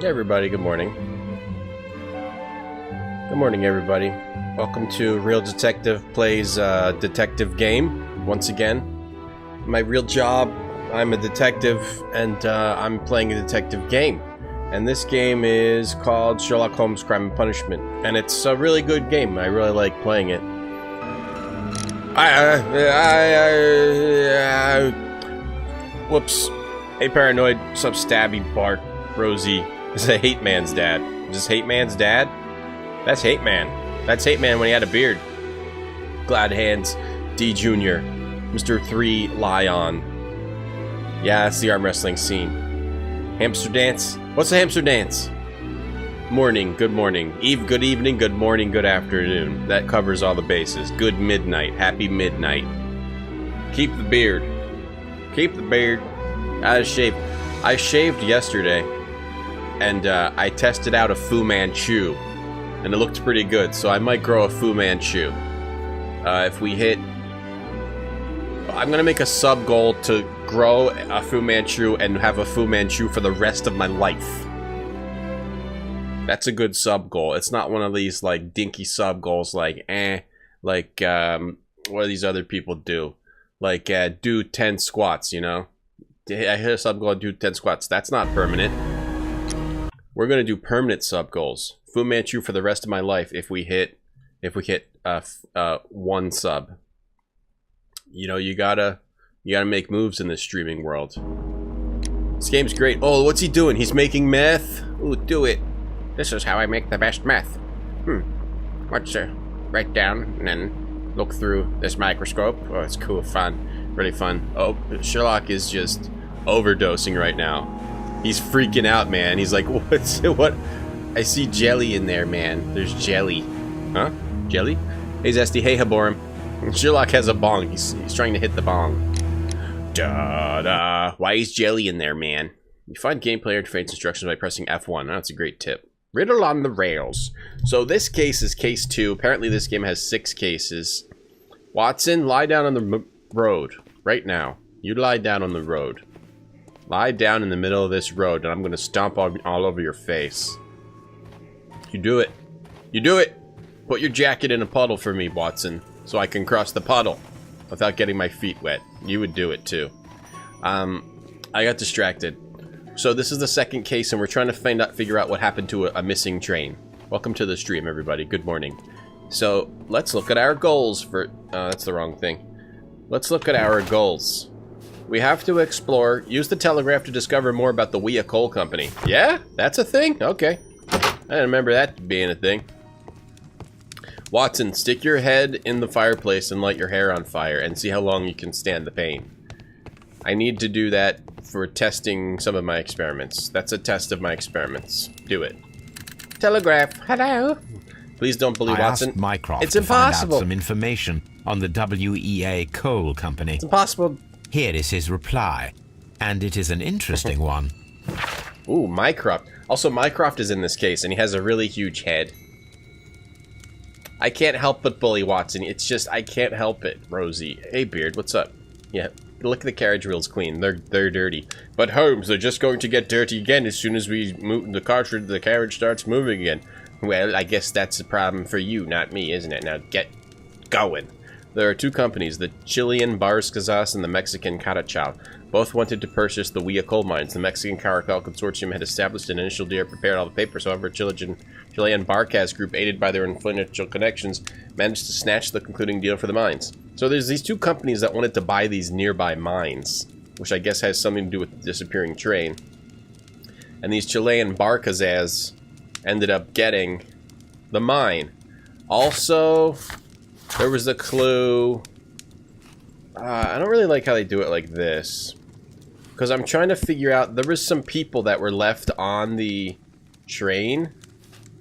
Hey everybody, good morning. Good morning everybody. Welcome to Real Detective Plays Detective Game, once again. My real job, I'm a detective, and I'm playing a detective game. And this game is called Sherlock Holmes Crime and Punishment. And it's a really good game, I really like playing it. Whoops. Hey Paranoid, sup Stabby, Bart, Rosie. This is a Hate Man's dad. Is this Hate Man's dad? That's Hate Man. That's Hate Man when he had a beard. Glad Hands, D Jr., Mr. 3 Lion. Yeah, that's the arm wrestling scene. Hamster dance? What's a hamster dance? Morning, good morning. Eve, good evening, good morning, good afternoon. That covers all the bases. Good midnight, happy midnight. Keep the beard. Keep the beard. I shaved yesterday. And I tested out a Fu Manchu, and it looked pretty good, so I might grow a Fu Manchu. If we hit... I'm gonna make a sub-goal to grow a Fu Manchu and have a Fu Manchu for the rest of my life. That's a good sub-goal. It's not one of these, like, dinky sub-goals like, what do these other people do? Like, do 10 squats, you know? I hit a sub-goal and do 10 squats. That's not permanent. We're gonna do permanent sub goals. Fu Manchu for the rest of my life if we hit one sub. You know, you gotta make moves in this streaming world. This game's great. Oh, what's he doing? He's making meth? Ooh, do it. This is how I make the best meth. What's write down and then look through this microscope. Oh, it's cool, fun, really fun. Oh, Sherlock is just overdosing right now. He's freaking out, man. He's like, what? I see jelly in there, man. There's jelly. Huh? Jelly? Hey, Zesty. Hey, Haborim. Sherlock has a bong. He's trying to hit the bong. Da-da. Why is jelly in there, man? You find gameplay interface instructions by pressing F1. Oh, that's a great tip. Riddle on the rails. So this case is case 2. Apparently this game has 6 cases. Watson, lie down on the road. Right now. You lie down on the road. Lie down in the middle of this road, and I'm going to stomp all over your face. You do it. You do it! Put your jacket in a puddle for me, Watson, so I can cross the puddle without getting my feet wet. You would do it, too. I got distracted. So this is the second case, and we're trying to figure out what happened to a missing train. Welcome to the stream, everybody. Good morning. So, let's look at our goals for... that's the wrong thing. Let's look at our goals. We have to explore, use the telegraph to discover more about the Wea Coal Company. Yeah? That's a thing? Okay. I didn't remember that being a thing. Watson, stick your head in the fireplace and light your hair on fire and see how long you can stand the pain. I need to do that for testing some of my experiments. That's a test of my experiments. Do it. Telegraph. Hello? Please don't believe Watson. Asked Mycroft it's to impossible. Find out some information on the WEA Coal Company. It's impossible. Here is his reply, and it is an interesting one. Ooh, Mycroft. Also, Mycroft is in this case, and he has a really huge head. I can't help but bully Watson. It's just, I can't help it, Rosie. Hey, Beard, what's up? Yeah, look at the carriage wheels clean. They're dirty. But Holmes, they're just going to get dirty again as soon as we move the carriage starts moving again. Well, I guess that's a problem for you, not me, isn't it? Now get going. There are 2 companies, the Chilean Barcazas and the Mexican Carachal. Both wanted to purchase the Wea coal mines. The Mexican Carachal Consortium had established an initial deal and prepared all the papers. However, Chilean Barcaz group, aided by their influential connections, managed to snatch the concluding deal for the mines. So there's these 2 companies that wanted to buy these nearby mines, which I guess has something to do with the disappearing train. And these Chilean Barcazas ended up getting the mine. Also... there was a clue. I don't really like how they do it like this. Because I'm trying to figure out... there was some people that were left on the train.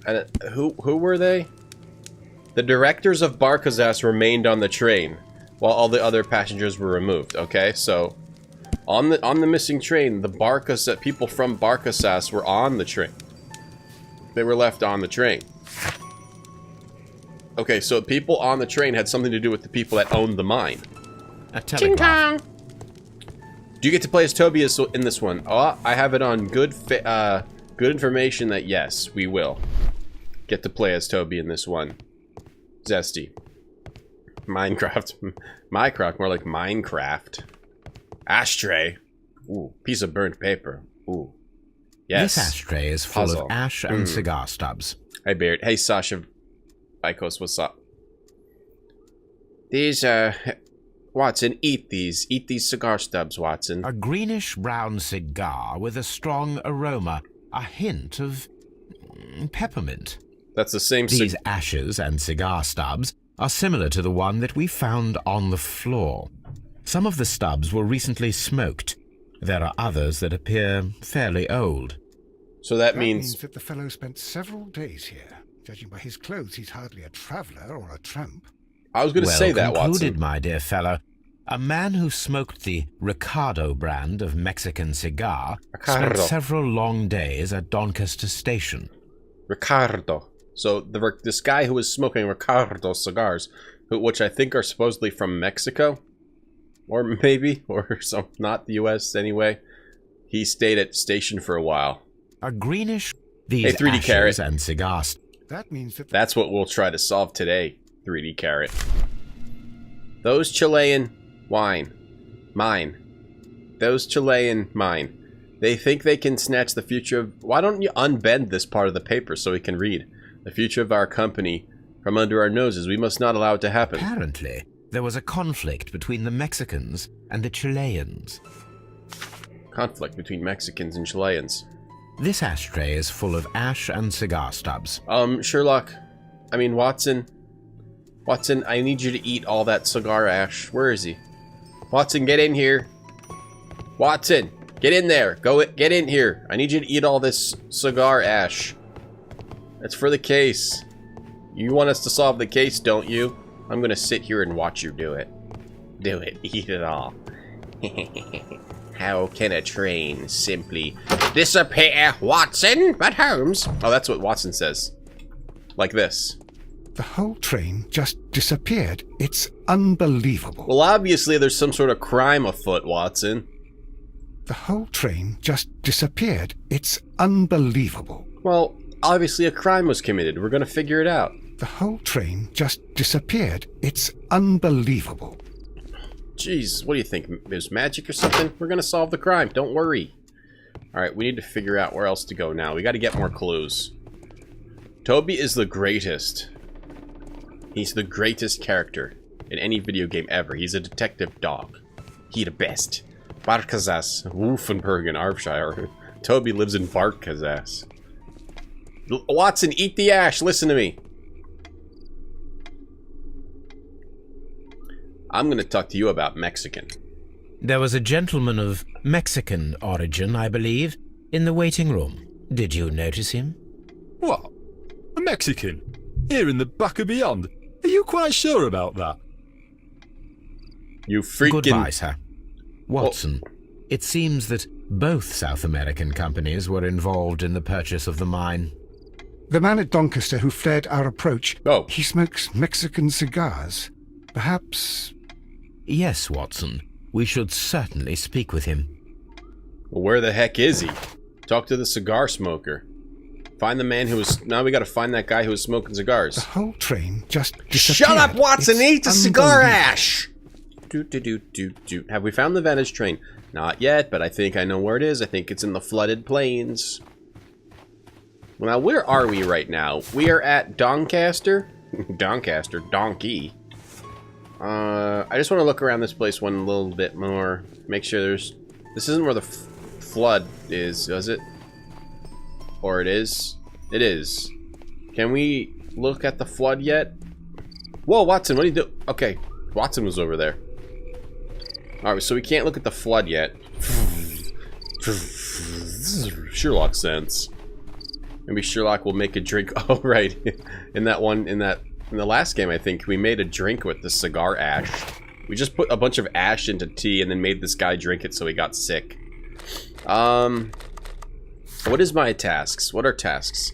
And who were they? The directors of Barcazas remained on the train, while all the other passengers were removed. Okay, so... on the missing train, the people from Barcazas were on the train. They were left on the train. Okay, so people on the train had something to do with the people that owned the mine. A telegraph. Do you get to play as Toby in this one? Oh, I have it on good Good information that, yes, we will get to play as Toby in this one. Zesty. Minecraft. Minecraft, more like Minecraft. Ashtray. Ooh, piece of burnt paper. Ooh. Yes. This ashtray is full Puzzle. of ash and cigar stubs. Hey, Beard. Hey, Sasha. Bikos, what's up? These, Watson, eat these. Eat these cigar stubs, Watson. A greenish-brown cigar with a strong aroma. A hint of peppermint. That's the same These ashes and cigar stubs are similar to the one that we found on the floor. Some of the stubs were recently smoked. There are others that appear fairly old. So that means that the fellow spent several days here. Judging by his clothes, he's hardly a traveller or a tramp. I was going to say that, concluded, Watson. my dear fellow. A man who smoked the Ricardo brand of Mexican cigar spent several long days at Doncaster Station. Ricardo. So this guy who was smoking Ricardo cigars, which I think are supposedly from Mexico, or maybe, or some, not the U.S. anyway. He stayed at station for a while. A greenish. These hey, 3D ashes Carrot. and cigars. That means that That's what we'll try to solve today, 3D Carrot. Those Chilean wine. Mine. Those Chilean mine. They think they can snatch the future of... Why don't you unbend this part of the paper so we can read? The future of our company from under our noses. We must not allow it to happen. Apparently, there was a conflict between the Mexicans and the Chileans. Conflict between Mexicans and Chileans. This ashtray is full of ash and cigar stubs. Sherlock. I mean, Watson. Watson, I need you to eat all that cigar ash. Where is he? Watson, get in here. Watson, get in there. Get in here. I need you to eat all this cigar ash. That's for the case. You want us to solve the case, don't you? I'm gonna sit here and watch you do it. Do it. Eat it all. How can a train simply disappear, Watson? But Holmes... Oh, that's what Watson says. Like this. the whole train just disappeared. It's unbelievable. Well, obviously there's some sort of crime afoot, Watson. The whole train just disappeared. It's unbelievable. Well, obviously a crime was committed. We're gonna figure it out. The whole train just disappeared. It's unbelievable. Jeez, what do you think? There's magic or something? We're gonna solve the crime. Don't worry. Alright, we need to figure out where else to go now. We gotta get more clues. Toby is the greatest. He's the greatest character in any video game ever. He's a detective dog. He the best. Barkazas, Wolfenberg in Arfshire. Toby lives in Barkazas. Watson, eat the ash. Listen to me. I'm going to talk to you about Mexican. There was a gentleman of Mexican origin, I believe, in the waiting room. Did you notice him? What? A Mexican? Here in the back of beyond? Are you quite sure about that? You freaking... Goodbye, sir. Watson, it seems that both South American companies were involved in the purchase of the mine. The man at Doncaster who fled our approach, Oh. he smokes Mexican cigars. Perhaps... Yes, Watson. We should certainly speak with him. Well, where the heck is he? Talk to the cigar smoker. Find the man who was... Now we gotta find that guy who was smoking cigars. the whole train just disappeared. Shut up, Watson! It's Eat the cigar unbelievable. ash! Do. Have we found the Venice train? Not yet, but I think I know where it is. I think it's in the flooded plains. Well, now, where are we right now? We are at Doncaster? Doncaster. Donkey. I just want to look around this place one little bit more. Make sure there's... This isn't where the flood is it? Or it is? It is. Can we look at the flood yet? Whoa, Watson, what do you do? Okay, Watson was over there. Alright, so we can't look at the flood yet. Sherlock sense. Maybe Sherlock will make a drink. Oh, right. In the last game, I think, we made a drink with the cigar ash. We just put a bunch of ash into tea and then made this guy drink it so he got sick. What is my tasks? What are tasks?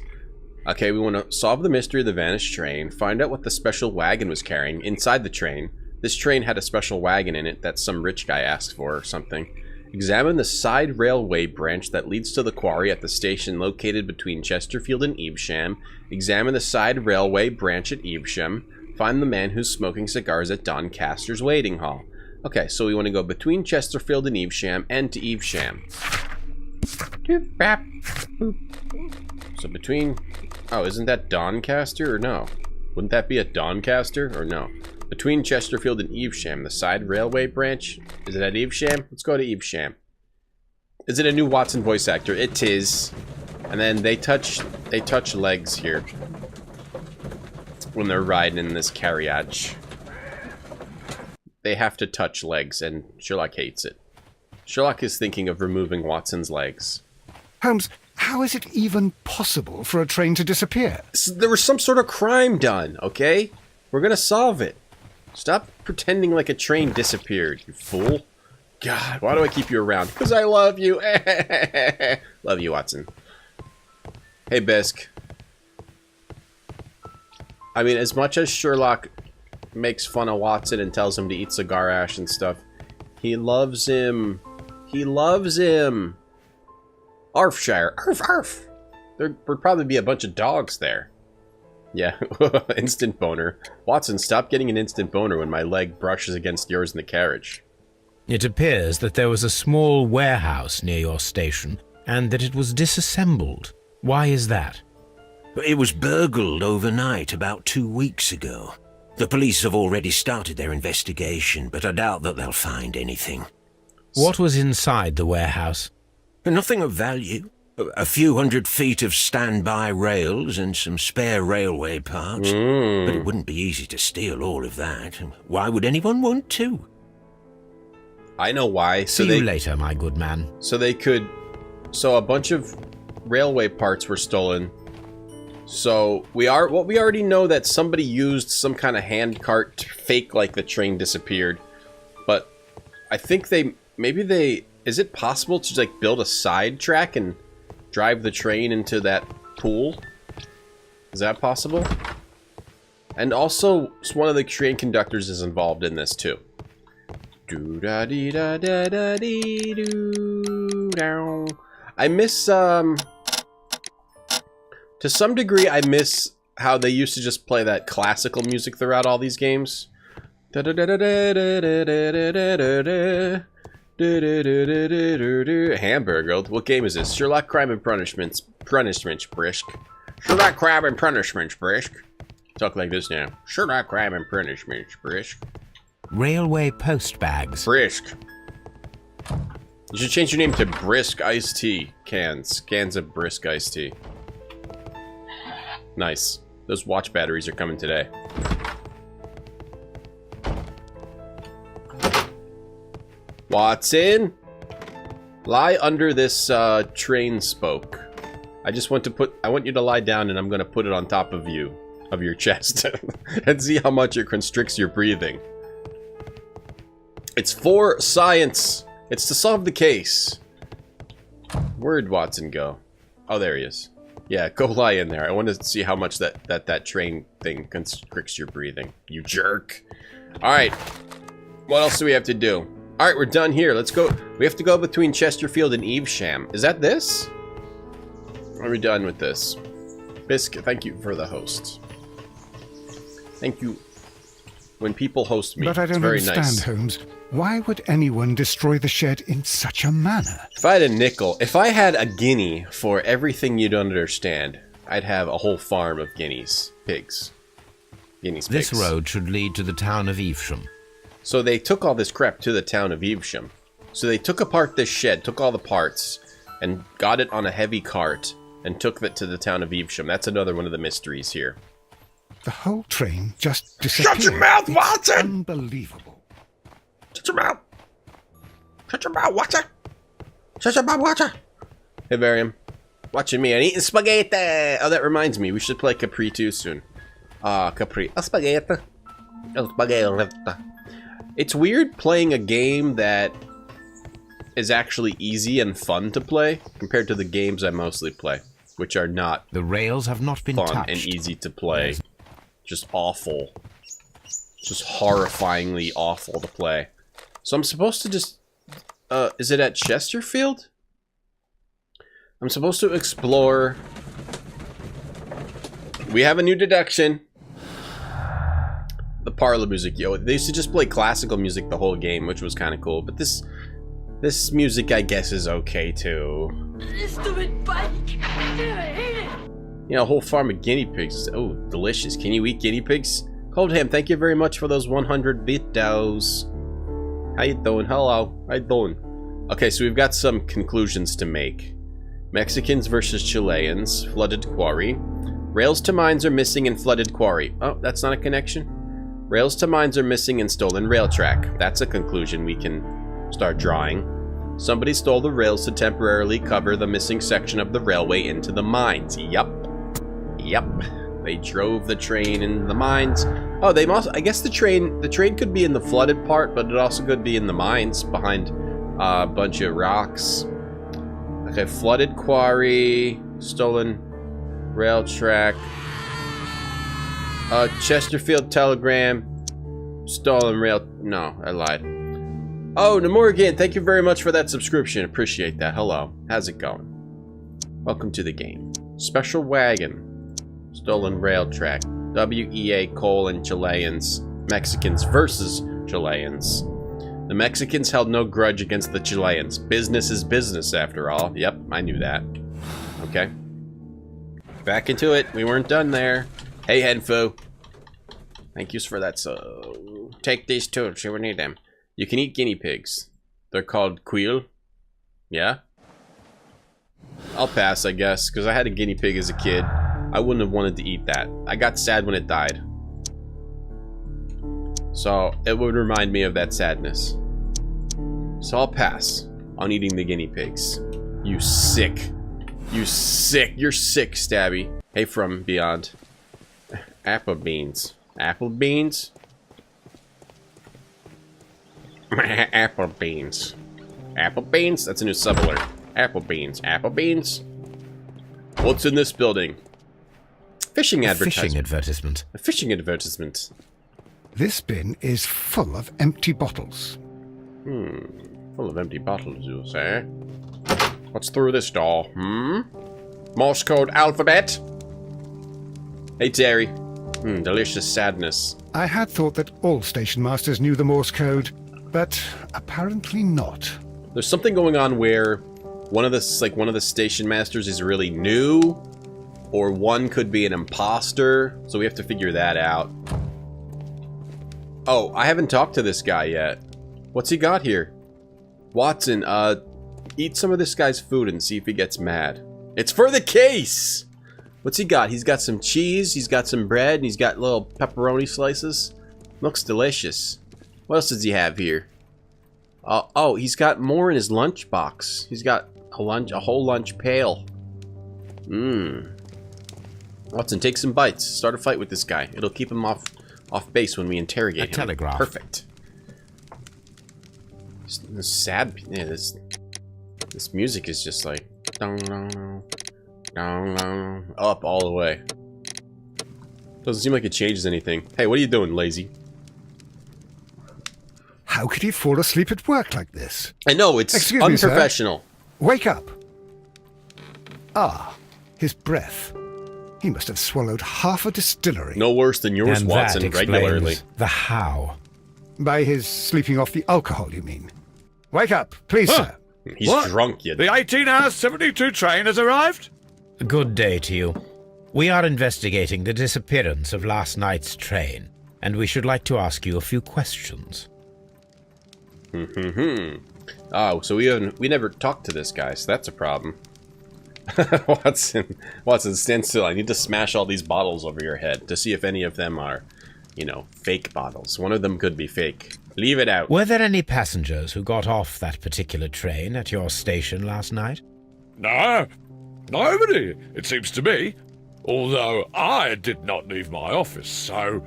Okay, we want to solve the mystery of the vanished train, find out what the special wagon was carrying inside the train. This train had a special wagon in it that some rich guy asked for or something. Examine the side railway branch that leads to the quarry at the station located between Chesterfield and Evesham. Examine the side railway branch at Evesham. Find the man who's smoking cigars at Doncaster's waiting hall. Okay, so we want to go between Chesterfield and Evesham and to Evesham. So between... Oh, isn't that Doncaster or no? Wouldn't that be a Doncaster or no? Between Chesterfield and Evesham, the side railway branch. Is it at Evesham? Let's go to Evesham. Is it a new Watson voice actor? It is. And then they touch legs here when they're riding in this carriage. They have to touch legs, and Sherlock hates it. Sherlock is thinking of removing Watson's legs. Holmes, how is it even possible for a train to disappear? There was some sort of crime done, okay? We're gonna solve it. Stop pretending like a train disappeared, you fool. God, why do I keep you around? Because I love you. Love you, Watson. Hey, Bisk. I mean, as much as Sherlock makes fun of Watson and tells him to eat cigar ash and stuff, he loves him. He loves him. Arfshire. Arf, arf. There would probably be a bunch of dogs there. Yeah, instant boner. Watson, stop getting an instant boner when my leg brushes against yours in the carriage. It appears that there was a small warehouse near your station, and that it was disassembled. Why is that? It was burgled overnight about 2 weeks ago. The police have already started their investigation, but I doubt that they'll find anything. What was inside the warehouse? Nothing of value. A few 100 feet of standby rails and some spare railway parts. But it wouldn't be easy to steal all of that. Why would anyone want to? I know why. See you later, my good man. So a bunch of railway parts were stolen. So we already know that somebody used some kind of hand cart to fake like the train disappeared. But I think is it possible to like build a side track and drive the train into that pool? Is that possible? And also, one of the train conductors is involved in this too. I miss, to some degree, I miss how they used to just play that classical music throughout all these games. Hamburger. What game is this? Sherlock Crime and Punishment, Brisk. Sherlock Crime and Punishment, Brisk. Talk like this now. Sherlock Crime and Punishment, Brisk. Railway post bags. Brisk. You should change your name to Brisk Iced Tea. Cans of Brisk Iced Tea. Nice. Those watch batteries are coming today. Watson, lie under this train spoke. I want you to lie down, and I'm gonna put it on top of your chest, and see how much it constricts your breathing. It's for science. It's to solve the case. Where'd Watson go? Oh, there he is. Yeah, go lie in there. I want to see how much that train thing constricts your breathing. You jerk. All right. What else do we have to do? All right, we're done here. Let's go. We have to go between Chesterfield and Evesham. Is that this? Are we done with this? Bisk, thank you for the host. Thank you. When people host me, but I don't it's very understand, nice. Holmes. Why would anyone destroy the shed in such a manner? If I had a nickel, if I had a guinea for everything you don't understand, I'd have a whole farm of guineas. Pigs. Guineas pigs. This road should lead to the town of Evesham. So they took all this crap to the town of Evesham. So they took apart this shed, took all the parts, and got it on a heavy cart, and took it to the town of Evesham. That's another one of the mysteries here. The whole train just disappeared. Shut your mouth, Watson! Unbelievable. Shut your mouth! Shut your mouth, Watson! Shut your mouth, Watson! Hey, Varium. Watching me and eating spaghetti! Oh, that reminds me. We should play Capri 2 soon. Capri. Spaghetti. Spaghetti. It's weird playing a game that is actually easy and fun to play compared to the games I mostly play, which are not The rails have not been fun touched. and easy to play. Just awful. Just horrifyingly awful to play. So I'm supposed to just is it at Chesterfield? I'm supposed to explore. We have a new deduction. The parlor music, yo. They used to just play classical music the whole game, which was kind of cool. But this music, I guess, is okay too. Stupid bike! I hate it! You know, a whole farm of guinea pigs. Oh, delicious. Can you eat guinea pigs? Cold Ham, thank you very much for those 100 bitos. How you doing? Hello. How you doing? Okay, so we've got some conclusions to make. Mexicans versus Chileans. Flooded quarry. Rails to mines are missing in flooded quarry. Oh, that's not a connection. Rails to mines are missing in stolen rail track. That's a conclusion we can start drawing. Somebody stole the rails to temporarily cover the missing section of the railway into the mines. Yup. Yup. They drove the train into the mines. Oh, they must. I guess the train could be in the flooded part, but it also could be in the mines behind a bunch of rocks. Okay, flooded quarry, stolen rail track, Chesterfield telegram, stolen rail. No, I lied. Oh, Namor again. Thank you very much for that subscription. Appreciate that. Hello. How's it going? Welcome to the game. Special wagon. Stolen rail track. WEA Chileans. Mexicans versus Chileans. The Mexicans held no grudge against the Chileans. Business is business, after all. Yep, I knew that. Okay. Back into it. We weren't done there. Hey, Henfu. Thank you for that. So, take these two. She will need them. You can eat guinea pigs. They're called quail. Yeah? I'll pass, I guess, because I had a guinea pig as a kid. I wouldn't have wanted to eat that. I got sad when it died. So, it would remind me of that sadness. So I'll pass on eating the guinea pigs. You sick. You sick. You're sick, Stabby. Hey, from beyond. Apple beans. Apple beans? Apple beans. Apple beans? That's a new sub-alert. Apple beans. Apple beans? What's in this building? Fishing advertisement. Fishing advertisement. A fishing advertisement. This bin is full of empty bottles. Full of empty bottles, you say? What's through this door? Morse code alphabet? Hey, Terry. Delicious sadness. I had thought that all station masters knew the Morse code, but apparently not. There's something going on where one of the station masters is really new, or one could be an imposter, so we have to figure that out. Oh, I haven't talked to this guy yet. What's he got here? Watson, eat some of this guy's food and see if he gets mad. It's for the case! What's he got? He's got some cheese, he's got some bread, and he's got little pepperoni slices. Looks delicious. What else does he have here? Oh, he's got more in his lunch box. He's got a whole lunch pail. Watson, take some bites. Start a fight with this guy. It'll keep him off base when we interrogate him. Telegraph. Perfect. This sad. Yeah, this music is just like up all the way. Doesn't seem like it changes anything. Hey, what are you doing, lazy? How could he fall asleep at work like this? I know, it's Excuse me, unprofessional. sir. Wake up. Ah, his breath. He must have swallowed half a distillery. No worse than yours, And Watson, that explains regularly. the how. By his sleeping off the alcohol, you mean? Wake up, please, sir. He's What? drunk, you. The 18-hour 72 train has arrived? Good day to you. We are investigating the disappearance of last night's train, and we should like to ask you a few questions. Oh, so we never talked to this guy, so that's a problem. Watson, stand still. I need to smash all these bottles over your head to see if any of them are, fake bottles. One of them could be fake. Leave it out. Were there any passengers who got off that particular train at your station last night? No, nobody, it seems to me. Although I did not leave my office, so...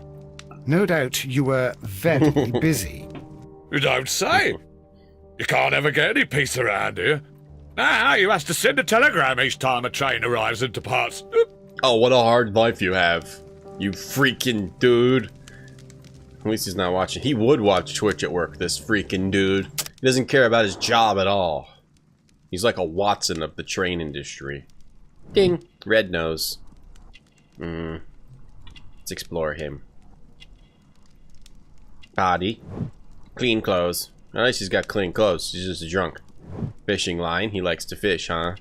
No doubt you were very busy. You don't say. You can't ever get any peace around here. Now you have to send a telegram each time a train arrives and departs. Oh, what a hard life you have. You freaking dude. At least he's not watching. He would watch Twitch at work, this freaking dude. He doesn't care about his job at all. He's like a Watson of the train industry. Ding! Red nose. Let's explore him. Body. Clean clothes. At least he's got clean clothes. He's just a drunk. Fishing line. He likes to fish, huh?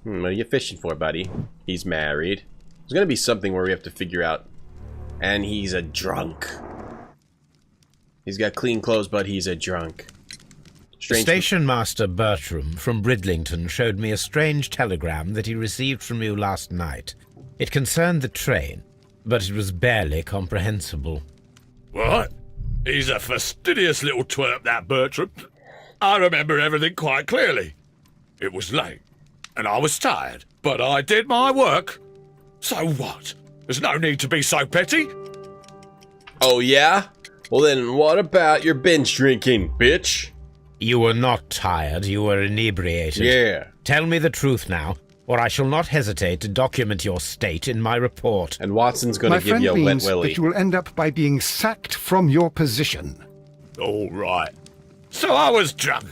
What are you fishing for, buddy? He's married. There's gonna be something where we have to figure out. And he's a drunk. He's got clean clothes, but he's a drunk. Station Master Bertram from Bridlington showed me a strange telegram that he received from you last night. It concerned the train, but it was barely comprehensible. What? He's a fastidious little twerp, that Bertram. I remember everything quite clearly. It was late, and I was tired, but I did my work. So what? There's no need to be so petty. Oh, yeah? Well then, what about your binge drinking, bitch? You were not tired, you were inebriated. Yeah. Tell me the truth now, or I shall not hesitate to document your state in my report. And Watson's gonna My give friend you a wet means willy. that you will end up by being sacked from your position. All right. So I was drunk.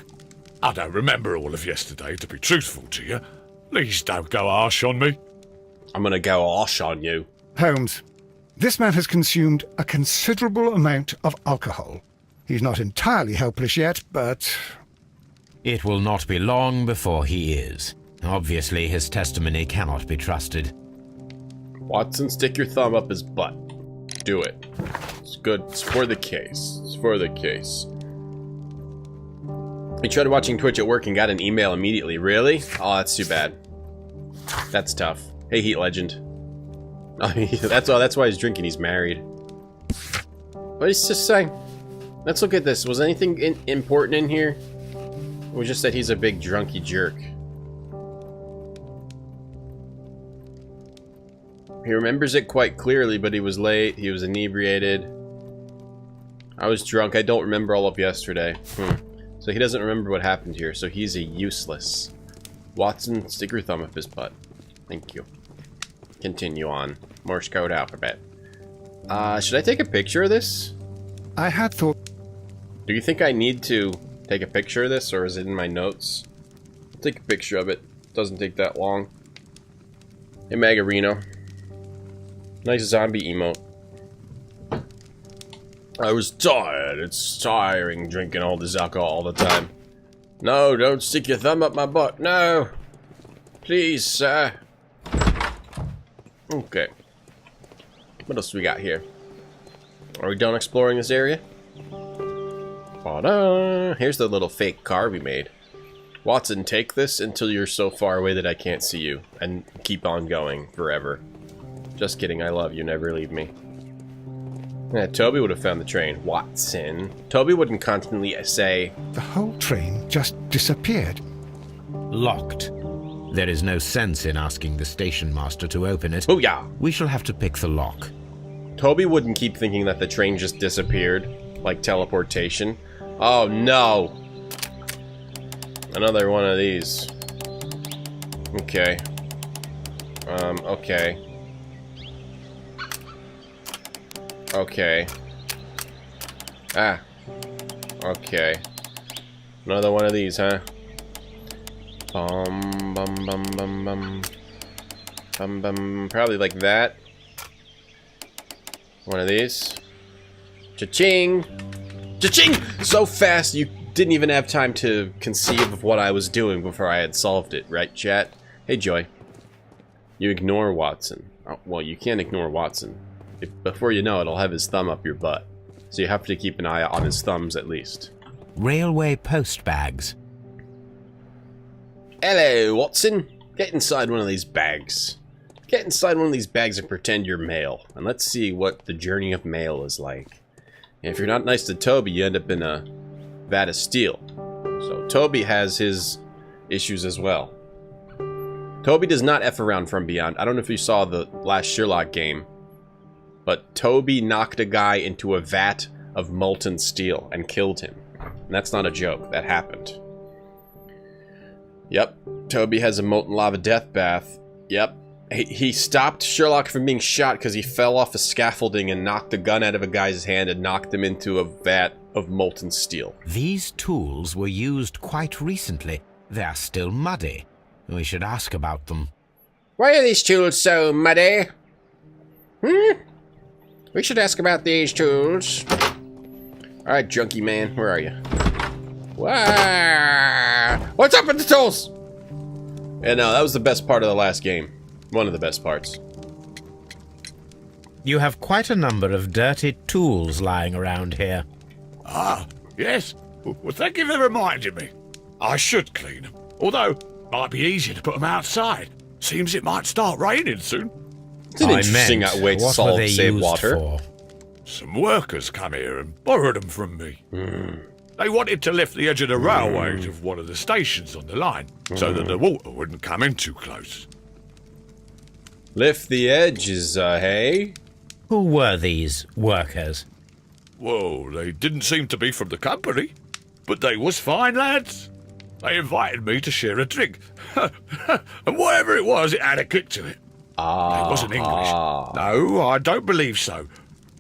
I don't remember all of yesterday, to be truthful to you. Please don't go harsh on me. I'm gonna go osh on you. Holmes, this man has consumed a considerable amount of alcohol. He's not entirely helpless yet, but... It will not be long before he is. Obviously, his testimony cannot be trusted. Watson, stick your thumb up his butt. Do it. It's good. It's for the case. It's for the case. I tried watching Twitch at work and got an email immediately. Really? Oh, that's too bad. That's tough. Hey, Heat Legend. Oh, that's why he's drinking. He's married. What is just saying? Let's look at this. Was anything important in here? It was just that he's a big drunky jerk. He remembers it quite clearly, but he was late. He was inebriated. I was drunk. I don't remember all of yesterday. So he doesn't remember what happened here. So he's a useless. Watson, stick your thumb up his butt. Thank you. Continue on. Morse code alphabet. Should I take a picture of this? I had thought... Do you think I need to take a picture of this, or is it in my notes? I'll take a picture of it. Doesn't take that long. Hey, Magarino. Nice zombie emote. I was tired. It's tiring drinking all this alcohol all the time. No, don't stick your thumb up my butt. No. Please, sir. Okay. What else we got here? Are we done exploring this area? Ta-da! Here's the little fake car we made. Watson, take this until you're so far away that I can't see you. And keep on going forever. Just kidding, I love you, never leave me. Yeah, Toby would have found the train. Watson. Toby wouldn't constantly say... The whole train just disappeared. Locked. There is no sense in asking the station master to open it. Booyah! We shall have to pick the lock. Toby wouldn't keep thinking that the train just disappeared. Like teleportation. Oh no! Another one of these. Okay. Okay. Okay. Ah. Okay. Another one of these, huh? Bum bum bum bum bum. Bum bum. Probably like that. One of these. Cha-ching! Cha-ching! So fast you didn't even have time to conceive of what I was doing before I had solved it, right, chat? Hey, Joy. You ignore Watson. Oh, well, you can't ignore Watson. Before you know it, I'll have his thumb up your butt. So you have to keep an eye on his thumbs at least. Railway post bags. Hello, Watson. Get inside one of these bags. Get inside one of these bags and pretend you're mail. And let's see what the journey of mail is like. And if you're not nice to Toby, you end up in a vat of steel. So Toby has his issues as well. Toby does not F around from beyond. I don't know if you saw the last Sherlock game. But Toby knocked a guy into a vat of molten steel and killed him. And that's not a joke. That happened. Yep. Toby has a molten lava death bath. Yep. He stopped Sherlock from being shot because he fell off a scaffolding and knocked the gun out of a guy's hand and knocked him into a vat of molten steel. These tools were used quite recently. They are still muddy. We should ask about them. Why are these tools so muddy? We should ask about these tools. Alright, junkie man, where are you? What's up with the tools? Yeah, no, that was the best part of the last game. One of the best parts. You have quite a number of dirty tools lying around here. Ah, yes. Well, thank you for reminding me. I should clean them. Although, it might be easier to put them outside. Seems it might start raining soon. It's an interesting way to save water. For? Some workers come here and borrowed them from me. They wanted to lift the edge of the railway to one of the stations on the line, so that the water wouldn't come in too close. Lift the edges, hey? Who were these workers? Well, they didn't seem to be from the company, but they was fine lads. They invited me to share a drink. And whatever it was, it had a kick to it. They wasn't English. No, I don't believe so.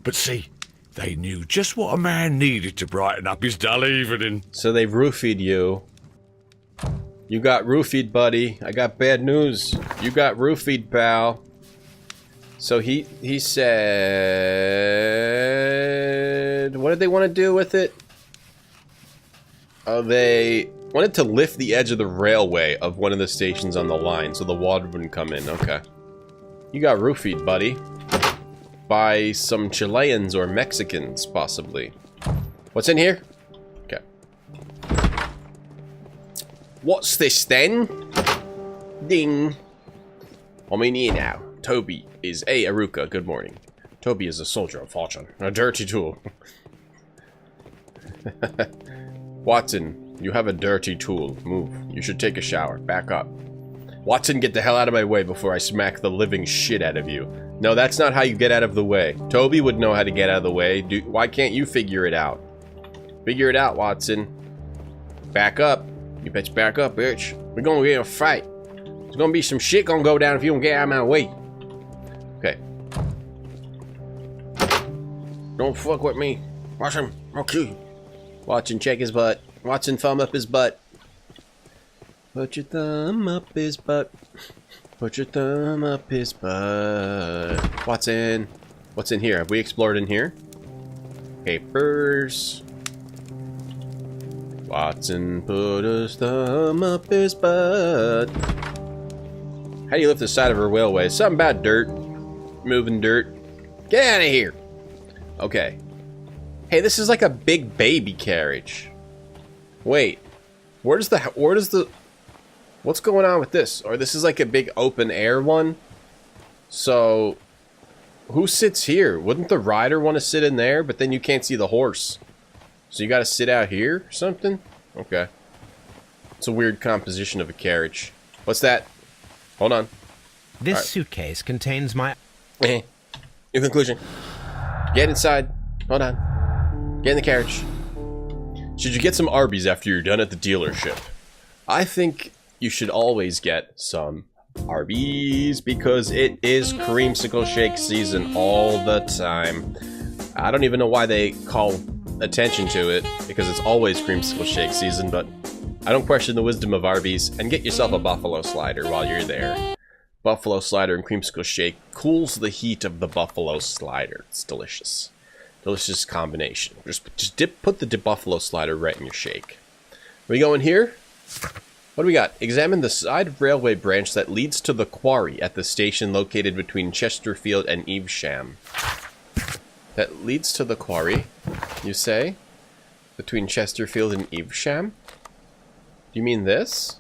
But see, they knew just what a man needed to brighten up his dull evening. So they roofied you. You got roofied, buddy. I got bad news. You got roofied, pal. So he said... What did they want to do with it? Oh, they wanted to lift the edge of the railway of one of the stations on the line so the water wouldn't come in. Okay. You got roofied, buddy. By some Chileans or Mexicans, possibly. What's in here? Okay. What's this, then? Ding. I'm in here now. Toby is a Aruka. Good morning. Toby is a soldier of fortune. A dirty tool. Watson, you have a dirty tool. Move. You should take a shower. Back up. Watson, get the hell out of my way before I smack the living shit out of you. No, that's not how you get out of the way. Toby would know how to get out of the way. Why can't you figure it out? Figure it out, Watson. Back up. You bitch, back up, bitch. We're gonna get in a fight. There's gonna be some shit gonna go down if you don't get out of my way. Okay. Don't fuck with me. Watson, I'll kill you. Watson, check his butt. Watson, thumb up his butt. Put your thumb up his butt. Put your thumb up his butt. Watson. What's in here? Have we explored in here? Papers. Watson put his thumb up his butt. How do you lift the side of a railway? Something about dirt. Moving dirt. Get out of here. Okay. Hey, this is like a big baby carriage. Wait. Where's the... What's going on with this? Or this is like a big open air one? So... Who sits here? Wouldn't the rider want to sit in there? But then you can't see the horse. So you gotta sit out here or something? Okay. It's a weird composition of a carriage. What's that? Hold on. This suitcase contains my... Your conclusion. Get inside. Hold on. Get in the carriage. Should you get some Arby's after you're done at the dealership? I think you should always get some Arby's because it is creamsicle shake season all the time. I don't even know why they call attention to it because it's always creamsicle shake season, but I don't question the wisdom of Arby's, and get yourself a buffalo slider while you're there. Buffalo slider and creamsicle shake cools the heat of the buffalo slider. It's delicious. Delicious combination. Just put the buffalo slider right in your shake. We going here? What do we got? Examine the side railway branch that leads to the quarry at the station located between Chesterfield and Evesham. That leads to the quarry, you say? Between Chesterfield and Evesham? Do you mean this?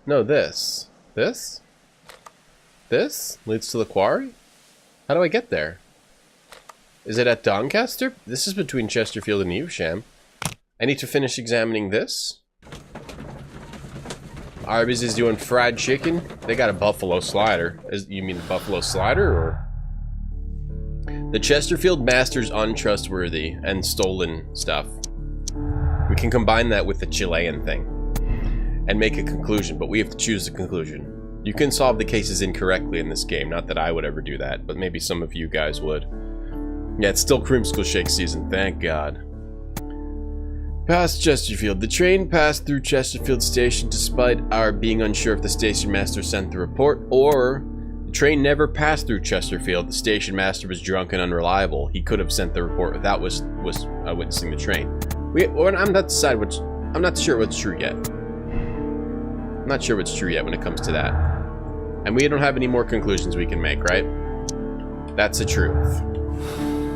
No, this. This? This leads to the quarry? How do I get there? Is it at Doncaster? This is between Chesterfield and Evesham. I need to finish examining this. Arby's is doing fried chicken. They got a buffalo slider. You mean buffalo slider or? The Chesterfield master's untrustworthy and stolen stuff. We can combine that with the Chilean thing and make a conclusion, but we have to choose the conclusion. You can solve the cases incorrectly in this game. Not that I would ever do that, but maybe some of you guys would. Yeah, it's still Creamsicle Shake season, thank God. Past Chesterfield. The train passed through Chesterfield Station despite our being unsure if the station master sent the report, or the train never passed through Chesterfield. The station master was drunk and unreliable. He could have sent the report without witnessing the train. I'm not sure what's true yet. I'm not sure what's true yet when it comes to that. And we don't have any more conclusions we can make, right? That's the truth.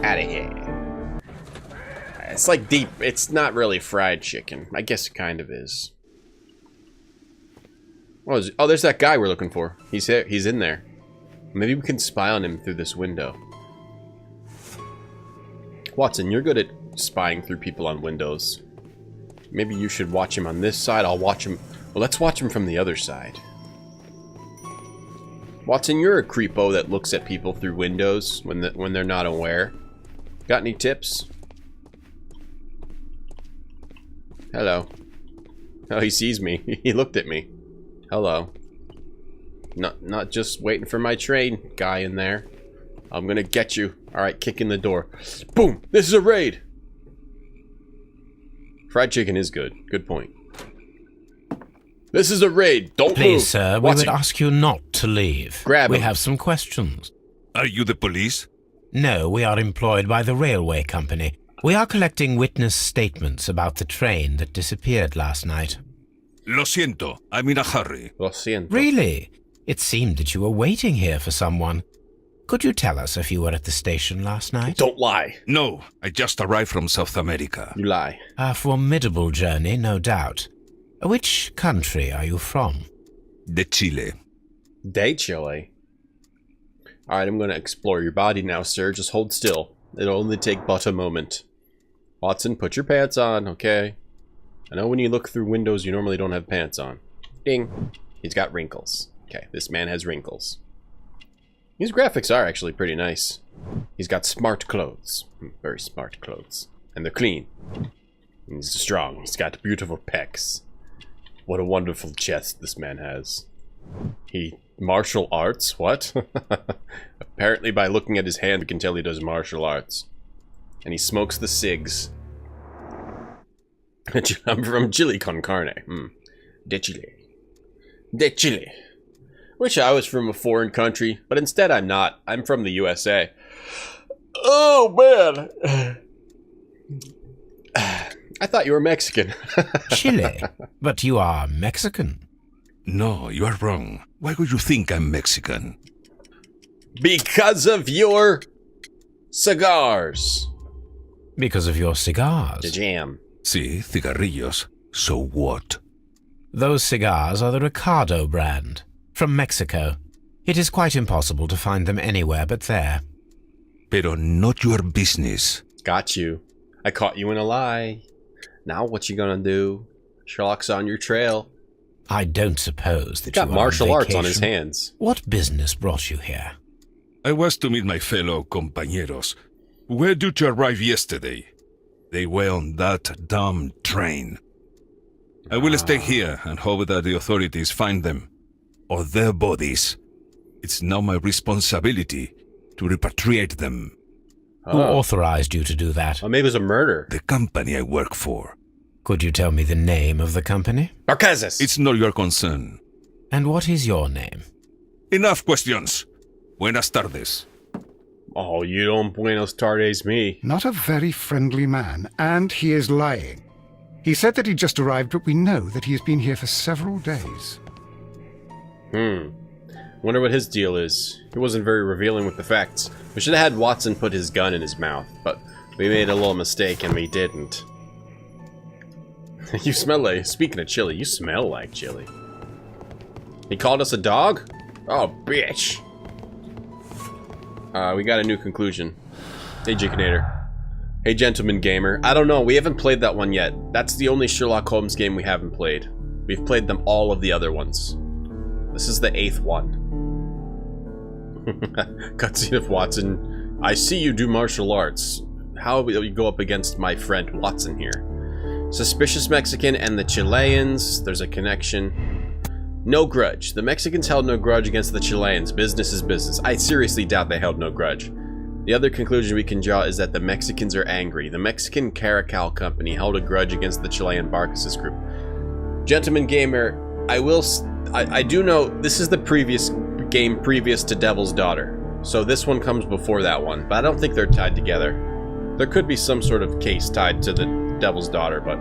Outta here. It's like deep. It's not really fried chicken. I guess it kind of is. Oh, there's that guy we're looking for. He's here. He's in there. Maybe we can spy on him through this window. Watson, you're good at spying through people on windows. Maybe you should watch him on this side. I'll watch him. Well, let's watch him from the other side. Watson, you're a creepo that looks at people through windows when they're not aware. Got any tips? Hello. Oh, he sees me. He looked at me. Hello. Not just waiting for my train, guy in there. I'm gonna get you. Alright, kick in the door. Boom! This is a raid! Fried chicken is good. Good point. This is a raid. Don't move. Please, sir, we Watson. would ask you not to leave. Grab We him. have some questions. Are you the police? No, we are employed by the railway company. We are collecting witness statements about the train that disappeared last night. Lo siento, I'm in a hurry. Lo siento. Really? It seemed that you were waiting here for someone. Could you tell us if you were at the station last night? Don't lie. No, I just arrived from South America. You lie. A formidable journey, no doubt. Which country are you from? De Chile. De Chile. Alright, I'm gonna explore your body now, sir. Just hold still. It'll only take but a moment. Watson, put your pants on, okay? I know when you look through windows, you normally don't have pants on. Ding. He's got wrinkles. Okay, this man has wrinkles. His graphics are actually pretty nice. He's got smart clothes. Very smart clothes. And they're clean. And he's strong. He's got beautiful pecs. What a wonderful chest this man has. Martial arts? What? Apparently by looking at his hand, we can tell he does martial arts. And he smokes the cigs. I'm from Chile con carne. De Chile. De Chile. Wish I was from a foreign country, but instead I'm not. I'm from the USA. Oh, man. I thought you were Mexican. Chile? But you are Mexican. No, you are wrong. Why would you think I'm Mexican? Because of your cigars. Because of your cigars. The jam. Sí, cigarrillos. So what? Those cigars are the Ricardo brand, from Mexico. It is quite impossible to find them anywhere but there. Pero not your business. Got you. I caught you in a lie. Now what you gonna do? Sherlock's on your trail. I don't suppose that He's got you are martial arts on vacation. his hands. What business brought you here? I was to meet my fellow compañeros, who were due to arrive yesterday. They were on that damn train. I will stay here and hope that the authorities find them, or their bodies. It's now my responsibility to repatriate them. Who authorized you to do that? Oh, maybe it was a murder. The company I work for. Could you tell me the name of the company? Marquezes. It's not your concern. And what is your name? Enough questions. Buenas tardes. Oh, you don't buenos tardes me. Not a very friendly man, and he is lying. He said that he just arrived, but we know that he has been here for several days. Wonder what his deal is. He wasn't very revealing with the facts. We should have had Watson put his gun in his mouth, but we made a little mistake and we didn't. You smell like... Speaking of chili, you smell like chili. He called us a dog? Oh, bitch. We got a new conclusion. Hey, Jikinator. Hey, Gentleman Gamer. I don't know, we haven't played that one yet. That's the only Sherlock Holmes game we haven't played. We've played them all of the other ones. This is the 8th one. Cutscene of Watson. I see you do martial arts. How will you go up against my friend Watson here? Suspicious Mexican and the Chileans. There's a connection. No grudge. The Mexicans held no grudge against the Chileans. Business is business. I seriously doubt they held no grudge. The other conclusion we can draw is that the Mexicans are angry. The Mexican Caracal Company held a grudge against the Chilean Barcases group. Gentleman Gamer, I do know this is the previous game previous to Devil's Daughter. So this one comes before that one, but I don't think they're tied together. There could be some sort of case tied to the Devil's Daughter, but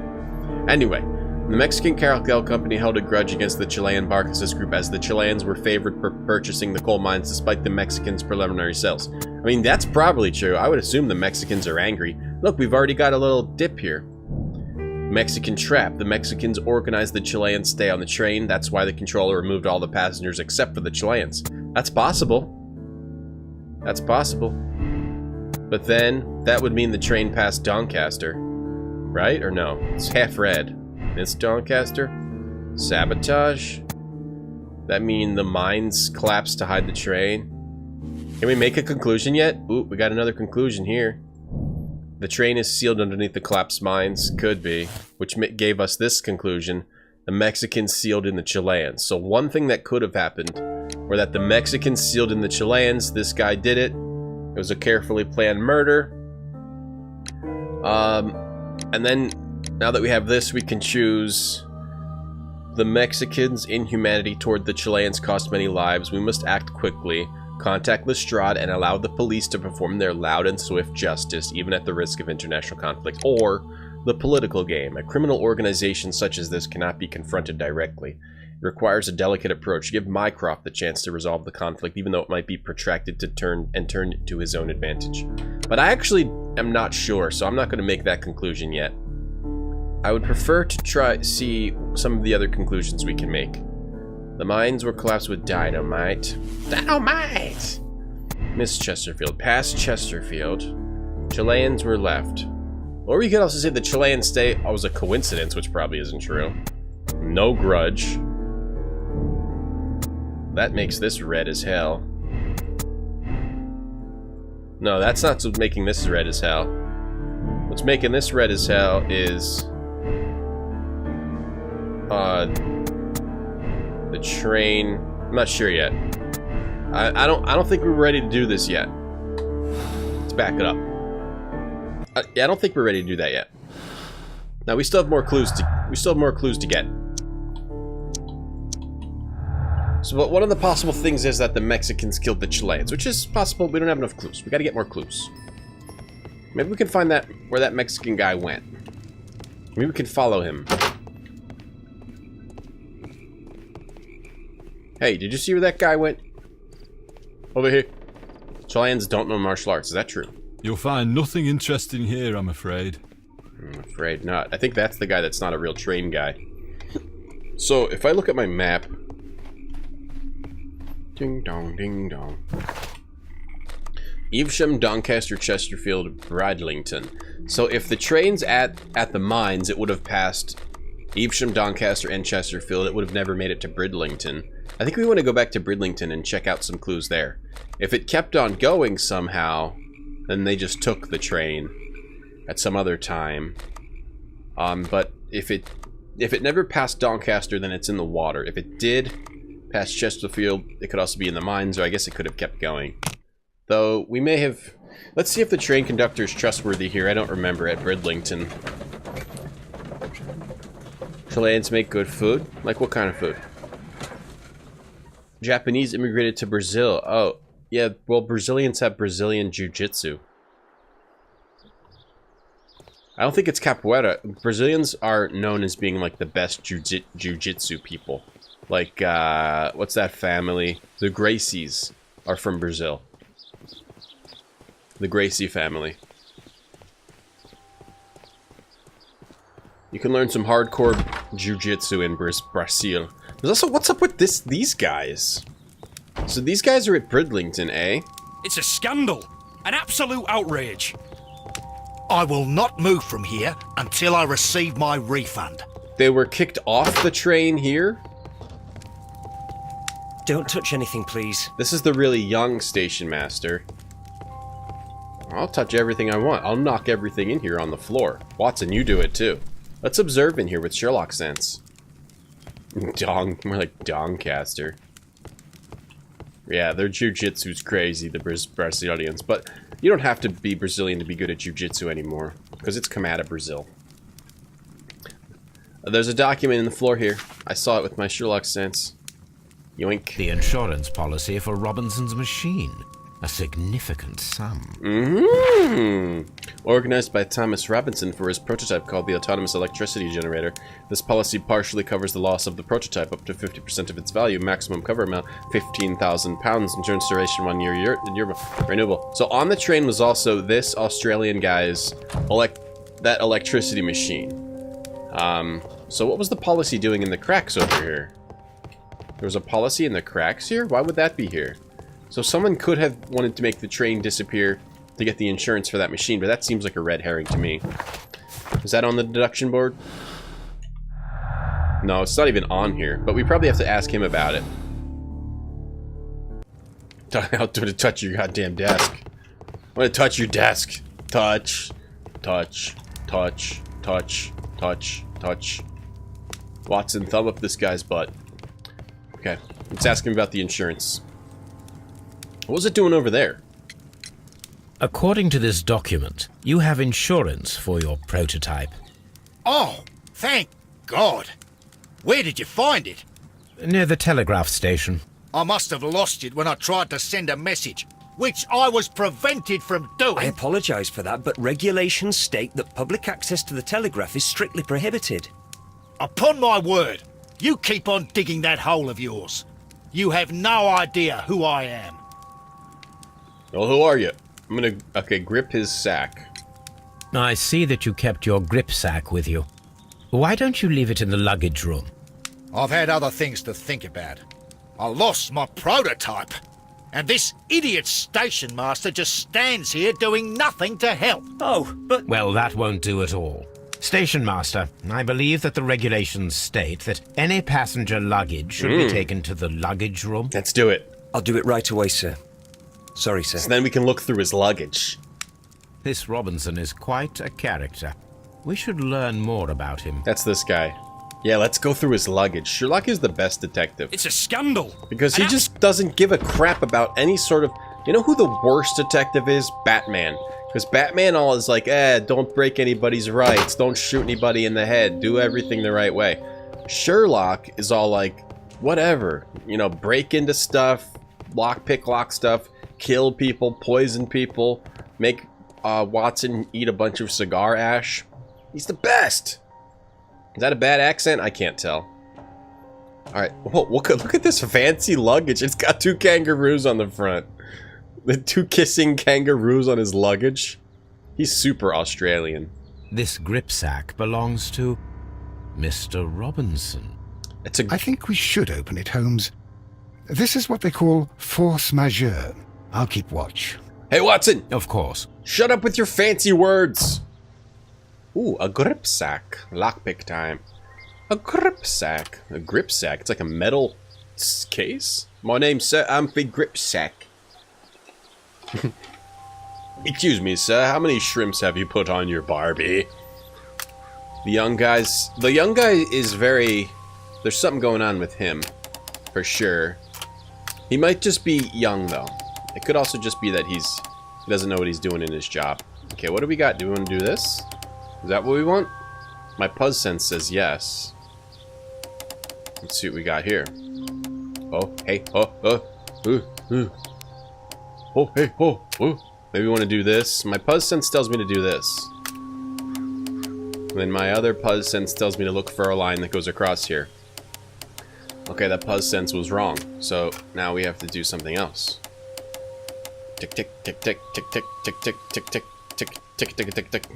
anyway. The Mexican Caracal Company held a grudge against the Chilean Barcases group as the Chileans were favored for purchasing the coal mines despite the Mexicans' preliminary sales. I mean, that's probably true. I would assume the Mexicans are angry. Look, we've already got a little dip here. Mexican trap. The Mexicans organized the Chileans stay on the train. That's why the controller removed all the passengers except for the Chileans. That's possible. That's possible. But then, that would mean the train passed Doncaster. Right? Or no? It's half red. It's Doncaster. Sabotage. That mean the mines collapsed to hide the train. Can we make a conclusion yet? Ooh, we got another conclusion here. The train is sealed underneath the collapsed mines. Could be. Which gave us this conclusion. The Mexicans sealed in the Chileans. So one thing that could have happened were that the Mexicans sealed in the Chileans. This guy did it. It was a carefully planned murder. And then, now that we have this, we can choose the Mexicans' inhumanity toward the Chileans cost many lives. We must act quickly. Contact Lestrade and allow the police to perform their loud and swift justice, even at the risk of international conflict. Or the political game. A criminal organization such as this cannot be confronted directly. It requires a delicate approach. Give Mycroft the chance to resolve the conflict, even though it might be protracted to turn to his own advantage. But I actually am not sure, so I'm not going to make that conclusion yet. I would prefer to see some of the other conclusions we can make. The mines were collapsed with dynamite. Dynamite! Miss Chesterfield. Past Chesterfield. Chileans were left. Or we could also say the Chilean stay was a coincidence, which probably isn't true. No grudge. That makes this red as hell. No, that's not what's making this red as hell. What's making this red as hell is the train. I'm not sure yet. I don't think we're ready to do this yet. Let's back it up. Yeah, I don't think we're ready to do that yet. Now we still have more clues to get. So, but one of the possible things is that the Mexicans killed the Chileans, which is possible. We don't have enough clues. We got to get more clues. Maybe we can find that where that Mexican guy went. Maybe we can follow him. Hey, did you see where that guy went? Over here. Chileans don't know martial arts. Is that true? You'll find nothing interesting here, I'm afraid. I'm afraid not. I think that's the guy that's not a real train guy. So, if I look at my map... Ding dong, ding dong. Evesham, Doncaster, Chesterfield, Bradlington. So if the train's at the mines, it would have passed Evesham, Doncaster, and Chesterfield. It would have never made it to Bridlington. I think we want to go back to Bridlington and check out some clues there. If it kept on going somehow, then they just took the train at some other time. But if it never passed Doncaster, then it's in the water. If it did pass Chesterfield, it could also be in the mines, or I guess it could have kept going. Though, we may have... Let's see if the train conductor is trustworthy here. I don't remember at Bridlington. Chileans make good food? Like what kind of food? Japanese immigrated to Brazil. Oh, yeah, well, Brazilians have Brazilian jiu-jitsu. I don't think it's capoeira. Brazilians are known as being, like, the best jiu-jitsu people. Like, what's that family? The Gracies are from Brazil. The Gracie family. You can learn some hardcore jiu-jitsu in Brazil. There's also, what's up with these guys? So these guys are at Bridlington, eh? It's a scandal. An absolute outrage. I will not move from here until I receive my refund. They were kicked off the train here? Don't touch anything, please. This is the really young station master. I'll touch everything I want. I'll knock everything in here on the floor. Watson, you do it too. Let's observe in here with Sherlock sense. More like Doncaster. Yeah, their jiu-jitsu's crazy, the Brazilians. But you don't have to be Brazilian to be good at jiu-jitsu anymore, because it's come out of Brazil. There's a document in the floor here. I saw it with my Sherlock sense. Yoink. The insurance policy for Robinson's machine. A significant sum. Organized by Thomas Robinson for his prototype called the Autonomous Electricity Generator. This policy partially covers the loss of the prototype up to 50% of its value. Maximum cover amount, £15,000. Insurance duration 1 year, renewable. So on the train was also this Australian guy's that electricity machine. So what was the policy doing in the cracks over here? There was a policy in the cracks here? Why would that be here? So someone could have wanted to make the train disappear to get the insurance for that machine, but that seems like a red herring to me. Is that on the deduction board? No, it's not even on here, but we probably have to ask him about it. I'll do it to touch your goddamn desk. I'm gonna touch your desk. Touch. Touch. Touch. Touch. Touch. Touch. Watson, thumb up this guy's butt. Okay, let's ask him about the insurance. What was it doing over there? According to this document, you have insurance for your prototype. Oh, thank God. Where did you find it? Near the telegraph station. I must have lost it when I tried to send a message, which I was prevented from doing. I apologise for that, but regulations state that public access to the telegraph is strictly prohibited. Upon my word, you keep on digging that hole of yours. You have no idea who I am. Well, who are you? I'm gonna... Okay, grip his sack. I see that you kept your grip sack with you. Why don't you leave it in the luggage room? I've had other things to think about. I lost my prototype, and this idiot station master just stands here doing nothing to help. Oh, but... Well, that won't do at all. Station master, I believe that the regulations state that any passenger luggage should be taken to the luggage room. Let's do it. I'll do it right away, sir. Sorry, sir. So then we can look through his luggage. This Robinson is quite a character. We should learn more about him. That's this guy. Yeah, let's go through his luggage. Sherlock is the best detective. It's a scandal. Because he just doesn't give a crap about any sort of... You know who the worst detective is? Batman. Because Batman all is like, don't break anybody's rights. Don't shoot anybody in the head. Do everything the right way. Sherlock is all like, whatever. You know, break into stuff, lock stuff, kill people, poison people, make Watson eat a bunch of cigar ash. He's the best. Is that a bad accent? I can't tell. Alright, look at this fancy luggage. It's got 2 kangaroos on the front. The 2 kissing kangaroos on his luggage. He's super Australian. This grip sack belongs to Mr. Robinson. I think we should open it, Holmes. This is what they call force majeure. I'll keep watch. Hey, Watson! Of course. Shut up with your fancy words! Ooh, a grip sack. Lockpick time. A grip sack. A grip sack? It's like a metal case? My name's Sir Humphrey Grip Sack. Excuse me, sir. How many shrimps have you put on your Barbie? The young guy is very... There's something going on with him. For sure. He might just be young, though. It could also just be that he doesn't know what he's doing in his job. Okay, what do we got? Do we want to do this? Is that what we want? My Puzz sense says yes. Let's see what we got here. Oh, hey, oh, hey, oh. Maybe we want to do this. My Puzz sense tells me to do this. And then my other Puzz sense tells me to look for a line that goes across here. Okay, that Puzz sense was wrong. So now we have to do something else. Tick, tick, tick, tick, tick, tick, tick, tick, tick, tick, tick, tick, tick, tick, tick.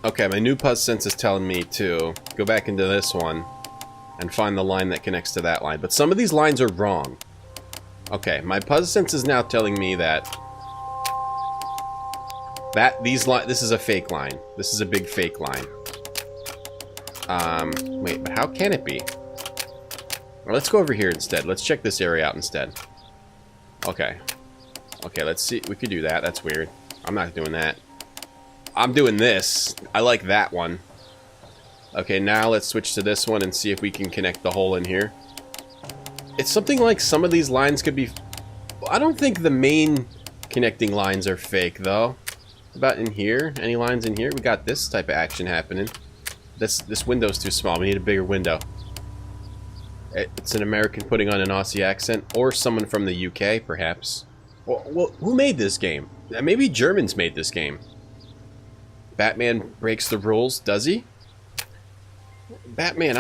Okay, my new Puzz sense is telling me to go back into this one and find the line that connects to that line. But some of these lines are wrong. Okay, my Puzz sense is now telling me that this is a fake line. This is a big fake line. Wait, but how can it be? Well, let's go over here instead. Let's check this area out instead. Okay. Okay, let's see. We could do that. That's weird. I'm not doing that. I'm doing this. I like that one. Okay, now let's switch to this one and see if we can connect the hole in here. It's something like some of these lines could be... I don't think the main connecting lines are fake, though. About in here? Any lines in here? We got this type of action happening. This window's too small. We need a bigger window. It's an American putting on an Aussie accent, or someone from the UK, perhaps. Well, who made this game? Maybe Germans made this game. Batman breaks the rules, does he? Batman,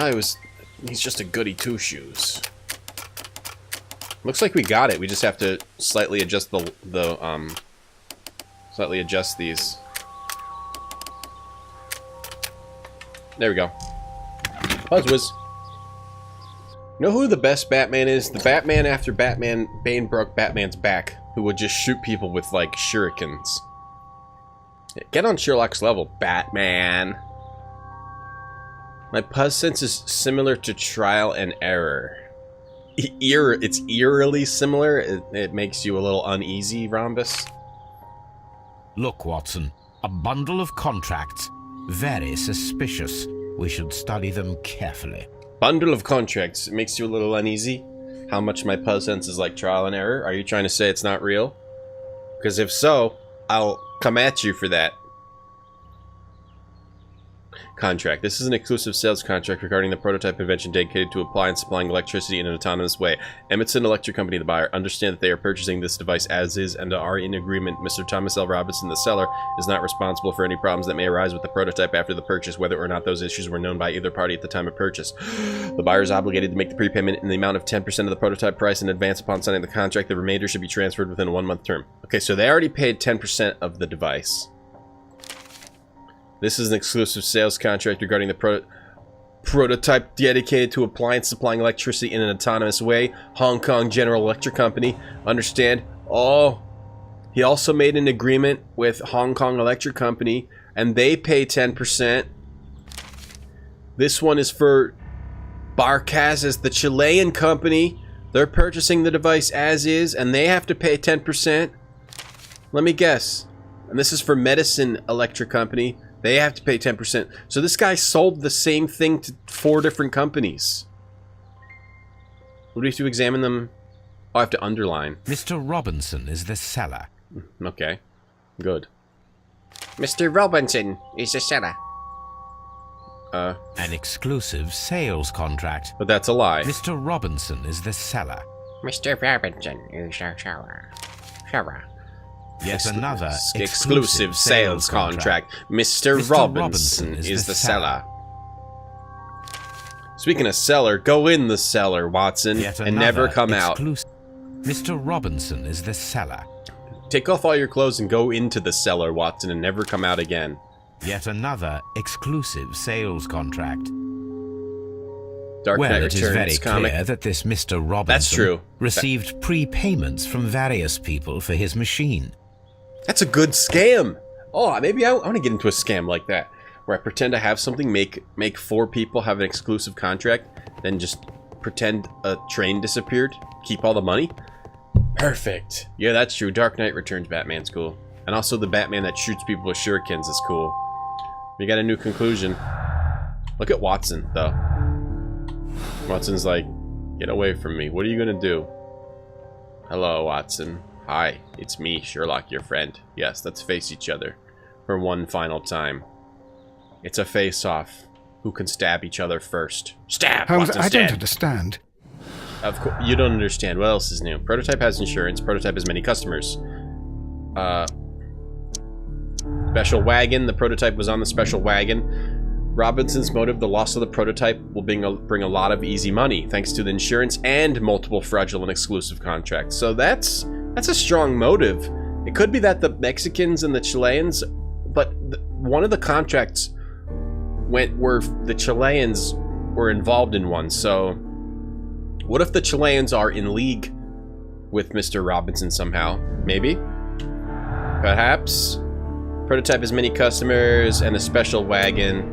he's just a goody two-shoes. Looks like we got it. We just have to slightly adjust slightly adjust these. There we go. Buzz whiz. Know who the best Batman is? The Batman after Bane broke Batman's back, who would just shoot people with, like, shurikens. Get on Sherlock's level, Batman. My puzz sense is similar to trial and error. It's eerily similar. It makes you a little uneasy, Rhombus. Look, Watson. A bundle of contracts. Very suspicious. We should study them carefully. Bundle of contracts. It makes you a little uneasy? How much my puzz sense is like trial and error? Are you trying to say it's not real? Because if so, I'll come at you for that. Contract. This is an exclusive sales contract regarding the prototype invention dedicated to applying and supplying electricity in an autonomous way. Emmetston Electric Company, the buyer, understand that they are purchasing this device as is and are in agreement. Mr. Thomas L. Robinson, the seller, is not responsible for any problems that may arise with the prototype after the purchase, whether or not those issues were known by either party at the time of purchase. The buyer is obligated to make the prepayment in the amount of 10% of the prototype price in advance upon signing the contract. The remainder should be transferred within a 1-month term. Okay, so they already paid 10% of the device. This is an exclusive sales contract regarding the prototype dedicated to applying and supplying electricity in an autonomous way. Hong Kong General Electric Company. Understand? Oh, he also made an agreement with Hong Kong Electric Company, and they pay 10%. This one is for Barcazes, the Chilean company. They're purchasing the device as is, and they have to pay 10%. Let me guess. And this is for Medicine Electric Company. They have to pay 10%. So this guy sold the same thing to 4 different companies. Would we have to examine them? Oh, I have to underline. Mr. Robinson is the seller. Okay. Good. Mr. Robinson is the seller. An exclusive sales contract. But that's a lie. Mr. Robinson is the seller. Mr. Robinson is the seller. Yet another exclusive sales contract. Mr. Robinson is the seller. Speaking of seller, go in the cellar, Watson, and never come out. Mr. Robinson is the seller. Take off all your clothes and go into the cellar, Watson, and never come out again. Yet another exclusive sales contract. Dark Knight Returns it is very clear that this Mr. Robinson received prepayments from various people for his machine. That's a good scam. Oh, maybe I want to get into a scam like that, where I pretend I have something, make 4 people have an exclusive contract, then just pretend a train disappeared, keep all the money. Perfect. Yeah, that's true. Dark Knight Returns Batman's cool. And also the Batman that shoots people with shurikens is cool. We got a new conclusion. Look at Watson, though. Watson's like, get away from me. What are you gonna do? Hello, Watson. Hi, it's me, Sherlock, your friend. Yes, let's face each other for one final time. It's a face-off. Who can stab each other first? Stab! Holmes, Watson, I stab. don't understand. Of course, you don't understand. What else is new? Prototype has insurance. Prototype has many customers. Special wagon. The prototype was on the special wagon. Robinson's motive, the loss of the prototype, will bring a lot of easy money, thanks to the insurance and multiple fraudulent exclusive contracts. So that's a strong motive. It could be that the Mexicans and the Chileans, but one of the contracts where the Chileans were involved in one. So what if the Chileans are in league with Mr. Robinson somehow? Maybe? Perhaps? Prototype has many customers and a special wagon.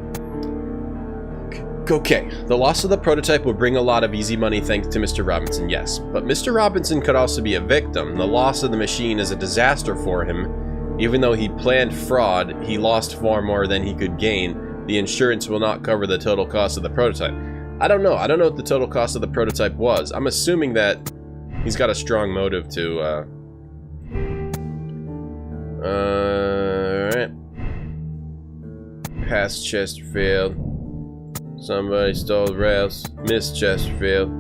Okay, the loss of the prototype will bring a lot of easy money thanks to Mr. Robinson, yes. But Mr. Robinson could also be a victim. The loss of the machine is a disaster for him. Even though he planned fraud, he lost far more than he could gain. The insurance will not cover the total cost of the prototype. I don't know. I don't know what the total cost of the prototype was. I'm assuming that he's got a strong motive to, alright. Past Chesterfield. Somebody stole the rails. Miss Chesterfield.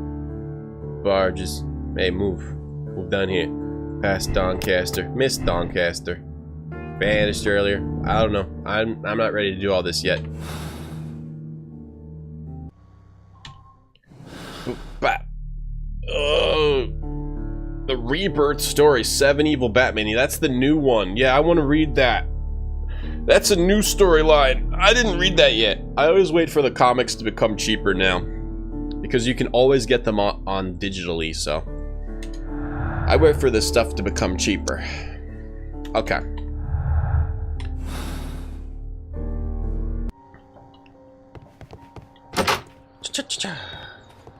Barges. Hey, move. Move down here. Past Doncaster. Miss Doncaster. Vanished earlier. I don't know. I'm not ready to do all this yet. But the Rebirth story, 7 Evil Batman. That's the new one. Yeah, I want to read that. That's a new storyline. I didn't read that yet. I always wait for the comics to become cheaper now, because you can always get them on digitally. So I wait for this stuff to become cheaper. Okay.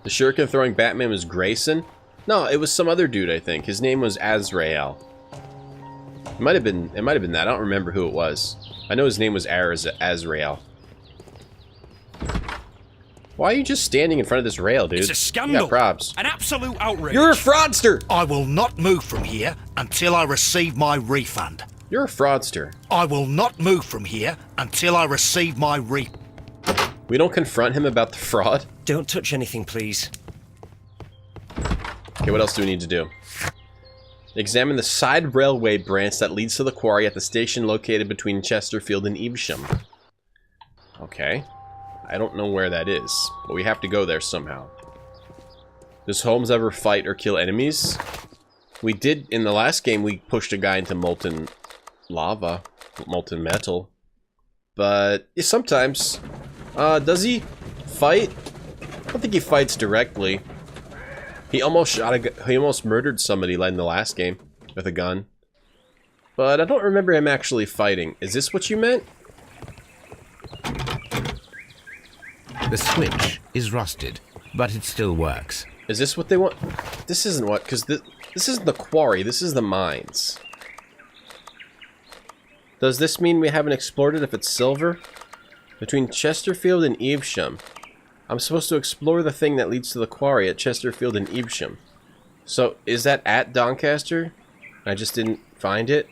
The shuriken throwing Batman was Grayson? No, it was some other dude, I think. His name was Azrael. It might have been that. I don't remember who it was. I know his name was Azrael. Why are you just standing in front of this rail, dude? It's a scandal. You got props. An absolute outrage. You're a fraudster! I will not move from here until I receive my refund. You're a fraudster. I will not move from here until I receive my refund. We don't confront him about the fraud? Don't touch anything, please. Okay, what else do we need to do? Examine the side railway branch that leads to the quarry at the station located between Chesterfield and Evesham. Okay. I don't know where that is, but we have to go there somehow. Does Holmes ever fight or kill enemies? We did, in the last game, we pushed a guy into molten lava, molten metal. But yeah, sometimes. Does he fight? I don't think he fights directly. He almost he almost murdered somebody like in the last game with a gun. But I don't remember him actually fighting. Is this what you meant? The switch is rusted, but it still works. Is this what they want? This isn't what, because this isn't the quarry, this is the mines. Does this mean we haven't explored it if it's silver? Between Chesterfield and Evesham. I'm supposed to explore the thing that leads to the quarry at Chesterfield and Evesham. So, is that at Doncaster? I just didn't find it?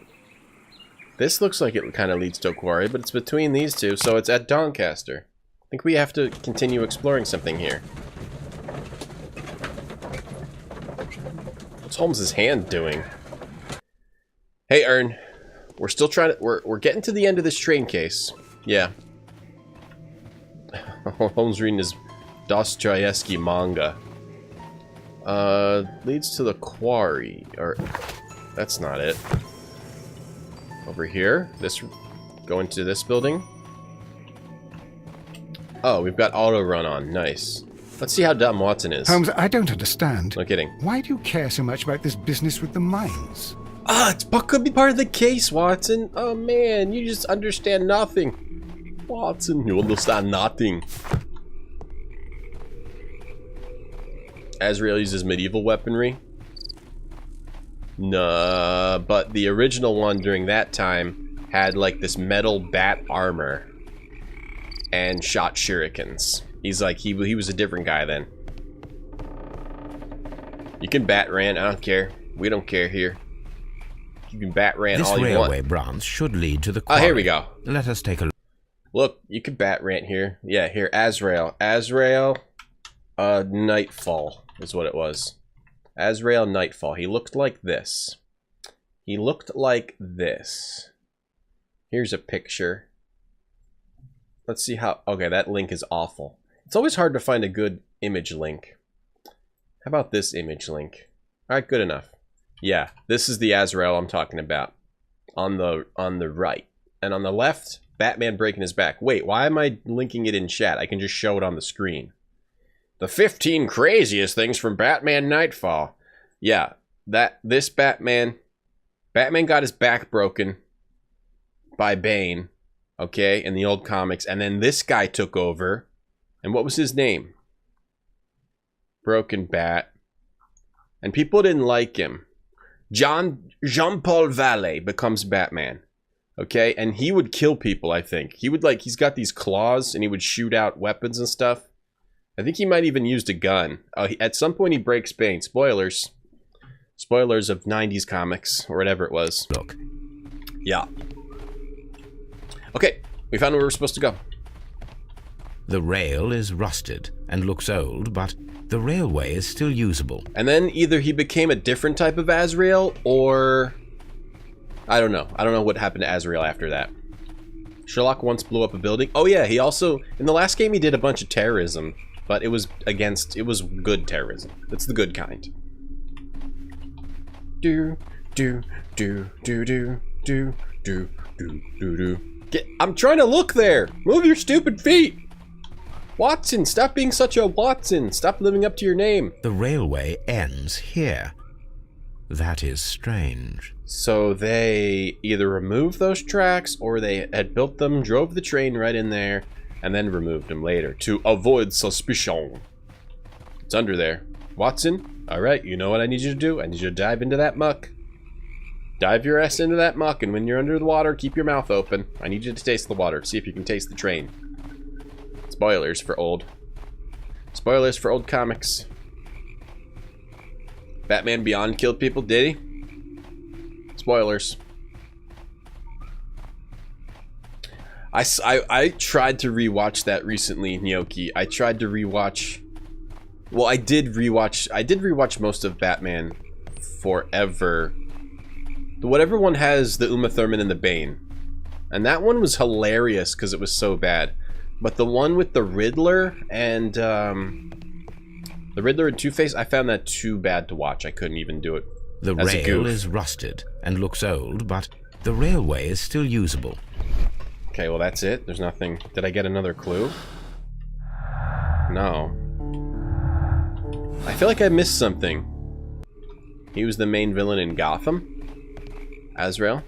This looks like it kind of leads to a quarry, but it's between these two, so it's at Doncaster. I think we have to continue exploring something here. What's Holmes's hand doing? Hey, Ern. We're still trying to... We're getting to the end of this train case. Yeah. Holmes reading his Dostoevsky manga. Leads to the quarry. Or... That's not it. Over here. This... Go into this building. Oh, we've got auto run on. Nice. Let's see how dumb Watson is. Holmes, I don't understand. No kidding. Why do you care so much about this business with the mines? Ah, it could be part of the case, Watson. Oh man, you just understand nothing. Watson, you understand nothing. Azrael uses medieval weaponry. Nah, but the original one during that time had like this metal bat armor and shot shurikens. He's like, he was a different guy then. You can bat ran, I don't care. We don't care here. You can bat ran all you want. This railway branch should lead to the quarry. Oh, here we go. Let us take a look. Look, you can bat rant here. Yeah, here, Azrael. Azrael, Nightfall is what it was. Azrael Nightfall. He looked like this. He looked like this. Here's a picture. Let's see how... Okay, that link is awful. It's always hard to find a good image link. How about this image link? Alright, good enough. Yeah, this is the Azrael I'm talking about. On the right. And on the left, Batman breaking his back. Wait, why am I linking it in chat? I can just show it on the screen. The 15 craziest things from Batman Nightfall. Yeah, this Batman got his back broken by Bane, okay, in the old comics, and then this guy took over. And what was his name? Broken Bat. And people didn't like him. Jean-Paul Vallée becomes Batman. Okay, and he would kill people, I think. He would, like, he's got these claws, and he would shoot out weapons and stuff. I think he might even used a gun. At some point, he breaks Bane. Spoilers. Spoilers of 90s comics, or whatever it was. Look. Yeah. Okay, we found where we're supposed to go. The rail is rusted and looks old, but the railway is still usable. And then either he became a different type of Azrael, or... I don't know. I don't know what happened to Azrael after that. Sherlock once blew up a building. Oh yeah, he also... In the last game, he did a bunch of terrorism. But it was against... It was good terrorism. It's the good kind. I'm trying to look there! Move your stupid feet! Watson, stop being such a Watson! Stop living up to your name! The railway ends here. That is strange. So they either removed those tracks, or they had built them, drove the train right in there, and then removed them later to avoid suspicion. It's under there. Watson, alright, you know what I need you to do? I need you to dive into that muck. Dive your ass into that muck, and when you're under the water, keep your mouth open. I need you to taste the water. See if you can taste the train. Spoilers for old. Spoilers for old comics. Batman Beyond killed people, did he? Spoilers. I tried to rewatch that recently, Gnocchi. I tried to rewatch... Well, I did rewatch most of Batman Forever. Whatever one has the Uma Thurman and the Bane. And that one was hilarious because it was so bad. But the one with the Riddler and Two-Face, I found that too bad to watch. I couldn't even do it. The rail is rusted and looks old, but the railway is still usable. Okay, well that's it. There's nothing. Did I get another clue? No. I feel like I missed something. He was the main villain in Gotham? Azrael?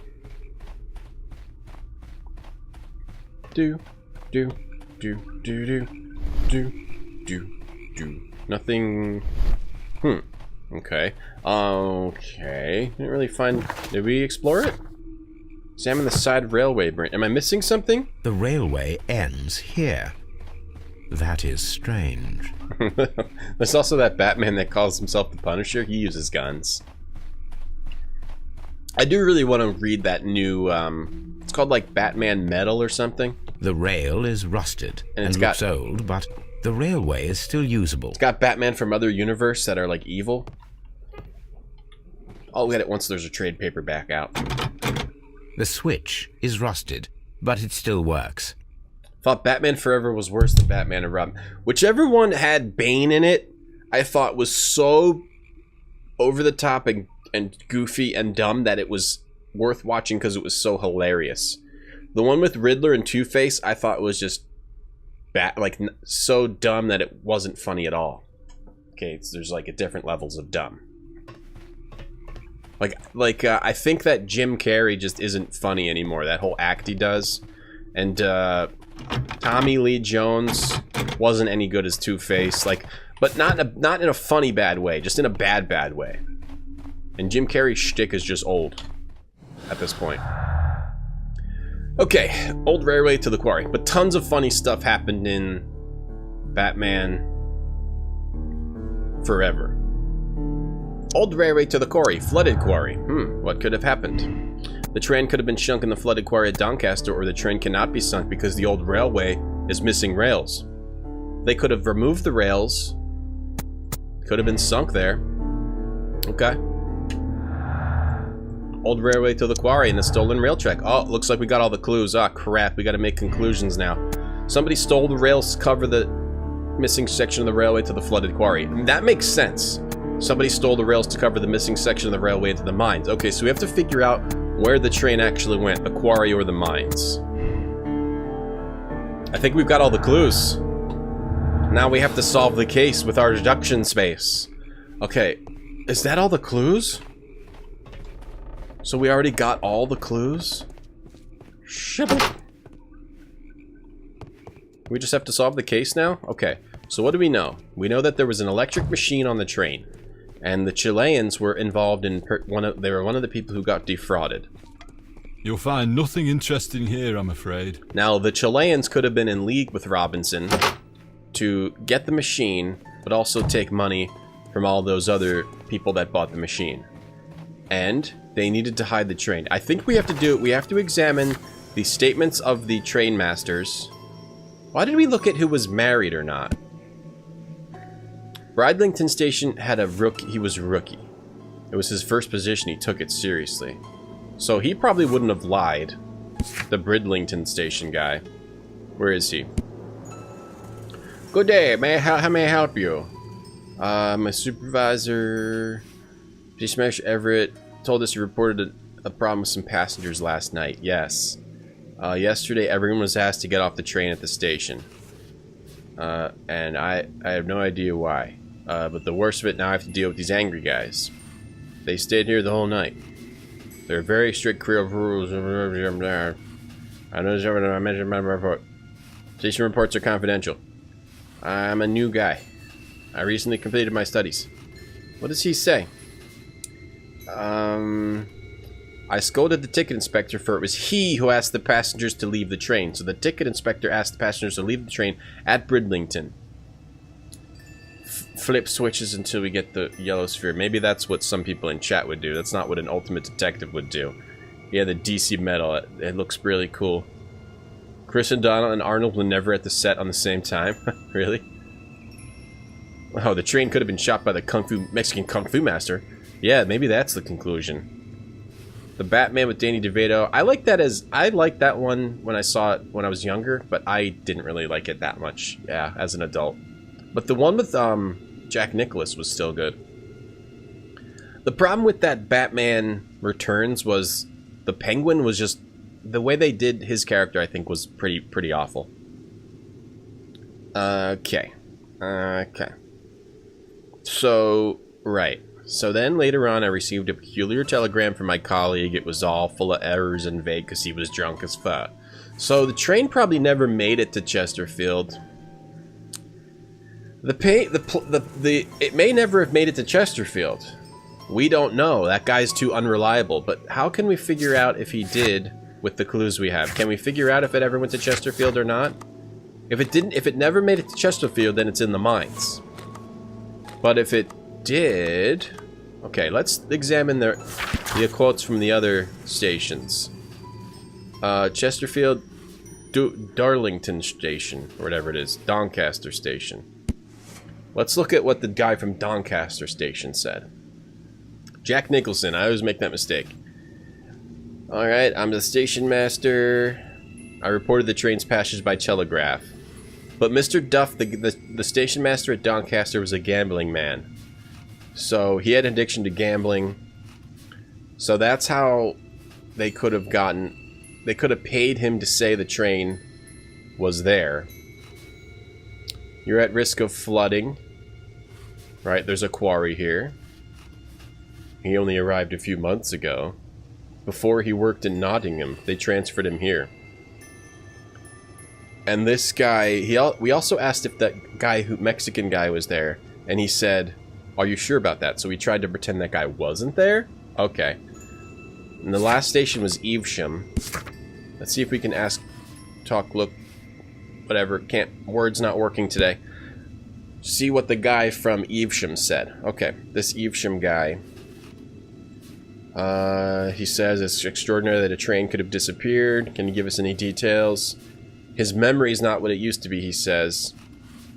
Nothing. Okay. Okay. Didn't really find... Did we explore it? Examine the side railway bridge. Am I missing something? The railway ends here. That is strange. There's also that Batman that calls himself the Punisher. He uses guns. I do really want to read that new, it's called like Batman Metal or something. The rail is rusted and looks old, but the railway is still usable. It's got Batman from other universe that are like evil. I'll get it once there's a trade paperback out. The switch is rusted, but it still works. Thought Batman Forever was worse than Batman and Robin. Whichever one had Bane in it, I thought was so over the top and goofy and dumb that it was worth watching because it was so hilarious. The one with Riddler and Two-Face, I thought was just so dumb that it wasn't funny at all. Okay, there's like different levels of dumb. I think that Jim Carrey just isn't funny anymore. That whole act he does, and Tommy Lee Jones wasn't any good as Two-Face. But not in a funny bad way, just in a bad way. And Jim Carrey's shtick is just old at this point. Okay, old railway to the quarry. But tons of funny stuff happened in Batman Forever. Old railway to the quarry, flooded quarry. What could have happened? The train could have been sunk in the flooded quarry at Doncaster, or the train cannot be sunk because the old railway is missing rails. They could have removed the rails. Could have been sunk there. Okay. Old railway to the quarry and the stolen rail track. Oh, looks like we got all the clues. Ah, crap. We got to make conclusions now. Somebody stole the rails to cover the missing section of the railway to the flooded quarry. That makes sense. Somebody stole the rails to cover the missing section of the railway to the mines. Okay, so we have to figure out where the train actually went, the quarry or the mines. I think we've got all the clues. Now we have to solve the case with our deduction space. Okay, is that all the clues? So we already got all the clues? Shibble. We just have to solve the case now? Okay, so what do we know? We know that there was an electric machine on the train. And the Chileans were involved in they were one of the people who got defrauded. You'll find nothing interesting here, I'm afraid. Now, the Chileans could have been in league with Robinson to get the machine, but also take money from all those other people that bought the machine. And they needed to hide the train. I think we have to do it. We have to examine the statements of the train masters. Why did we look at who was married or not? Bridlington Station had a rookie. He was a rookie. It was his first position. He took it seriously. So he probably wouldn't have lied. The Bridlington Station guy. Where is he? Good day. How may I help you? My supervisor, Smash Everett, told us you reported a problem with some passengers last night. Yes. Yesterday, everyone was asked to get off the train at the station. And I have no idea why. But the worst of it, now I have to deal with these angry guys. They stayed here the whole night. There are very strict crew of rules. I know I mentioned my report. Station reports are confidential. I'm a new guy. I recently completed my studies. What does he say? I scolded the ticket inspector for it was he who asked the passengers to leave the train. So the ticket inspector asked the passengers to leave the train at Bridlington. Flip switches until we get the yellow sphere. Maybe that's what some people in chat would do. That's not what an ultimate detective would do. Yeah, the DC medal. It looks really cool. Chris and Donald and Arnold were never at the set on the same time. Really? Oh, the train could have been shot by the Mexican Kung Fu master. Yeah, maybe that's the conclusion. The Batman with Danny DeVito. I liked that one when I saw it when I was younger, but I didn't really like it that much, yeah, as an adult. But the one with Jack Nicklaus was still good. The problem with that Batman Returns was the Penguin was just the way they did his character, I think, was pretty awful. Okay. So, right. So then later on I received a peculiar telegram from my colleague. It was all full of errors and vague because he was drunk as fuck. So the train probably never made it to Chesterfield. It may never have made it to Chesterfield. We don't know. That guy's too unreliable. But how can we figure out if he did with the clues we have? Can we figure out if it ever went to Chesterfield or not? If it never made it to Chesterfield, then it's in the mines. But if it did... Okay, let's examine the quotes from the other stations. Chesterfield, Darlington Station, or whatever it is. Doncaster Station. Let's look at what the guy from Doncaster Station said. Jack Nicholson. I always make that mistake. Alright, I'm the station master. I reported the train's passage by telegraph. But Mr. Duff, the station master at Doncaster, was a gambling man. So he had addiction to gambling. So that's how they could have paid him to say the train was there. You're at risk of flooding. Right, there's a quarry here. He only arrived a few months ago. Before he worked in Nottingham, they transferred him here. And this guy, we also asked if that guy, Mexican guy, was there, and he said, "Are you sure about that?" So we tried to pretend that guy wasn't there. Okay. And the last station was Evesham. Let's see if we can look, whatever. Words not working today. See what the guy from Evesham said. Okay, this Evesham guy. He says it's extraordinary that a train could have disappeared. Can you give us any details? His memory is not what it used to be, he says.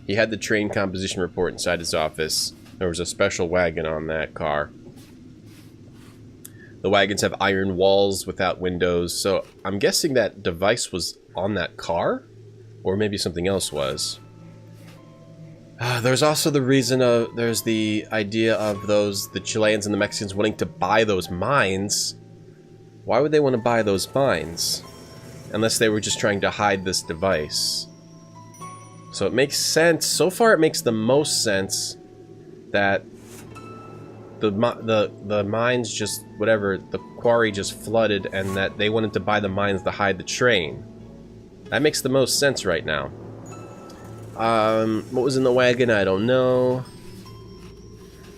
He had the train composition report inside his office. There was a special wagon on that car. The wagons have iron walls without windows, so I'm guessing that device was on that car? Or maybe something else was. There's also there's the idea of the Chileans and the Mexicans wanting to buy those mines. Why would they want to buy those mines? Unless they were just trying to hide this device. So it makes sense. So far it makes the most sense that the mines just, whatever, the quarry just flooded and that they wanted to buy the mines to hide the train. That makes the most sense right now. What was in the wagon? I don't know.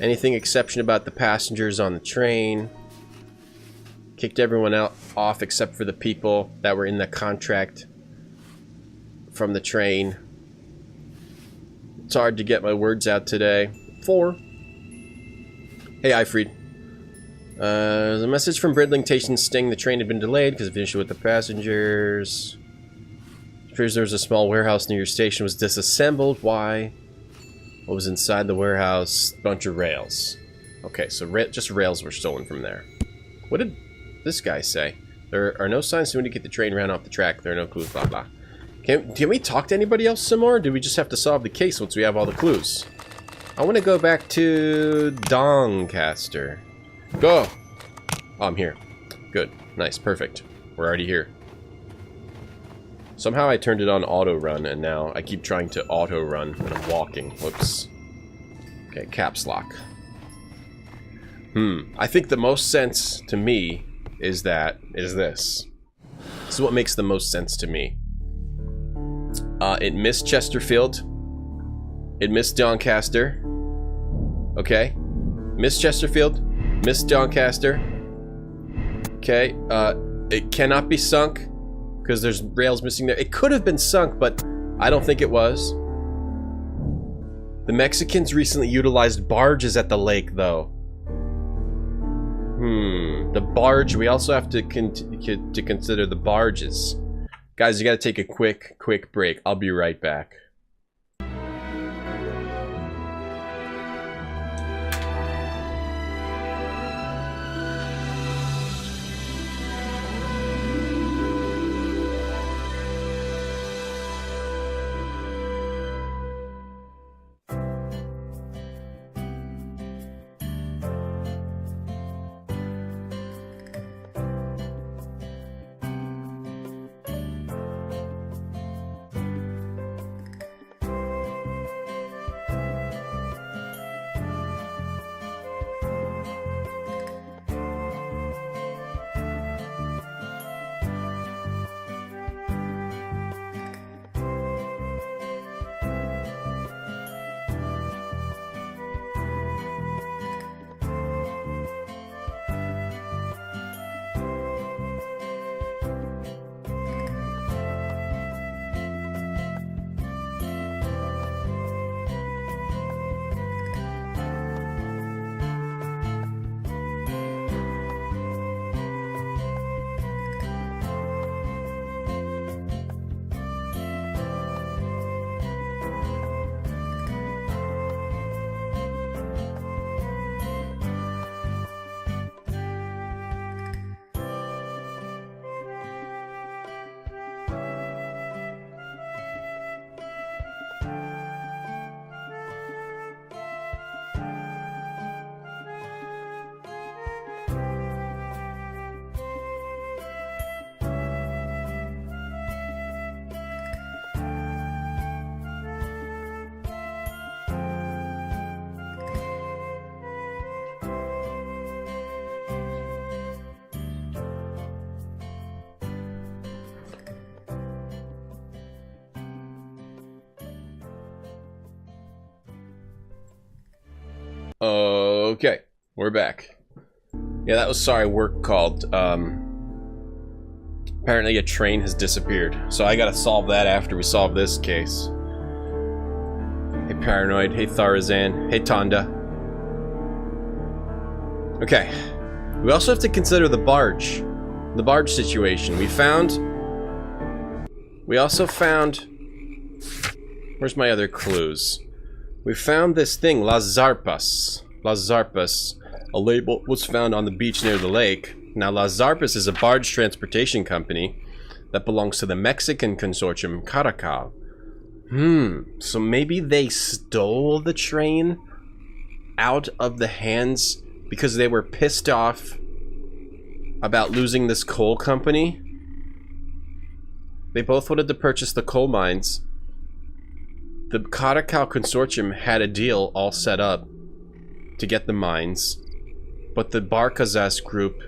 Anything exception about the passengers on the train? Kicked everyone off except for the people that were in the contract from the train. It's hard to get my words out today. 4. Hey, Ifried. There's a message from Bridlington saying the train had been delayed because of an issue with the passengers. It appears there was a small warehouse near your station was disassembled. Why? What was inside the warehouse? Bunch of rails. Okay, so just rails were stolen from there. What did this guy say? There are no signs to indicate the train ran off the track. There are no clues, blah, blah. Can we talk to anybody else some more? Or do we just have to solve the case once we have all the clues? I want to go back to Doncaster. Go! Oh, I'm here. Good. Nice. Perfect. We're already here. Somehow I turned it on auto run, and now I keep trying to auto run when I'm walking. Whoops. Okay, caps lock. I think the most sense to me is this. This is what makes the most sense to me. It missed Chesterfield. It missed Doncaster. Okay. Missed Chesterfield. Missed Doncaster. Okay. It cannot be sunk because there's rails missing there. It could have been sunk, but I don't think it was. The Mexicans recently utilized barges at the lake, though. The barge. We also have to consider the barges. Guys, you gotta take a quick break. I'll be right back. Okay, we're back. Yeah, that was Sorry Work called. Apparently a train has disappeared, so I gotta solve that after we solve this case. Hey Paranoid, hey Tharazan, hey Tonda. Okay, we also have to consider the barge situation. We also found... Where's my other clues? We found this thing, Las Zarpas. Las Zarpas. A label was found on the beach near the lake. Now, Las Zarpas is a barge transportation company that belongs to the Mexican consortium Caracal. So maybe they stole the train out of the hands because they were pissed off about losing this coal company. They both wanted to purchase the coal mines. The Caracal consortium had a deal all set up to get the mines, but the Barcazas group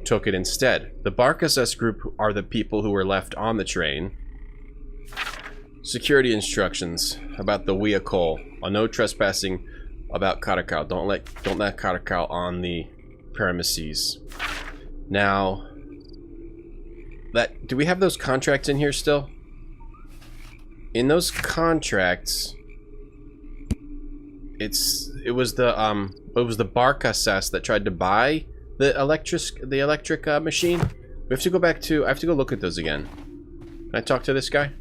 took it instead. The Barcazas group are the people who were left on the train. Security instructions about the Wea coal. No trespassing about Caracal. Don't let Caracal on the premises. Now, do we have those contracts in here still? In those contracts, it was the Barcassas that tried to buy the electric machine. We have to go back to. I have to go look at those again. Can I talk to this guy?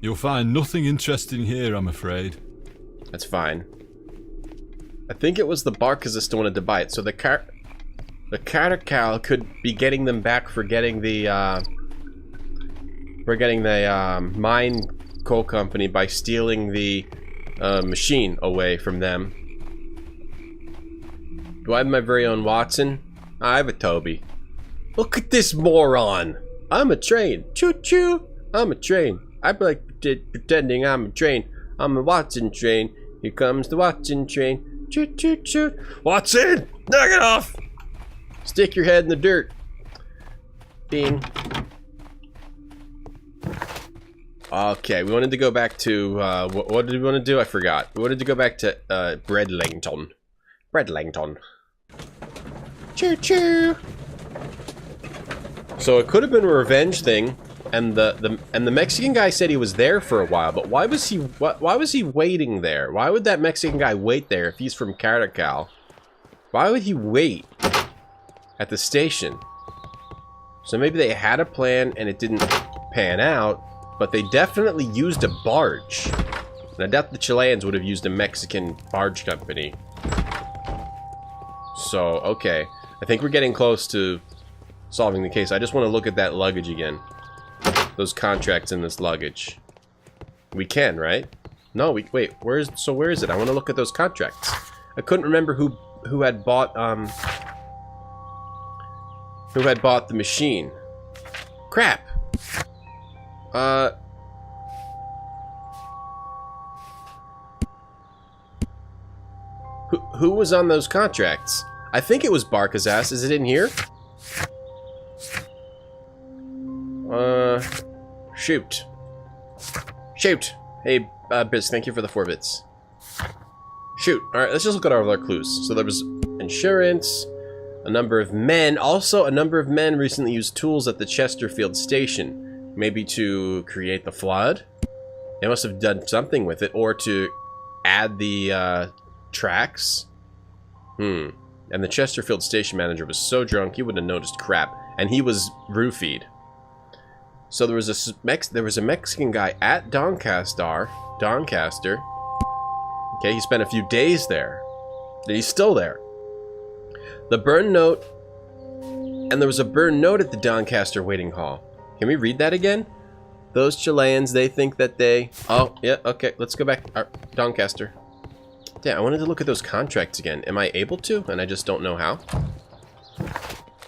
You'll find nothing interesting here, I'm afraid. That's fine. I think it was the Barcassas that wanted to buy it. So the Caracal could be getting them back for getting the mine coal company by stealing the machine away from them. Do I have my very own Watson? I have a Toby. Look at this moron! I'm a train. Choo choo! I'm a train. I like pretending I'm a train. I'm a Watson train. Here comes the Watson train. Choo choo choo. Watson! Knock it off! Stick your head in the dirt. Bing. Okay, we wanted to go back to, what did we want to do? I forgot. We wanted to go back to, Bredlington. Bredlington. Choo choo! So it could have been a revenge thing, and the Mexican guy said he was there for a while, but why was he waiting there? Why would that Mexican guy wait there if he's from Caracal? Why would he wait at the station? So maybe they had a plan and it didn't pan out, but they definitely used a barge. And I doubt the Chileans would have used a Mexican barge company. So, okay. I think we're getting close to solving the case. I just want to look at that luggage again. Those contracts in this luggage. We can, right? No, wait, where is it? I want to look at those contracts. I couldn't remember who had bought the machine. Crap. Who was on those contracts? I think it was Barcassas. Is it in here? Shoot. Shoot. Hey, Biz, thank you for the 4 bits. Shoot. Alright, let's just look at all of our clues. So there was insurance, a number of men. Also, a number of men recently used tools at the Chesterfield station. Maybe to create the flood? They must have done something with it. Or to add the, tracks? And the Chesterfield station manager was so drunk he wouldn't have noticed crap. And he was roofied. So there was a Mexican guy at Doncaster. Okay, he spent a few days there. And he's still there. The burn note. And there was a burn note at the Doncaster waiting hall. Can we read that again? Those Chileans, they think that they... Oh, yeah, okay, let's go back. Doncaster. Yeah, I wanted to look at those contracts again. Am I able to? And I just don't know how.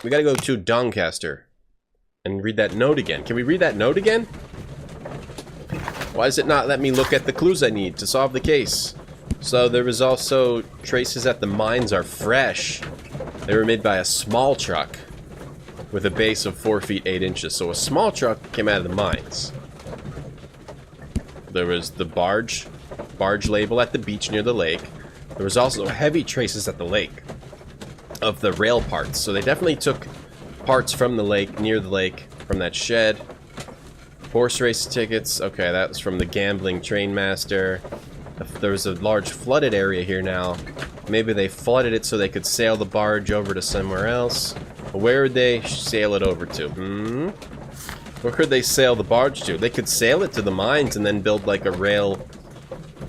We gotta go to Doncaster and read that note again. Can we read that note again? Why does it not let me look at the clues I need to solve the case? So there was also traces that the mines are fresh. They were made by a small truck with a base of 4 feet 8 inches. So a small truck came out of the mines. There was the barge label at the beach near the lake. There was also heavy traces at the lake of the rail parts. So they definitely took parts from the lake, near the lake, from that shed. Horse race tickets. Okay, that was from the gambling train master. There was a large flooded area here now. Maybe they flooded it so they could sail the barge over to somewhere else. Where would they sail it over to? Where could they sail the barge to? They could sail it to the mines and then build like a rail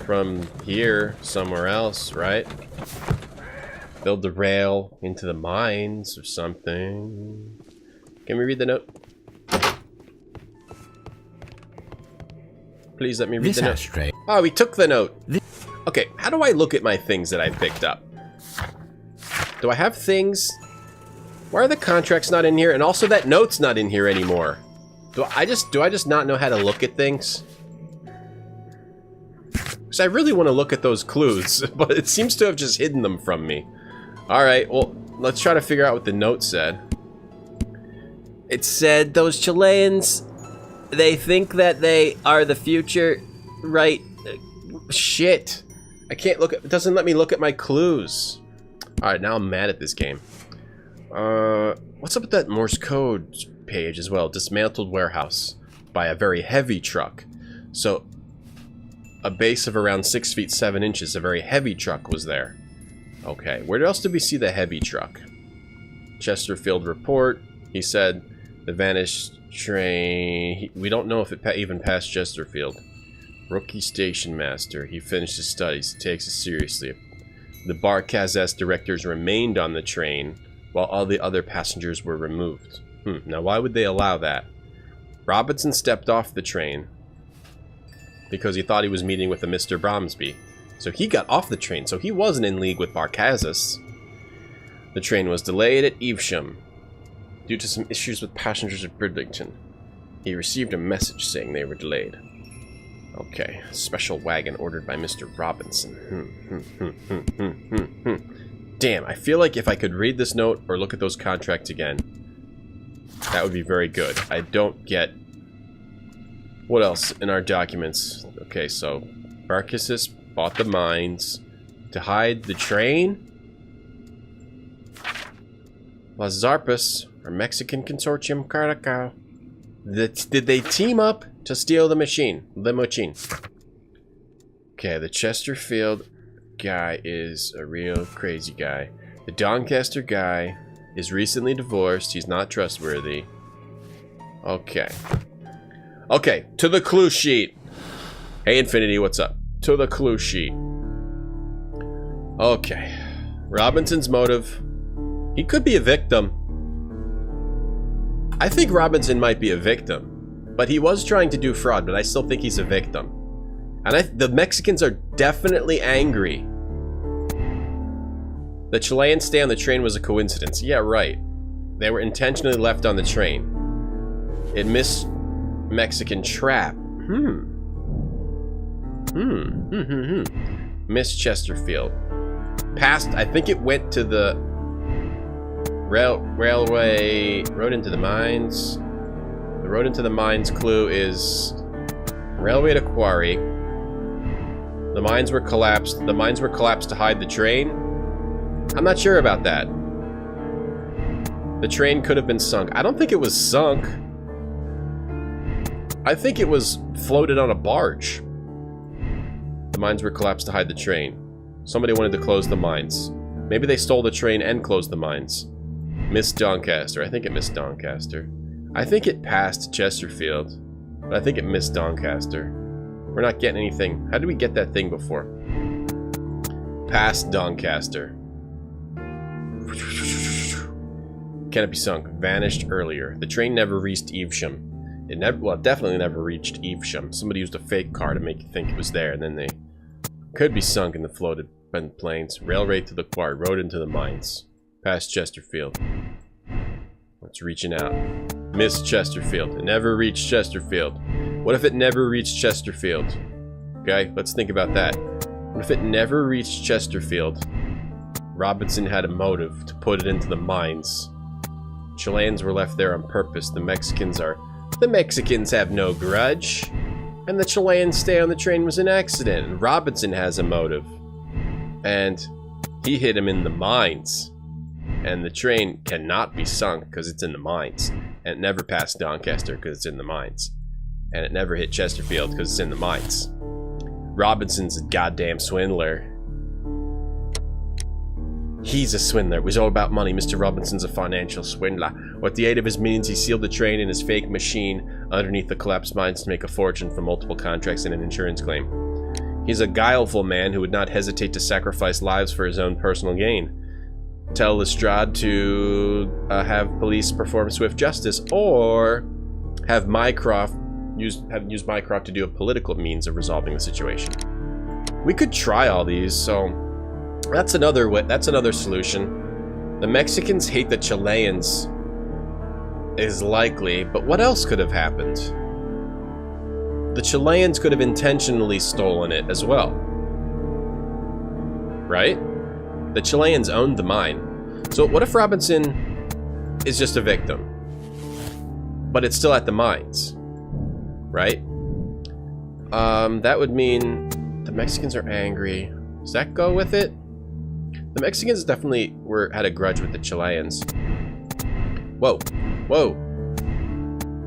from here somewhere else, right? Build the rail into the mines or something. Can we read the note? Please let me read the note. Ashtray. Oh, we took the note. Okay, how do I look at my things that I picked up? Do I have things? Why are the contracts not in here? And also that note's not in here anymore. Do I just not know how to look at things? Because I really want to look at those clues, but it seems to have just hidden them from me. Alright, well, let's try to figure out what the note said. It said, those Chileans, they think that they are the future, right? Shit. I can't look at, it doesn't let me look at my clues. Alright, now I'm mad at this game. What's up with that Morse code page as well? Dismantled warehouse by a very heavy truck. So, a base of around 6 feet 7 inches. A very heavy truck was there. Okay, where else did we see the heavy truck? Chesterfield report. He said the vanished train. We don't know if it even passed Chesterfield. Rookie station master. He finished his studies. He takes it seriously. The Barkazes directors remained on the train while all the other passengers were removed. Now why would they allow that? Robinson stepped off the train because he thought he was meeting with a Mr. Bromsby. So he got off the train, so he wasn't in league with Barkazes. The train was delayed at Evesham due to some issues with passengers at Bridlington. He received a message saying they were delayed. Okay, special wagon ordered by Mr. Robinson. Damn, I feel like if I could read this note or look at those contracts again, that would be very good. I don't get... What else in our documents? Okay, so Barkazes bought the mines to hide the train. Las Zarpas, or Mexican Consortium Caracao. Did they team up to steal the machine? The machine. Okay, the Chesterfield guy is a real crazy guy. The Doncaster guy is recently divorced. He's not trustworthy. Okay. Okay, to the clue sheet. Hey, Infinity, what's up? To the clue sheet. Okay. Robinson's motive. He could be a victim. I think Robinson might be a victim. But he was trying to do fraud, but I still think he's a victim. And the Mexicans are definitely angry. The Chilean stay on the train was a coincidence. Yeah, right. They were intentionally left on the train. It missed Mexican trap. Miss Chesterfield. Passed, I think it went to the railway, road into the mines. The road into the mines clue is railway to quarry. The mines were collapsed. The mines were collapsed to hide the train. I'm not sure about that. The train could have been sunk. I don't think it was sunk. I think it was floated on a barge. The mines were collapsed to hide the train. Somebody wanted to close the mines. Maybe they stole the train and closed the mines. Miss Doncaster. I think it missed Doncaster. I think it passed Chesterfield. But I think it missed Doncaster. We're not getting anything. How did we get that thing before? Past Doncaster. Can it be sunk? Vanished earlier. The train never reached Evesham. It never, well, definitely never reached Evesham. Somebody used a fake car to make you think it was there, and then they could be sunk in the floated plains. Railway to the quarry. Road into the mines. Past Chesterfield. It's reaching out. Miss Chesterfield. It never reached Chesterfield. What if it never reached Chesterfield? Okay, let's think about that. What if it never reached Chesterfield? Robinson had a motive to put it into the mines. Chileans were left there on purpose. The Mexicans have no grudge. And the Chilean stay on the train was an accident. And Robinson has a motive. And he hit him in the mines. And the train cannot be sunk because it's in the mines. And it never passed Doncaster because it's in the mines. And it never hit Chesterfield because it's in the mines. Robinson's a goddamn swindler. He's a swindler. It was all about money. Mr. Robinson's a financial swindler. With the aid of his means, he sealed the train in his fake machine underneath the collapsed mines to make a fortune from multiple contracts and an insurance claim. He's a guileful man who would not hesitate to sacrifice lives for his own personal gain. Tell Lestrade to have police perform swift justice, or have Mycroft use Mycroft to do a political means of resolving the situation. We could try all these, so that's another way. That's another solution. The Mexicans hate the Chileans is likely, but what else could have happened? The Chileans could have intentionally stolen it as well, right? The Chileans owned the mine. So what if Robinson is just a victim? But it's still at the mines, right? That would mean the Mexicans are angry. Does that go with it? The Mexicans definitely had a grudge with the Chileans. Whoa. Whoa.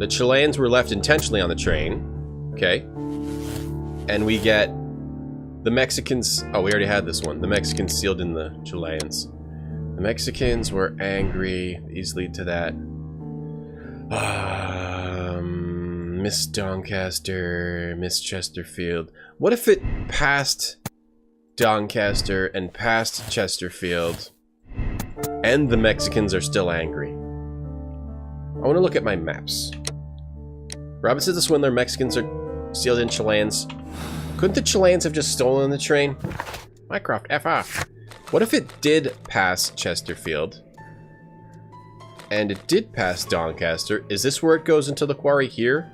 The Chileans were left intentionally on the train. Okay. And we get the Mexicans. Oh, we already had this one. The Mexicans sealed in the Chileans. The Mexicans were angry. These lead to that. Miss Doncaster, Miss Chesterfield. What if it passed Doncaster and past Chesterfield, and the Mexicans are still angry? I want to look at my maps. Robinson's a swindler, Mexicans are sealed in Chileans. Couldn't the Chileans have just stolen the train? Mycroft, F off. What if it did pass Chesterfield? And it did pass Doncaster. Is this where it goes into the quarry here?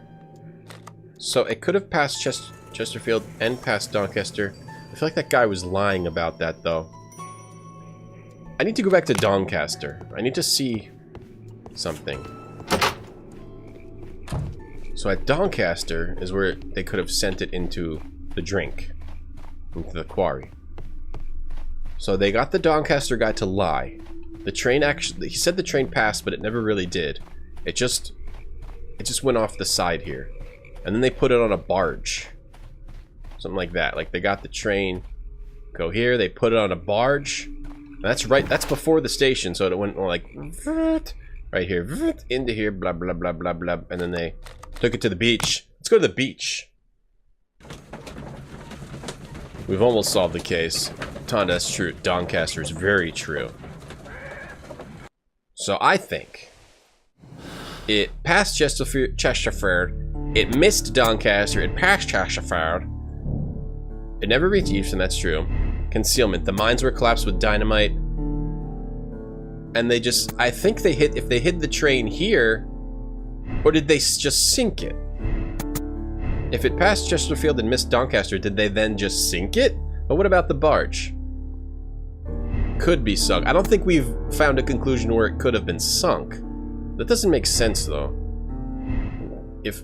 So it could have passed Chesterfield and passed Doncaster. I feel like that guy was lying about that, though. I need to go back to Doncaster. I need to see something. So at Doncaster is where they could have sent it into the drink. Into the quarry. So they got the Doncaster guy to lie. The train actually... He said the train passed, but it never really did. It just went off the side here. And then they put it on a barge. Something like that. Like, they got the train, go here, they put it on a barge. And that's right, that's before the station, so it went like... Right here, into here, blah, blah, blah, blah, blah. And then they took it to the beach. Let's go to the beach. We've almost solved the case. Tonda, that's true. Doncaster is very true. So I think it passed Chesterfield, it missed Doncaster, it passed Chesterfield. It never reached Easton, that's true. Concealment. The mines were collapsed with dynamite. And they just, I think they hit, if they hid the train here, or did they just sink it? If it passed Chesterfield and missed Doncaster, did they then just sink it? But what about the barge? Could be sunk. I don't think we've found a conclusion where it could have been sunk. That doesn't make sense, though.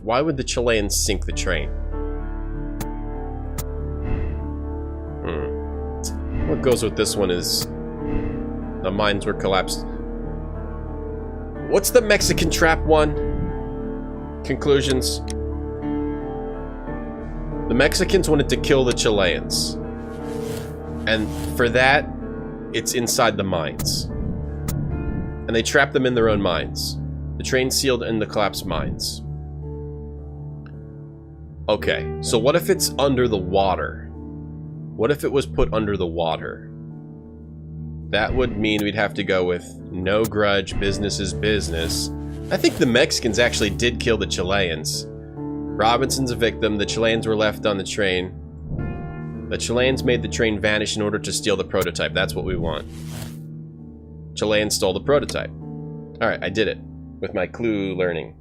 Why would the Chileans sink the train? What goes with this one is the mines were collapsed. What's the Mexican trap one? Conclusions. The Mexicans wanted to kill the Chileans. And for that, it's inside the mines. And they trapped them in their own mines. The train sealed in the collapsed mines. Okay, so what if it's under the water? What if it was put under the water? That would mean we'd have to go with no grudge, business is business. I think the Mexicans actually did kill the Chileans. Robinson's a victim, the Chileans were left on the train. The Chileans made the train vanish in order to steal the prototype. That's what we want. Chileans stole the prototype. Alright, I did it. With my clue learning.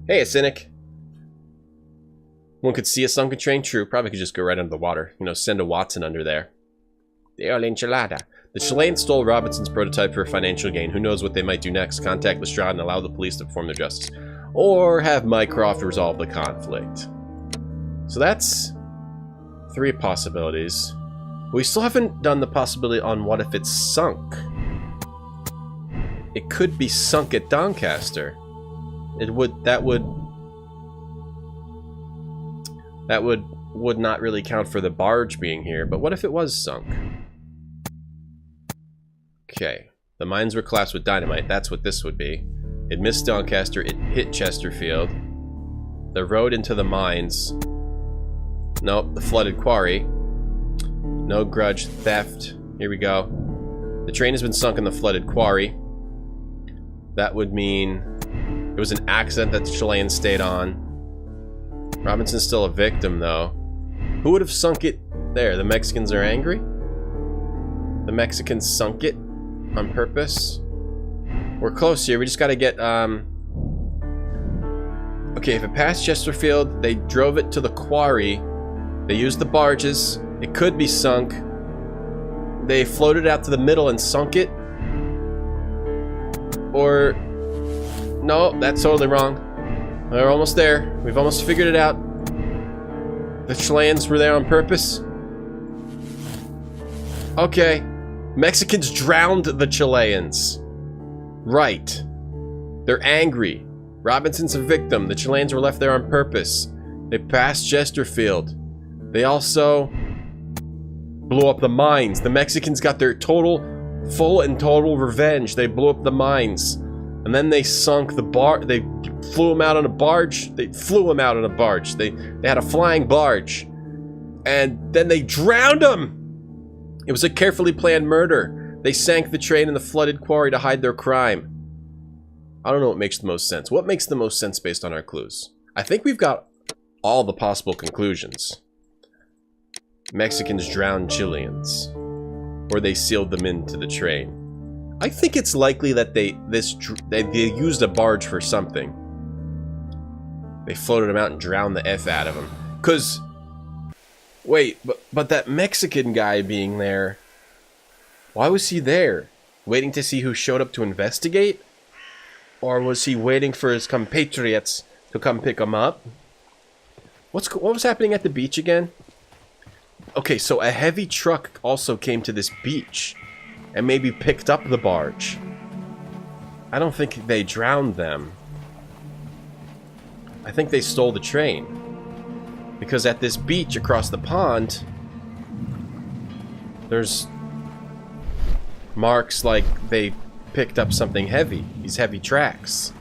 Hey, a cynic. One could see a sunken train. True, probably could just go right under the water. You know, send a Watson under there. The old enchilada. The Chileans stole Robinson's prototype for financial gain. Who knows what they might do next? Contact Lestrade and allow the police to perform their justice. Or have Mycroft resolve the conflict. So that's 3 possibilities. We still haven't done the possibility on what if it's sunk. It could be sunk at Doncaster. That would not really count for the barge being here, but what if it was sunk? Okay, the mines were collapsed with dynamite, that's what this would be. It missed Doncaster, it hit Chesterfield. The road into the mines. Nope, the flooded quarry. No grudge, theft. Here we go. The train has been sunk in the flooded quarry. That would mean it was an accident that the Chileans stayed on. Robinson's still a victim, though. Who would have sunk it there? The Mexicans are angry? The Mexicans sunk it on purpose? We're close here. We just gotta get, Okay, if it passed Chesterfield, they drove it to the quarry. They used the barges. It could be sunk. They floated out to the middle and sunk it. Or... No, that's totally wrong. We're almost there. We've almost figured it out. The Chileans were there on purpose. Okay. Mexicans drowned the Chileans. Right. They're angry. Robinson's a victim. The Chileans were left there on purpose. They passed Chesterfield. They also blew up the mines. The Mexicans got their full and total revenge. They blew up the mines. And then they sunk the they flew him out on a barge. They had a flying barge. And then they drowned him. It was a carefully planned murder. They sank the train in the flooded quarry to hide their crime. I don't know what makes the most sense. What makes the most sense based on our clues? I think we've got all the possible conclusions. Mexicans drowned Chileans. Or they sealed them into the train. I think it's likely that they used a barge for something. They floated him out and drowned the F out of him. Cause, wait, but that Mexican guy being there, why was he there? Waiting to see who showed up to investigate? Or was he waiting for his compatriots to come pick him up? What was happening at the beach again? Okay, so a heavy truck also came to this beach and maybe picked up the barge. I don't think they drowned them. I think they stole the train. Because at this beach across the pond, there's marks like they picked up something heavy. These heavy tracks.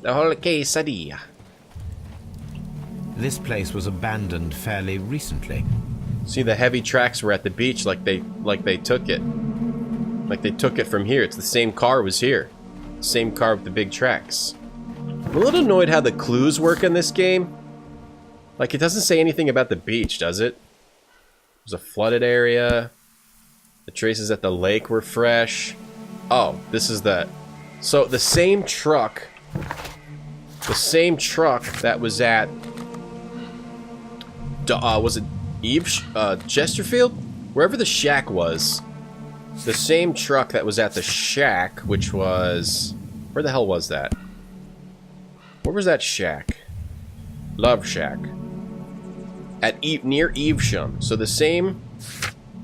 The whole quesadilla. This place was abandoned fairly recently. See, the heavy tracks were at the beach like they took it. Like they took it from here. It's the same car was here. Same car with the big tracks. I'm a little annoyed how the clues work in this game. Like, it doesn't say anything about the beach, does it? There's a flooded area. The traces at the lake were fresh. Oh, this is that. So, the same truck that was at... was it Chesterfield? Wherever the shack was. The same truck that was at the shack, which was... Where the hell was that? Where was that shack? Love Shack. Near Evesham. So the same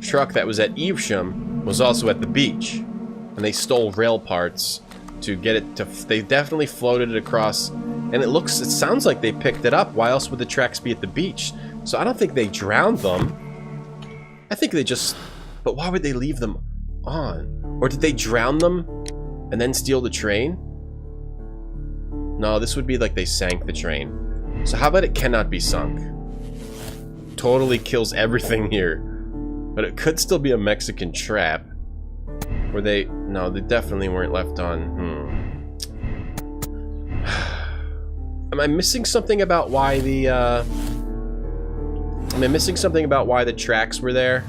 truck that was at Evesham was also at the beach. And they stole rail parts to get it to... They definitely floated it across. And it sounds like they picked it up. Why else would the tracks be at the beach? So I don't think they drowned them. I think they just... But why would they leave them on? Or did they drown them and then steal the train? No, this would be like they sank the train. So how about it cannot be sunk? Totally kills everything here. But it could still be a Mexican trap. Were they... No, they definitely weren't left on... Am I missing something about why the... Am I missing something about why the tracks were there?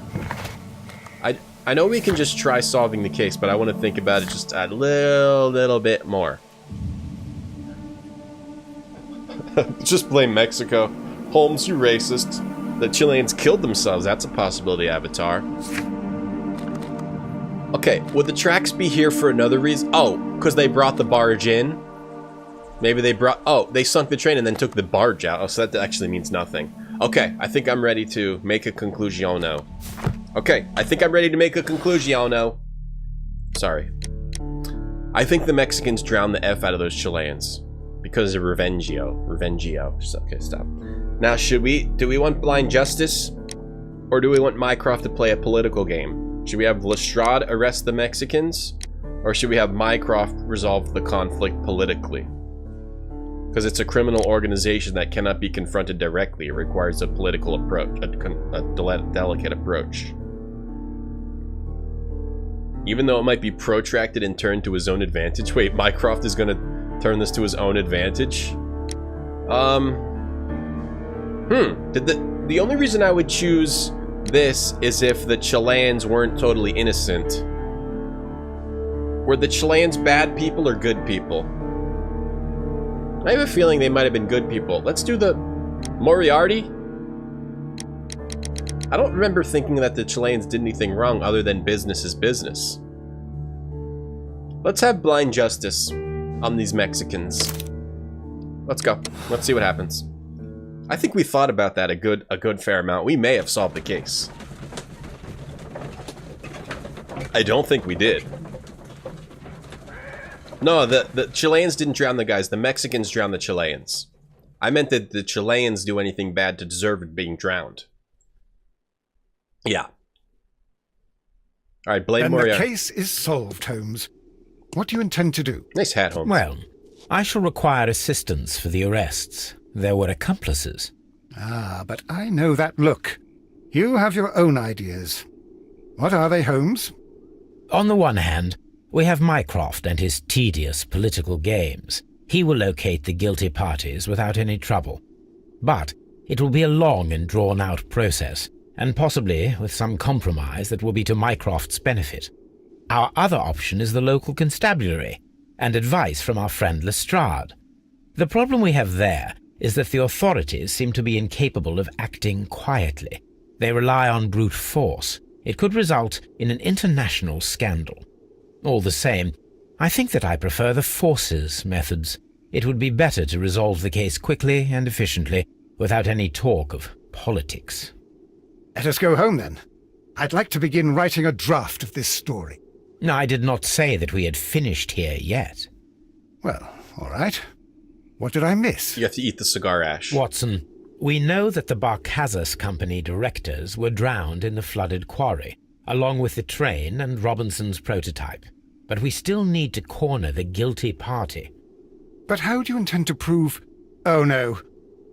I know we can just try solving the case, but I want to think about it just a little bit more. Just blame Mexico. Holmes, you racist. The Chileans killed themselves. That's a possibility, Avatar. Okay, would the tracks be here for another reason? Oh, because they brought the barge in? Maybe they brought... Oh, they sunk the train and then took the barge out. Oh, so that actually means nothing. Okay, I think I'm ready to make a conclusion now. Okay, I think I'm ready to make a conclusion now. Sorry. I think the Mexicans drowned the F out of those Chileans. Because of Revengio. Okay, stop. Now, do we want blind justice? Or do we want Mycroft to play a political game? Should we have Lestrade arrest the Mexicans? Or should we have Mycroft resolve the conflict politically? Because it's a criminal organization that cannot be confronted directly. It requires a political approach, a delicate approach. Even though it might be protracted and turned to his own advantage. Wait, Mycroft is going to turn this to his own advantage? The only reason I would choose this is if the Chileans weren't totally innocent. Were the Chileans bad people or good people? I have a feeling they might have been good people. Let's do the Moriarty. I don't remember thinking that the Chileans did anything wrong other than business is business. Let's have blind justice on these Mexicans. Let's go. Let's see what happens. I think we thought about that a good fair amount. We may have solved the case. I don't think we did. No, the Chileans didn't drown the guys. The Mexicans drowned the Chileans. I meant that the Chileans do anything bad to deserve it being drowned. Yeah. All right, blame Then Moriarty. the case is solved, Holmes. What do you intend to do? Nice hat, Holmes. Well, I shall require assistance for the arrests. There were accomplices. Ah, but I know that look. You have your own ideas. What are they, Holmes? On the one hand, we have Mycroft and his tedious political games. He will locate the guilty parties without any trouble. But it will be a long and drawn-out process, and possibly with some compromise that will be to Mycroft's benefit. Our other option is the local constabulary, and advice from our friend Lestrade. The problem we have there is that the authorities seem to be incapable of acting quietly. They rely on brute force. It could result in an international scandal. All the same, I think that I prefer the forces methods. It would be better to resolve the case quickly and efficiently, without any talk of politics. Let us go home, then. I'd like to begin writing a draft of this story. No, I did not say that we had finished here yet. Well, all right. What did I miss? You have to eat the cigar ash. Watson, we know that the Barcazas Company directors were drowned in the flooded quarry, along with the train and Robinson's prototype. But we still need to corner the guilty party. But how do you intend to prove... Oh, no.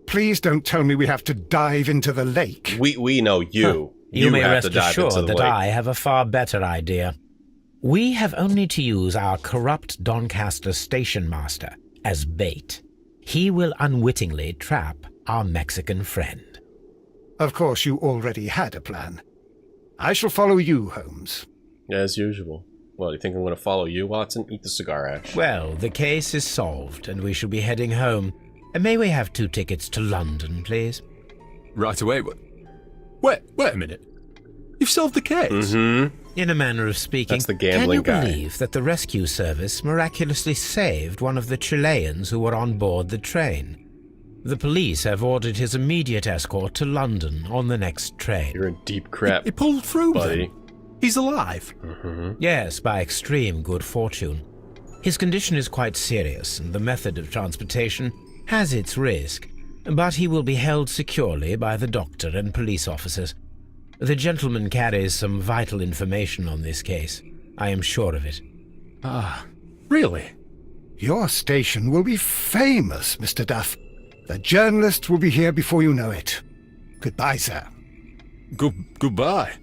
Please don't tell me we have to dive into the lake. We know you. You may have rest to dive into assured the that lake. I have a far better idea. We have only to use our corrupt Doncaster station master as bait. He will unwittingly trap our Mexican friend. Of course, you already had a plan. I shall follow you, Holmes. As usual. Well, you think I'm going to follow you, Watson? Eat the cigar ash. Well, the case is solved, and we shall be heading home. May we have 2 tickets to London, please? Right away. Wait a minute. You've solved the case? Mm-hmm. In a manner of speaking, That's the gambling can you guy. believe that the rescue service miraculously saved one of the Chileans who were on board the train? The police have ordered his immediate escort to London on the next train. You're in deep crap, He pulled through, buddy. then. He's alive. Mm-hmm. Yes, by extreme good fortune. His condition is quite serious, and the method of transportation has its risk, but he will be held securely by the doctor and police officers. The gentleman carries some vital information on this case. I am sure of it. Ah, really? Your station will be famous, Mr. Duff. The journalists will be here before you know it. Goodbye, sir. Goodbye,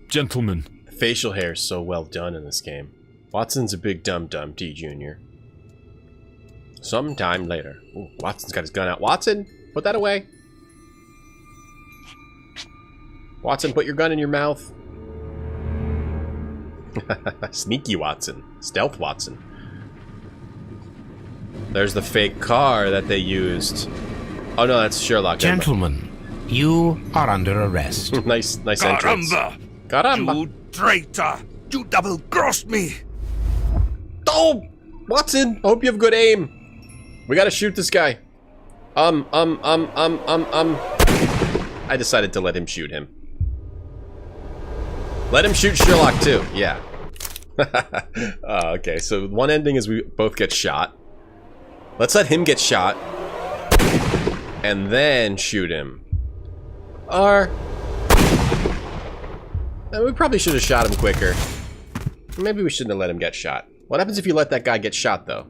gentlemen. Facial hair is so well done in this game. Watson's a big dum-dum, D Jr. Sometime later. Ooh, Watson's got his gun out. Watson, put that away. Watson, put your gun in your mouth. Sneaky Watson. Stealth Watson. There's the fake car that they used. Oh no, that's Sherlock. Gentlemen, you are under arrest. nice entrance. Caramba! You traitor! You double-crossed me! Oh! Watson! I hope you have good aim. We gotta shoot this guy. I decided to let him shoot him. Let him shoot Sherlock too. Yeah. Okay, so one ending is we both get shot. Let's let him get shot. And then shoot him. Or... we probably should have shot him quicker. Maybe we shouldn't have let him get shot. What happens if you let that guy get shot, though?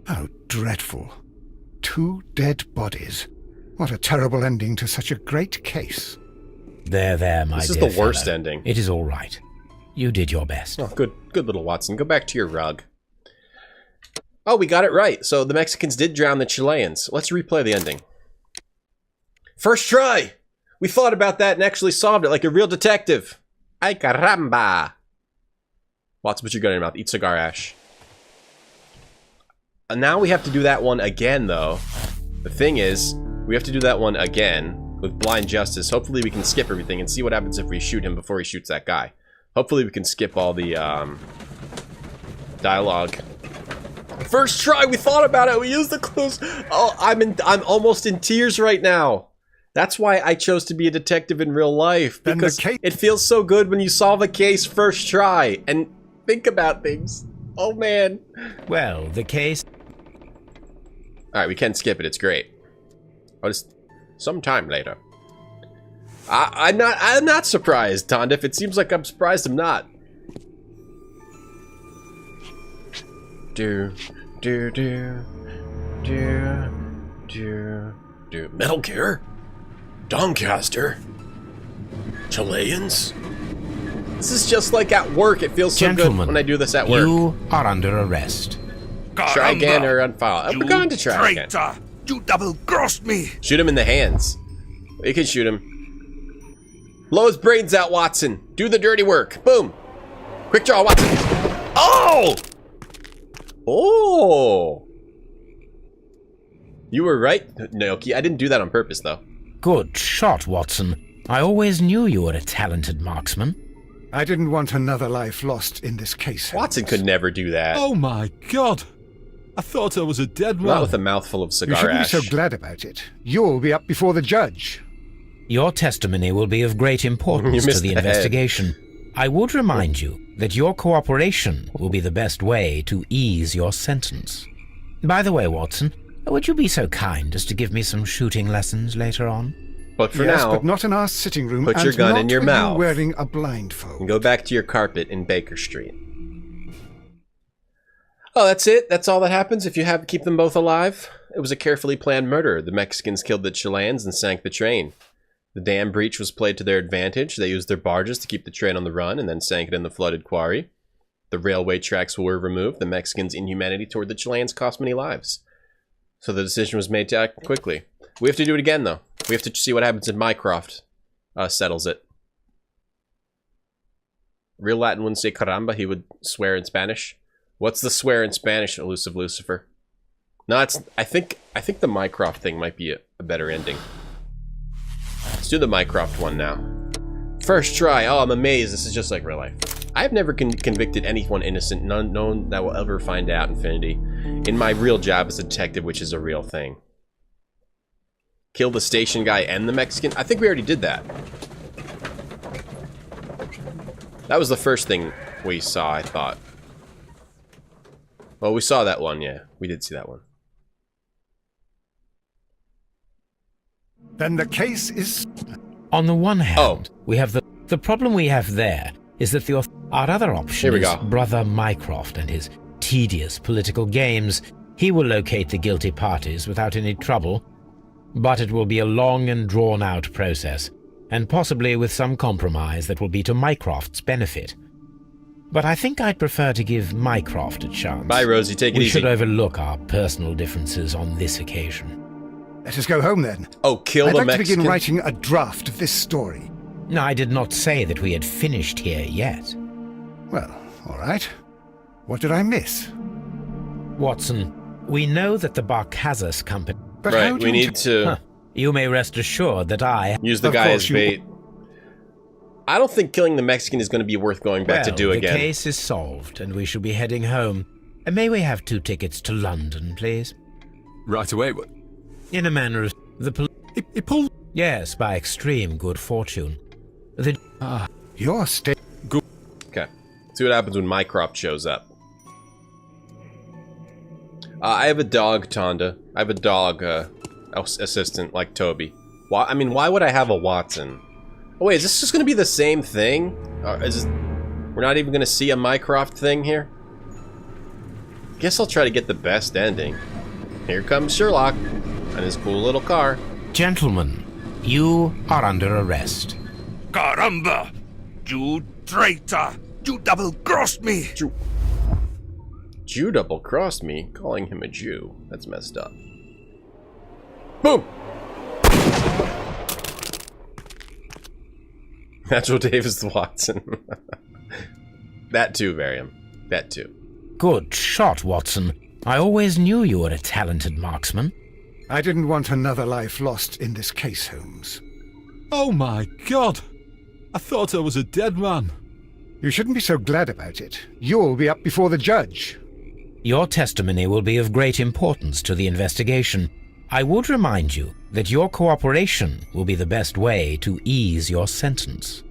How dreadful. 2 dead bodies. What a terrible ending to such a great case. There, my dear This is the worst fellow. ending. It is all right. You did your best. Oh, good little Watson. Go back to your rug. Oh, we got it right. So the Mexicans did drown the Chileans. Let's replay the ending. First try! We thought about that and actually solved it like a real detective. Ay caramba! Watson, put your gun in your mouth. Eat cigar ash. And now we have to do that one again, though. The thing is, we have to do that one again with blind justice. Hopefully we can skip everything and see what happens if we shoot him before he shoots that guy. Hopefully we can skip all the dialogue. First try, we thought about it. We used the clues. Oh, I'm almost in tears right now. That's why I chose to be a detective in real life, because it feels so good when you solve a case first try and think about things. Oh, man. Well, the case... Alright, we can skip it. It's great. I'll just... Sometime later. I'm not surprised, Tondif. It seems like I'm surprised I'm not. Metal Gear? Doncaster? Chileans? This is just like at work. It feels so good when I do this at work. You are under arrest. Try again or unfile. I'm going to try again. You double-crossed me! Shoot him in the hands. You can shoot him. Blow his brains out, Watson. Do the dirty work. Boom. Quick draw, Watson. Oh! Oh! You were right, Naoki. I didn't do that on purpose, though. Good shot, Watson. I always knew you were a talented marksman. I didn't want another life lost in this case. Watson could never do that. Oh my god! I thought I was a dead man. Not with a mouthful of cigar ash. You shouldn't ash. be so glad about it. You'll be up before the judge. Your testimony will be of great importance to the investigation. I would remind you that your cooperation will be the best way to ease your sentence. By the way, Watson, would you be so kind as to give me some shooting lessons later on? But for yes, now, but not in our sitting room. Put your gun in your mouth. Wearing a blindfold. And go back to your carpet in Baker Street. Oh, that's it? That's all that happens if you keep them both alive? It was a carefully planned murder. The Mexicans killed the Chileans and sank the train. The dam breach was played to their advantage. They used their barges to keep the train on the run and then sank it in the flooded quarry. The railway tracks were removed. The Mexicans' inhumanity toward the Chileans cost many lives. So the decision was made to act quickly. We have to do it again, though. We have to see what happens in Mycroft. Settles it. Real Latin wouldn't say caramba. He would swear in Spanish. What's the swear in Spanish, elusive Lucifer? No, it's... I think the Mycroft thing might be a better ending. Let's do the Mycroft one now. First try. Oh, I'm amazed. This is just like real life. I've never convicted anyone innocent. None that will ever find out, Infinity. In my real job as a detective, which is a real thing. Kill the station guy and the Mexican? I think we already did that. That was the first thing we saw, I thought. Well, we saw that one, yeah. We did see that one. Then the case is... On the one hand, we have the problem we have there is that our other option is Brother Mycroft and his tedious political games. He will locate the guilty parties without any trouble, but it will be a long and drawn-out process, and possibly with some compromise that will be to Mycroft's benefit. But I think I'd prefer to give Mycroft a chance. Bye, Rosie. Take it easy. We should overlook our personal differences on this occasion. Let us go home, then. Oh, kill the Mexican? I'd like to begin writing a draft of this story. No, I did not say that we had finished here yet. Well, all right. What did I miss? Watson, we know that the Barcazas company... But right, we need to... You may rest assured that I... Use the guy as bait. I don't think killing the Mexican is going to be worth going back to do again. The case is solved, and we shall be heading home. And may we have 2 tickets to London, please? Right away. In a manner of... He pulled... Yes, by extreme good fortune. Your state... Good. Okay. See what happens when Mycroft shows up. I have a dog, Tonda. I have a dog assistant like Toby. Why? I mean, why would I have a Watson? Oh wait, is this just going to be the same thing? We're not even going to see a Mycroft thing here? Guess I'll try to get the best ending. Here comes Sherlock and his cool little car. Gentlemen, you are under arrest. Caramba! You traitor! You double-crossed me! Jew double-crossed me? Calling him a Jew. That's messed up. Boom! Natural Davis Watson. That too, Varium. That too. Good shot, Watson. I always knew you were a talented marksman. I didn't want another life lost in this case, Holmes. Oh my god! I thought I was a dead man. You shouldn't be so glad about it. You'll be up before the judge. Your testimony will be of great importance to the investigation. I would remind you that your cooperation will be the best way to ease your sentence.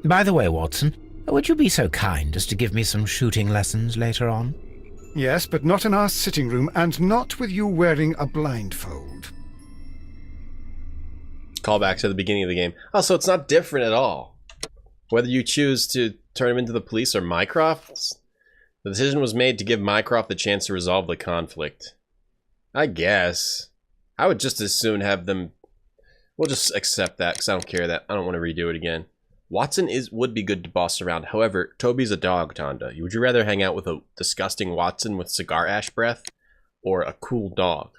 By the way, Watson, would you be so kind as to give me some shooting lessons later on? Yes, but not in our sitting room, and not with you wearing a blindfold. Callback to the beginning of the game. Oh, so it's not different at all. Whether you choose to turn him into the police or Mycroft, the decision was made to give Mycroft the chance to resolve the conflict. I guess. I would just as soon have them... We'll just accept that, because I don't care that. I don't want to redo it again. Watson would be good to boss around. However, Toby's a dog, Tonda. Would you rather hang out with a disgusting Watson with cigar ash breath, or a cool dog?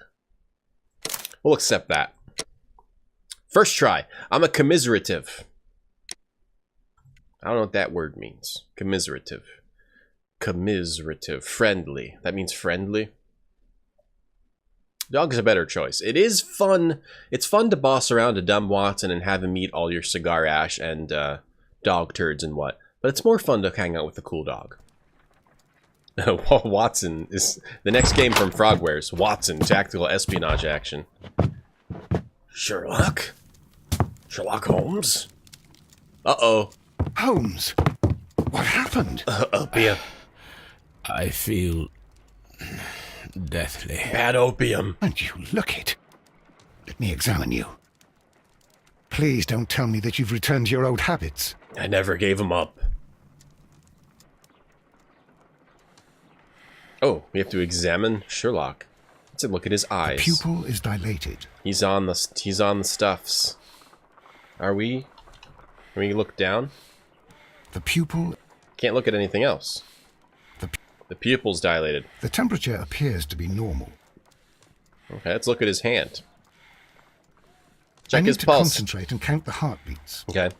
We'll accept that. First try. I'm a commiserative. I don't know what that word means. Commiserative. Commiserative. Friendly. That means friendly? Dog is a better choice. It is fun. It's fun to boss around a dumb Watson and have him eat all your cigar ash and dog turds and what. But it's more fun to hang out with a cool dog. Watson is the next game from Frogwares. Watson, tactical espionage action. Sherlock? Sherlock Holmes? Uh-oh. Holmes, what happened? Opium. I feel deathly. Bad opium. And you look it. Let me examine you. Please don't tell me that you've returned to your old habits. I never gave him up. Oh, we have to examine Sherlock. Let's look at his eyes. The pupil is dilated. He's on the stuffs. Are we? Can we look down? The pupil... Can't look at anything else. The pupil's dilated. The temperature appears to be normal. Okay, let's look at his hand. I Check need his to pulse. concentrate and count the heartbeats. Okay.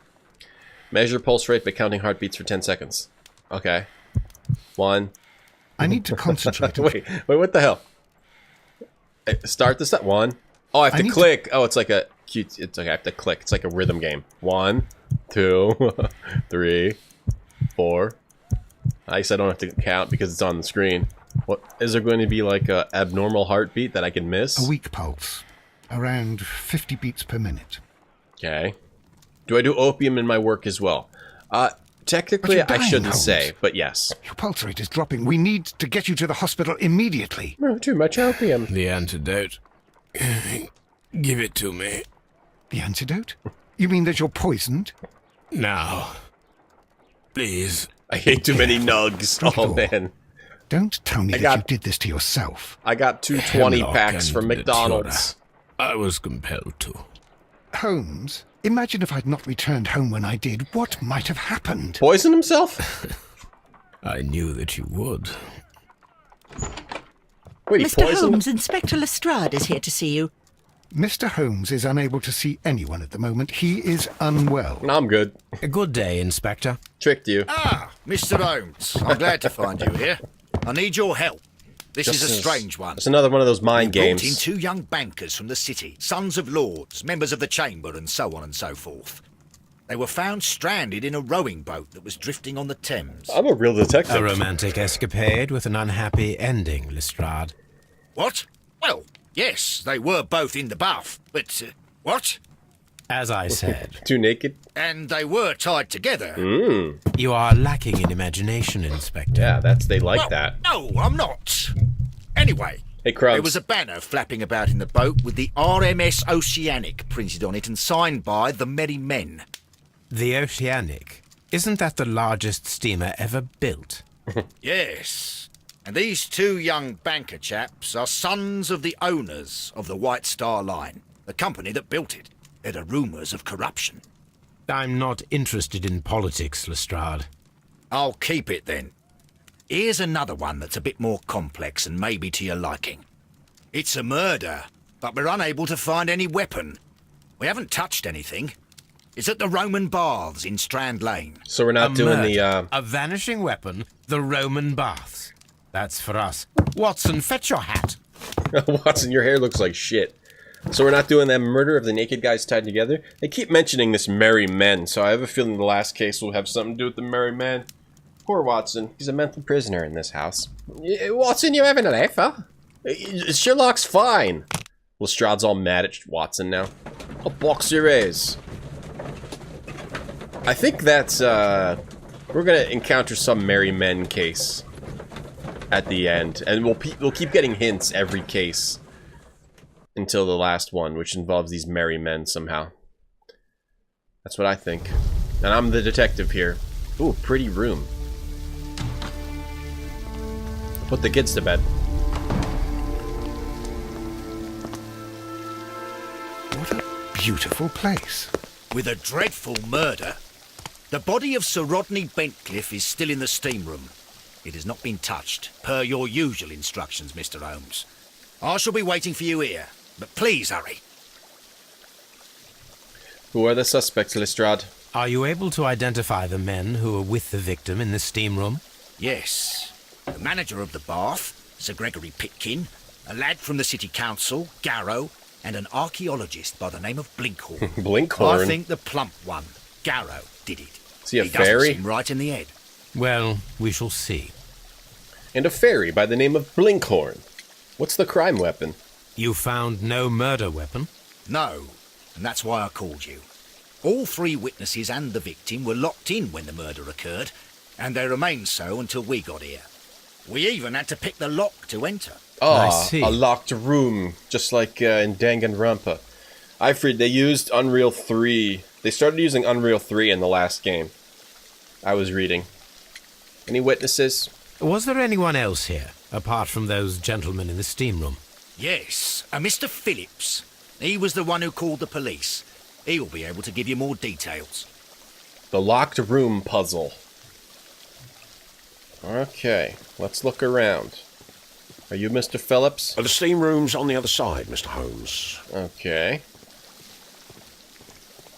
Measure pulse rate by counting heartbeats for 10 seconds. Okay. 1. I need to concentrate. Wait, what the hell? Start this at 1. Oh, I have to click. Oh, it's like a cute. It's okay. I have to click. It's like a rhythm game. 1, 2, 3, 4. I guess I don't have to count because it's on the screen. What is there going to be like a abnormal heartbeat that I can miss? A weak pulse, around 50 beats per minute. Okay. Do I do opium in my work as well? Technically, I shouldn't say, but yes. Your pulse rate is dropping. We need to get you to the hospital immediately. Oh, too much opium. The antidote. Give it to me. The antidote? You mean that you're poisoned? Now. Please. I ate too many nugs. Oh, man. Don't tell me that you did this to yourself. I got 220 packs from McDonald's. I was compelled to. Holmes, imagine if I'd not returned home when I did. What might have happened? Poison himself? I knew that you would. Wait, Mr. Holmes, Inspector Lestrade is here to see you. Mr. Holmes is unable to see anyone at the moment. He is unwell. No, I'm good. A good day, Inspector. Tricked you. Ah, Mr. Holmes. I'm glad to find you here. I need your help. This is a strange one. It's another one of those mind games. Brought in 2 young bankers from the city, sons of lords, members of the chamber, and so on and so forth. They were found stranded in a rowing boat that was drifting on the Thames. I'm a real detective. A romantic escapade with an unhappy ending, Lestrade. What? Well, yes, they were both in the bath, but, what? As I said. Too naked? And they were tied together. You are lacking in imagination, Inspector. Yeah, they like that. No, I'm not. Anyway, hey, Krubs. There was a banner flapping about in the boat with the RMS Oceanic printed on it and signed by the Merry Men. The Oceanic? Isn't that the largest steamer ever built? Yes. And these 2 young banker chaps are sons of the owners of the White Star Line, the company that built it. There are rumours of corruption. I'm not interested in politics, Lestrade. I'll keep it then. Here's another one that's a bit more complex and maybe to your liking. It's a murder, but we're unable to find any weapon. We haven't touched anything. It's at the Roman Baths in Strand Lane. So we're not doing the... A vanishing weapon, the Roman Baths. That's for us. Watson, fetch your hat. Watson, your hair looks like shit. So we're not doing that murder of the naked guys tied together? They keep mentioning this Merry Men, so I have a feeling the last case will have something to do with the Merry Men. Poor Watson. He's a mental prisoner in this house. Watson, you having a laugh, huh? Sherlock's fine. Lestrade's all mad at Watson now. I'll box your ass. I think that's, we're gonna encounter some Merry Men case. at the end, and we'll keep getting hints every case until the last one, which involves these merry men somehow. That's what I think. And I'm the detective here. Ooh, pretty room. Put the kids to bed. What a beautiful place. With a dreadful murder. The body of Sir Rodney Bentcliffe is still in the steam room. It has not been touched, per your usual instructions, Mr. Holmes. I shall be waiting for you here, but please hurry. Who are the suspects, Lestrade? Are you able to identify the men who were with the victim in the steam room? Yes. The manager of the bath, Sir Gregory Pitkin, a lad from the City Council, Garrow, and an archaeologist by the name of Blinkhorn. Blinkhorn? I think the plump one, Garrow, did it. Is he a doesn't fairy? seem right in the head. Well, we shall see. And a fairy by the name of Blinkhorn. What's the crime weapon? You found no murder weapon? No, and that's why I called you. All three witnesses and the victim were locked in when the murder occurred, and they remained so until we got here. We even had to pick the lock to enter. Oh, I see. A locked room, just like in Danganronpa. Ifrid, they used Unreal 3. They started using Unreal 3 in the last game. I was reading. Any witnesses? Was there anyone else here, apart from those gentlemen in the steam room? Yes, a Mr. Phillips. He was the one who called the police. He'll be able to give you more details. The locked room puzzle. Okay, let's look around. Are you Mr. Phillips? The steam room's on the other side, Mr. Holmes. Okay.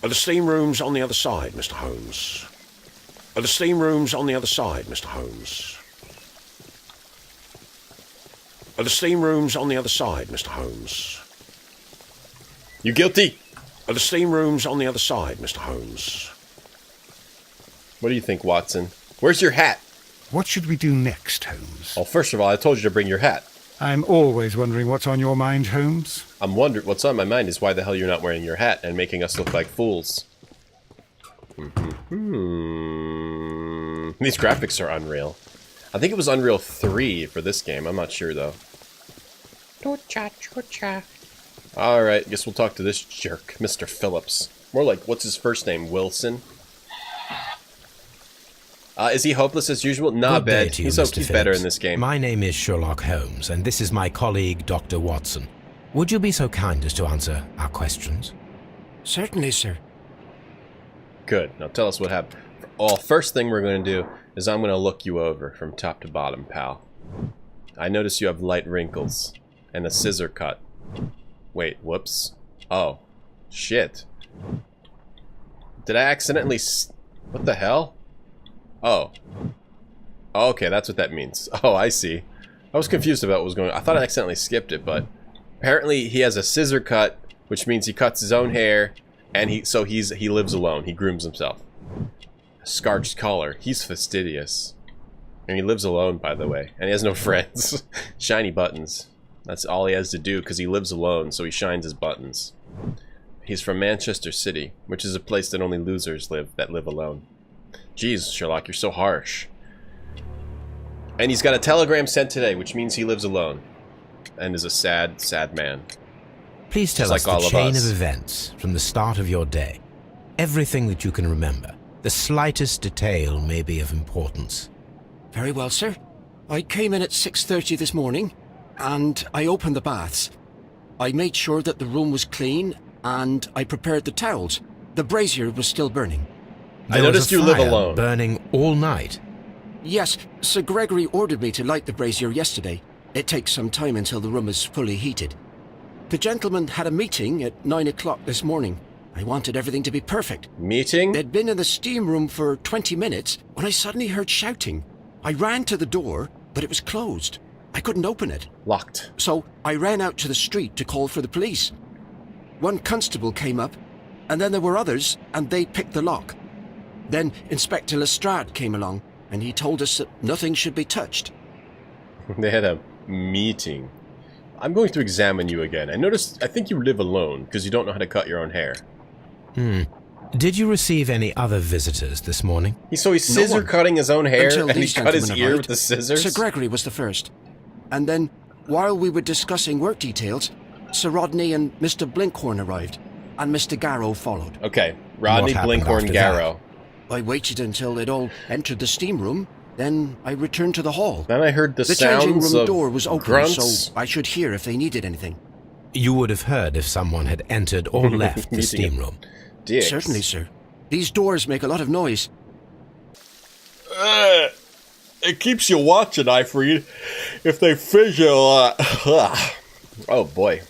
The steam room's on the other side, Mr. Holmes. The steam room's on the other side, Mr. Holmes. The steam room's on the other side, Mr. Holmes. You guilty? The steam room's on the other side, Mr. Holmes. What do you think, Watson? Where's your hat? What should we do next, Holmes? Well, first of all, I told you to bring your hat. I'm always wondering what's on your mind, Holmes. I'm wondering what's on my mind is why the hell you're not wearing your hat and making us look like fools. These graphics are unreal. I think it was Unreal 3 for this game. I'm not sure, though. Alright, guess we'll talk to this jerk, Mr. Phillips. More like, what's his first name? Wilson? Is he hopeless as usual? Nah, bad. He's better in this game. My name is Sherlock Holmes, and this is my colleague, Dr. Watson. Would you be so kind as to answer our questions? Certainly, sir. Good. Now tell us what happened. Well, first thing we're going to do is I'm going to look you over from top to bottom, pal. I notice you have light wrinkles and a scissor cut. Wait, whoops. Oh. Shit. Did I accidentally... What the hell? Oh. Okay, that's what that means. Oh, I see. I was confused about what was going on. I thought I accidentally skipped it, but... Apparently he has a scissor cut, which means he cuts his own hair, and he lives alone. He grooms himself. Scarched collar. He's fastidious. And he lives alone, by the way. And he has no friends. Shiny buttons. That's all he has to do, because he lives alone, so he shines his buttons. He's from Manchester City, which is a place that only losers live that live alone. Jeez, Sherlock, you're so harsh. And he's got a telegram sent today, which means he lives alone. And is a sad, sad man. Please tell us the chain of events from the start of your day. Everything that you can remember. The slightest detail may be of importance. Very well, sir. I came in at 6:30 this morning, and I opened the baths. I made sure that the room was clean, and I prepared the towels. The brazier was still burning. I noticed you live alone. Burning all night. Yes, Sir Gregory ordered me to light the brazier yesterday. It takes some time until the room is fully heated. The gentleman had a meeting at 9 o'clock this morning. I wanted everything to be perfect. Meeting? They'd been in the steam room for 20 minutes when I suddenly heard shouting. I ran to the door, but it was closed. I couldn't open it. Locked. So I ran out to the street to call for the police. One constable came up, and then there were others, and they picked the lock. Then Inspector Lestrade came along, and he told us that nothing should be touched. They had a meeting. I'm going to examine you again. I think you live alone, because you don't know how to cut your own hair. Did you receive any other visitors this morning? He's scissor cutting his own hair, Until and he these cut his gentlemen ear arrived. with the scissors? Sir Gregory was the first. And then, while we were discussing work details, Sir Rodney and Mr. Blinkhorn arrived, and Mr. Garrow followed. Okay, Rodney, Blinkhorn, Garrow. I waited until they'd all entered the steam room, then I returned to the hall. Then I heard the changing sounds room of door was open, grunts. so I should hear if they needed anything. You would have heard if someone had entered or left the steam room. Dicks. Certainly, sir. These doors make a lot of noise. It keeps you watching, Ifrid. If they fizz you a lot. Oh, boy.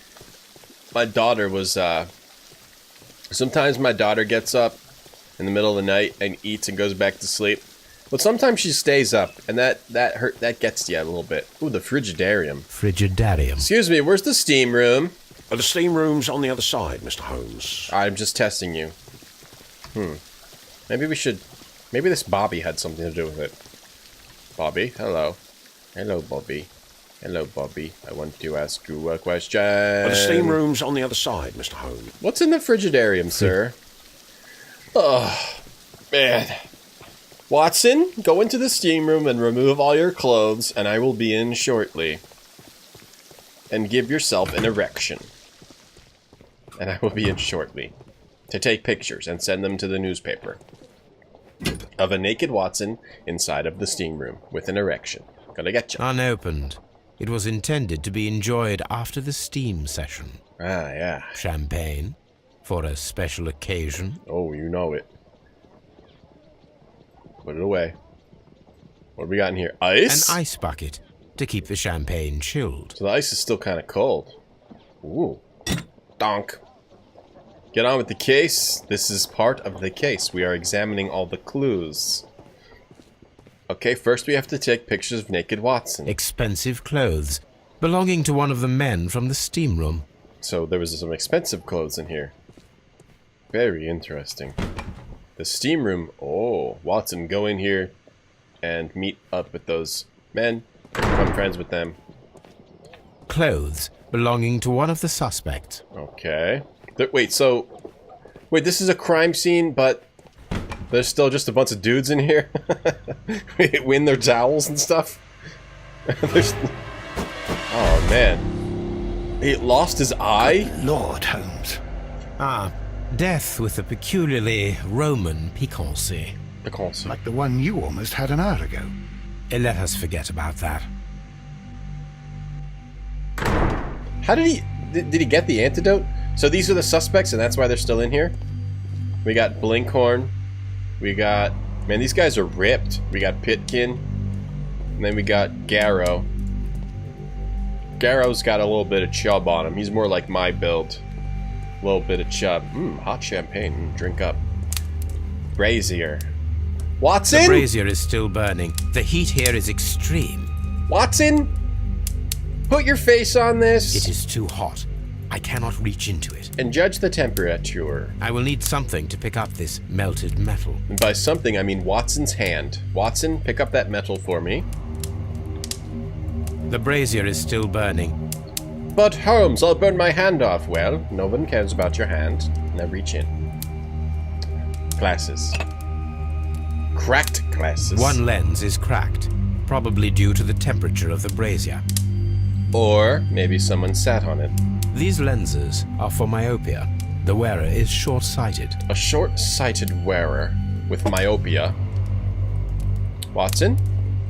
My daughter was, sometimes my daughter gets up in the middle of the night and eats and goes back to sleep. But sometimes she stays up, and that gets to you a little bit. Ooh, the Frigidarium. Frigidarium. Excuse me, where's the steam room? The steam room's on the other side, Mr. Holmes. I'm just testing you. Maybe this Bobby had something to do with it. Bobby, hello. Hello, Bobby. Hello, Bobby. I want to ask you a question. The steam room's on the other side, Mr. Holmes. What's in the Frigidarium, sir? Oh, man. Watson, go into the steam room and remove all your clothes, and I will be in shortly. And give yourself an erection. And I will be in shortly. To take pictures and send them to the newspaper. Of a naked Watson inside of the steam room with an erection. Gonna get you. Unopened. It was intended to be enjoyed after the steam session. Ah, yeah. Champagne. For a special occasion. Oh, you know it. Put it away. What do we got in here? Ice? An ice bucket to keep the champagne chilled. So the ice is still kind of cold. Ooh. Donk. Get on with the case. This is part of the case. We are examining all the clues. Okay, first we have to take pictures of naked Watson. Expensive clothes belonging to one of the men from the steam room. So there was some expensive clothes in here. Very interesting. The steam room. Oh, Watson, go in here and meet up with those men. Become friends with them. Clothes belonging to one of the suspects. Okay. Wait, this is a crime scene, but there's still just a bunch of dudes in here? In their towels and stuff? Oh, man. He lost his eye? Lord Holmes. Ah, death with a peculiarly Roman piquancy. Like the one you almost had an hour ago. Let us forget about that. How did he... Did he get the antidote? So these are the suspects, and that's why they're still in here? We got Blinkhorn. We got... Man, these guys are ripped. We got Pitkin. And then we got Garrow. Garrow's got a little bit of chub on him. He's more like my build. A little bit of chub. Hot champagne. Drink up. Brazier. Watson? The brazier is still burning. The heat here is extreme. Watson? Put your face on this. It is too hot. I cannot reach into it. And judge the temperature. I will need something to pick up this melted metal. And by something, I mean Watson's hand. Watson, pick up that metal for me. The brazier is still burning. But Holmes, I'll burn my hand off. Well, no one cares about your hand. Now reach in. Glasses. Cracked glasses. One lens is cracked, probably due to the temperature of the brazier. Or maybe someone sat on it. These lenses are for myopia. The wearer is short-sighted. A short-sighted wearer with myopia. Watson,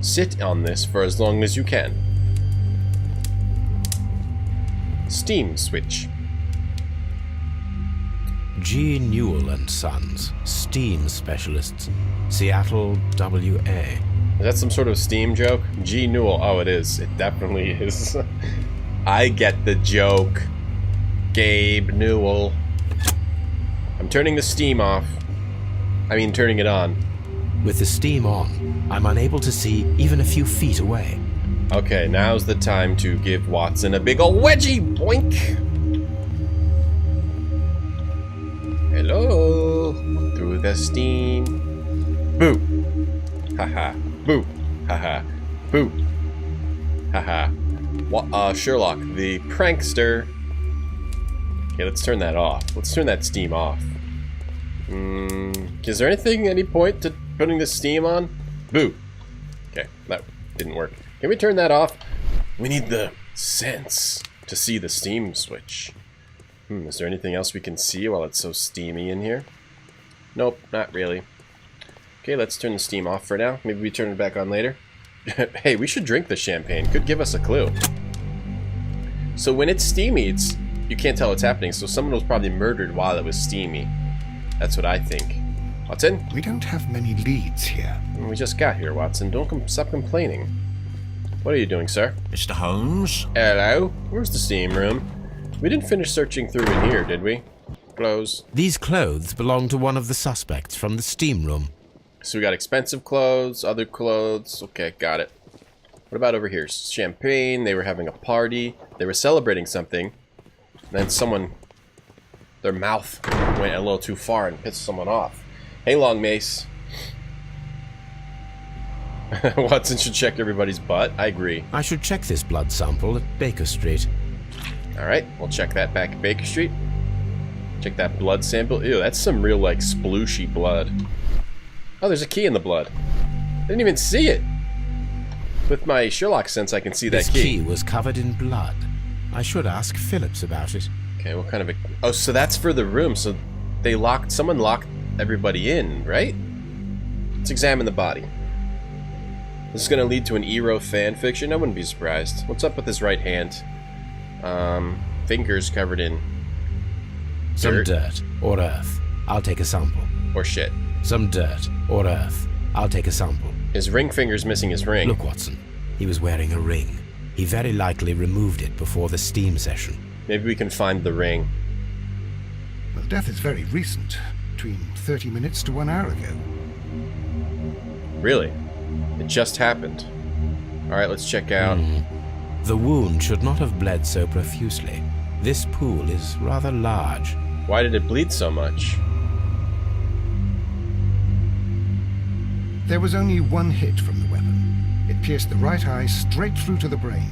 sit on this for as long as you can. Steam switch. G. Newell and Sons, steam specialists, Seattle, WA. Is that some sort of steam joke? G. Newell. Oh, it is. It definitely is. I get the joke. Gabe Newell. I'm turning the steam off. I mean, turning it on. With the steam on, I'm unable to see even a few feet away. Okay, now's the time to give Watson a big ol' wedgie! Boink! Hello! Through the steam. Boo! Haha. Boo! Haha. Boo! Haha. Sherlock, the prankster. Okay, let's turn that off. Let's turn that steam off. Is there anything, any point to putting the steam on? Boo. Okay, that didn't work. Can we turn that off? We need the sense to see the steam switch. Is there anything else we can see while it's so steamy in here? Nope, not really. Okay, let's turn the steam off for now. Maybe we turn it back on later. Hey, we should drink the champagne. Could give us a clue. So when it's steamy, you can't tell what's happening. So someone was probably murdered while it was steamy. That's what I think. Watson? We don't have many leads here. We just got here, Watson. Don't stop complaining. What are you doing, sir? Mr. Holmes? Hello? Where's the steam room? We didn't finish searching through in here, did we? Clothes. These clothes belong to one of the suspects from the steam room. So we got expensive clothes, other clothes. Okay, got it. What about over here? Champagne. They were having a party. They were celebrating something. Then someone, their mouth went a little too far and pissed someone off. Hey, Long Mace. Watson should check everybody's butt. I agree. I should check this blood sample at Baker Street. Alright, we'll check that back at Baker Street. Check that blood sample. Ew, that's some real, like, splooshy blood. Oh, there's a key in the blood. I didn't even see it. With my Sherlock sense, I can see that This key was covered in blood. I should ask Phillips about it. Okay, what kind of a... Oh, so that's for the room. So they locked... Someone locked everybody in, right? Let's examine the body. This is going to lead to an Eero fan fiction. I wouldn't be surprised. What's up with his right hand? Fingers covered in... Some dirt or earth. I'll take a sample. Or shit. Some dirt or earth. I'll take a sample. His ring finger's missing his ring. Look, Watson. He was wearing a ring. He very likely removed it before the steam session. Maybe we can find the ring. Well, death is very recent. Between 30 minutes to 1 hour ago. Really? It just happened. Alright, let's check out. The wound should not have bled so profusely. This pool is rather large. Why did it bleed so much? There was only one hit from the weapon. It pierced the right eye straight through to the brain.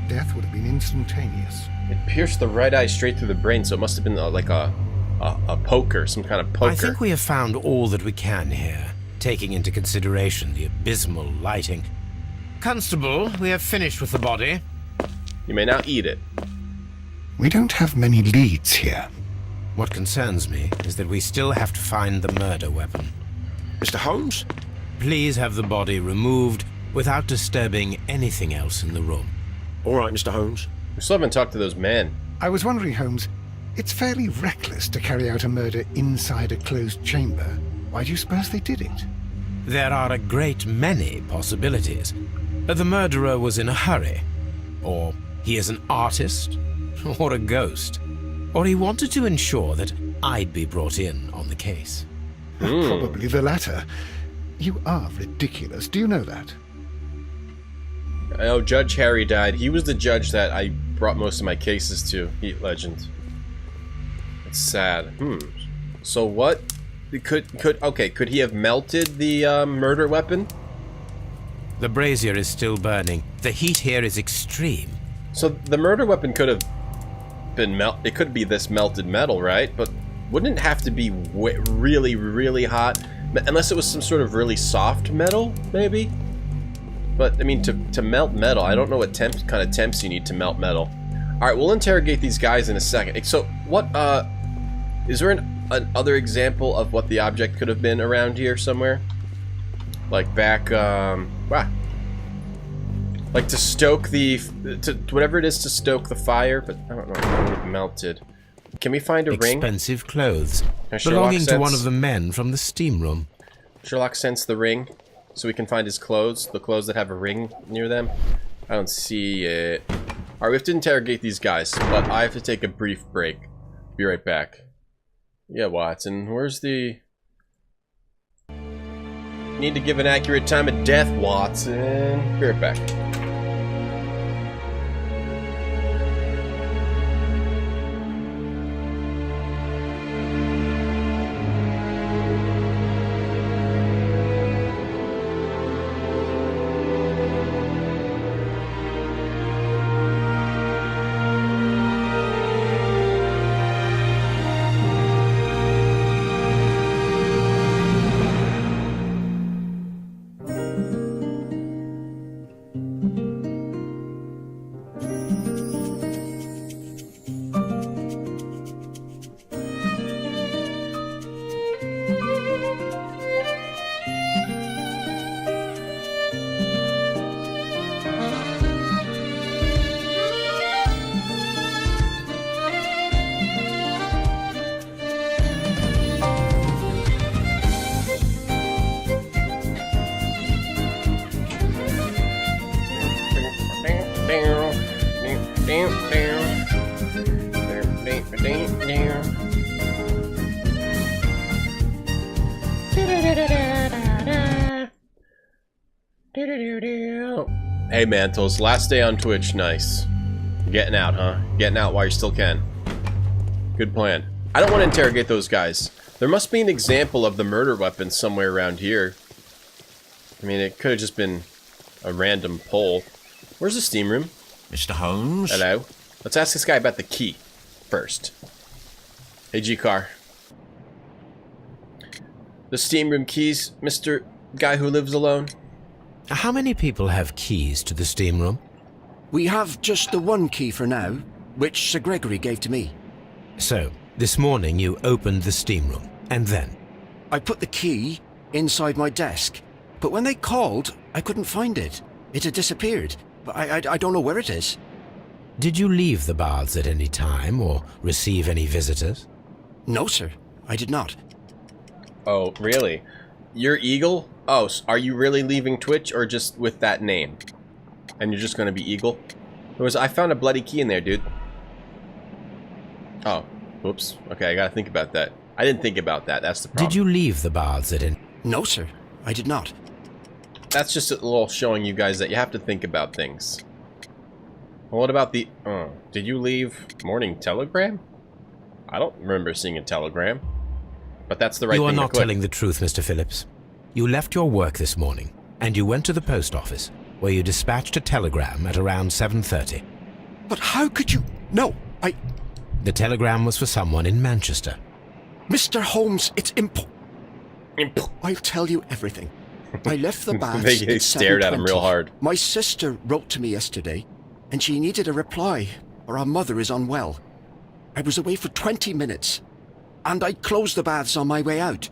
Death would have been instantaneous. It pierced the right eye straight through the brain, so it must have been like a poker, some kind of poker. I think we have found all that we can here, taking into consideration the abysmal lighting. Constable, we have finished with the body. You may now eat it. We don't have many leads here. What concerns me is that we still have to find the murder weapon. Mr. Holmes? Please have the body removed without disturbing anything else in the room. All right, Mr. Holmes. We still haven't talked to those men. I was wondering, Holmes, it's fairly reckless to carry out a murder inside a closed chamber. Why do you suppose they did it? There are a great many possibilities. The murderer was in a hurry. Or he is an artist. Or a ghost. Or he wanted to ensure that I'd be brought in on the case. Probably the latter. You are ridiculous. Do you know that? Oh, Judge Harry died. He was the judge that I brought most of my cases to. Heat Legend. It's sad. So what? Could he have melted the murder weapon? The brazier is still burning. The heat here is extreme. So the murder weapon could have been it could be this melted metal, right? But wouldn't it have to be really, really hot? Unless it was some sort of really soft metal, maybe? But, I mean, to melt metal, I don't know what kind of temps you need to melt metal. Alright, we'll interrogate these guys in a second. So, what, is there an other example of what the object could have been around here somewhere? Like back, like to stoke whatever it is to stoke the fire, but I don't know how it melted. Can we find a ring? Expensive clothes, belonging to one of the men from the steam room. Sherlock sensed the ring, so we can find his clothes, the clothes that have a ring near them. I don't see it. Alright, we have to interrogate these guys, but I have to take a brief break. Be right back. Yeah, Watson, where's the... Need to give an accurate time of death, Watson. Be right back. Hey Mantles, last day on Twitch, nice. Getting out, huh? Getting out while you still can. Good plan. I don't want to interrogate those guys. There must be an example of the murder weapon somewhere around here. I mean, it could have just been a random poll. Where's the steam room? Mr. Holmes? Hello? Let's ask this guy about the key first. Hey, G-Car. The steam room keys, Mr. Guy who lives alone? How many people have keys to the steam room? We have just the one key for now, which Sir Gregory gave to me. So, this morning you opened the steam room, and then? I put the key inside my desk, but when they called, I couldn't find it. It had disappeared, but I don't know where it is. Did you leave the baths at any time, or receive any visitors? No, sir, I did not. Oh, really? You're Eagle? Oh, so are you really leaving Twitch, or just with that name? And you're just gonna be Eagle? I found a bloody key in there, dude. Oh, whoops. Okay, I gotta think about that. I didn't think about that, that's the problem. Did you leave the baths at any... No, sir, I did not. That's just a little showing you guys that you have to think about things. Well, what about the... did you leave Morning Telegram? I don't remember seeing a telegram. But that's the right thing to click. You are not telling the truth, Mr. Phillips. You left your work this morning, and you went to the post office, where you dispatched a telegram at around 7:30. But how could you... No, The telegram was for someone in Manchester. Mr. Holmes, it's I'll tell you everything. I left the baths They stared at him real hard. My sister wrote to me yesterday, and she needed a reply, or our mother is unwell. I was away for 20 minutes, and I closed the baths on my way out.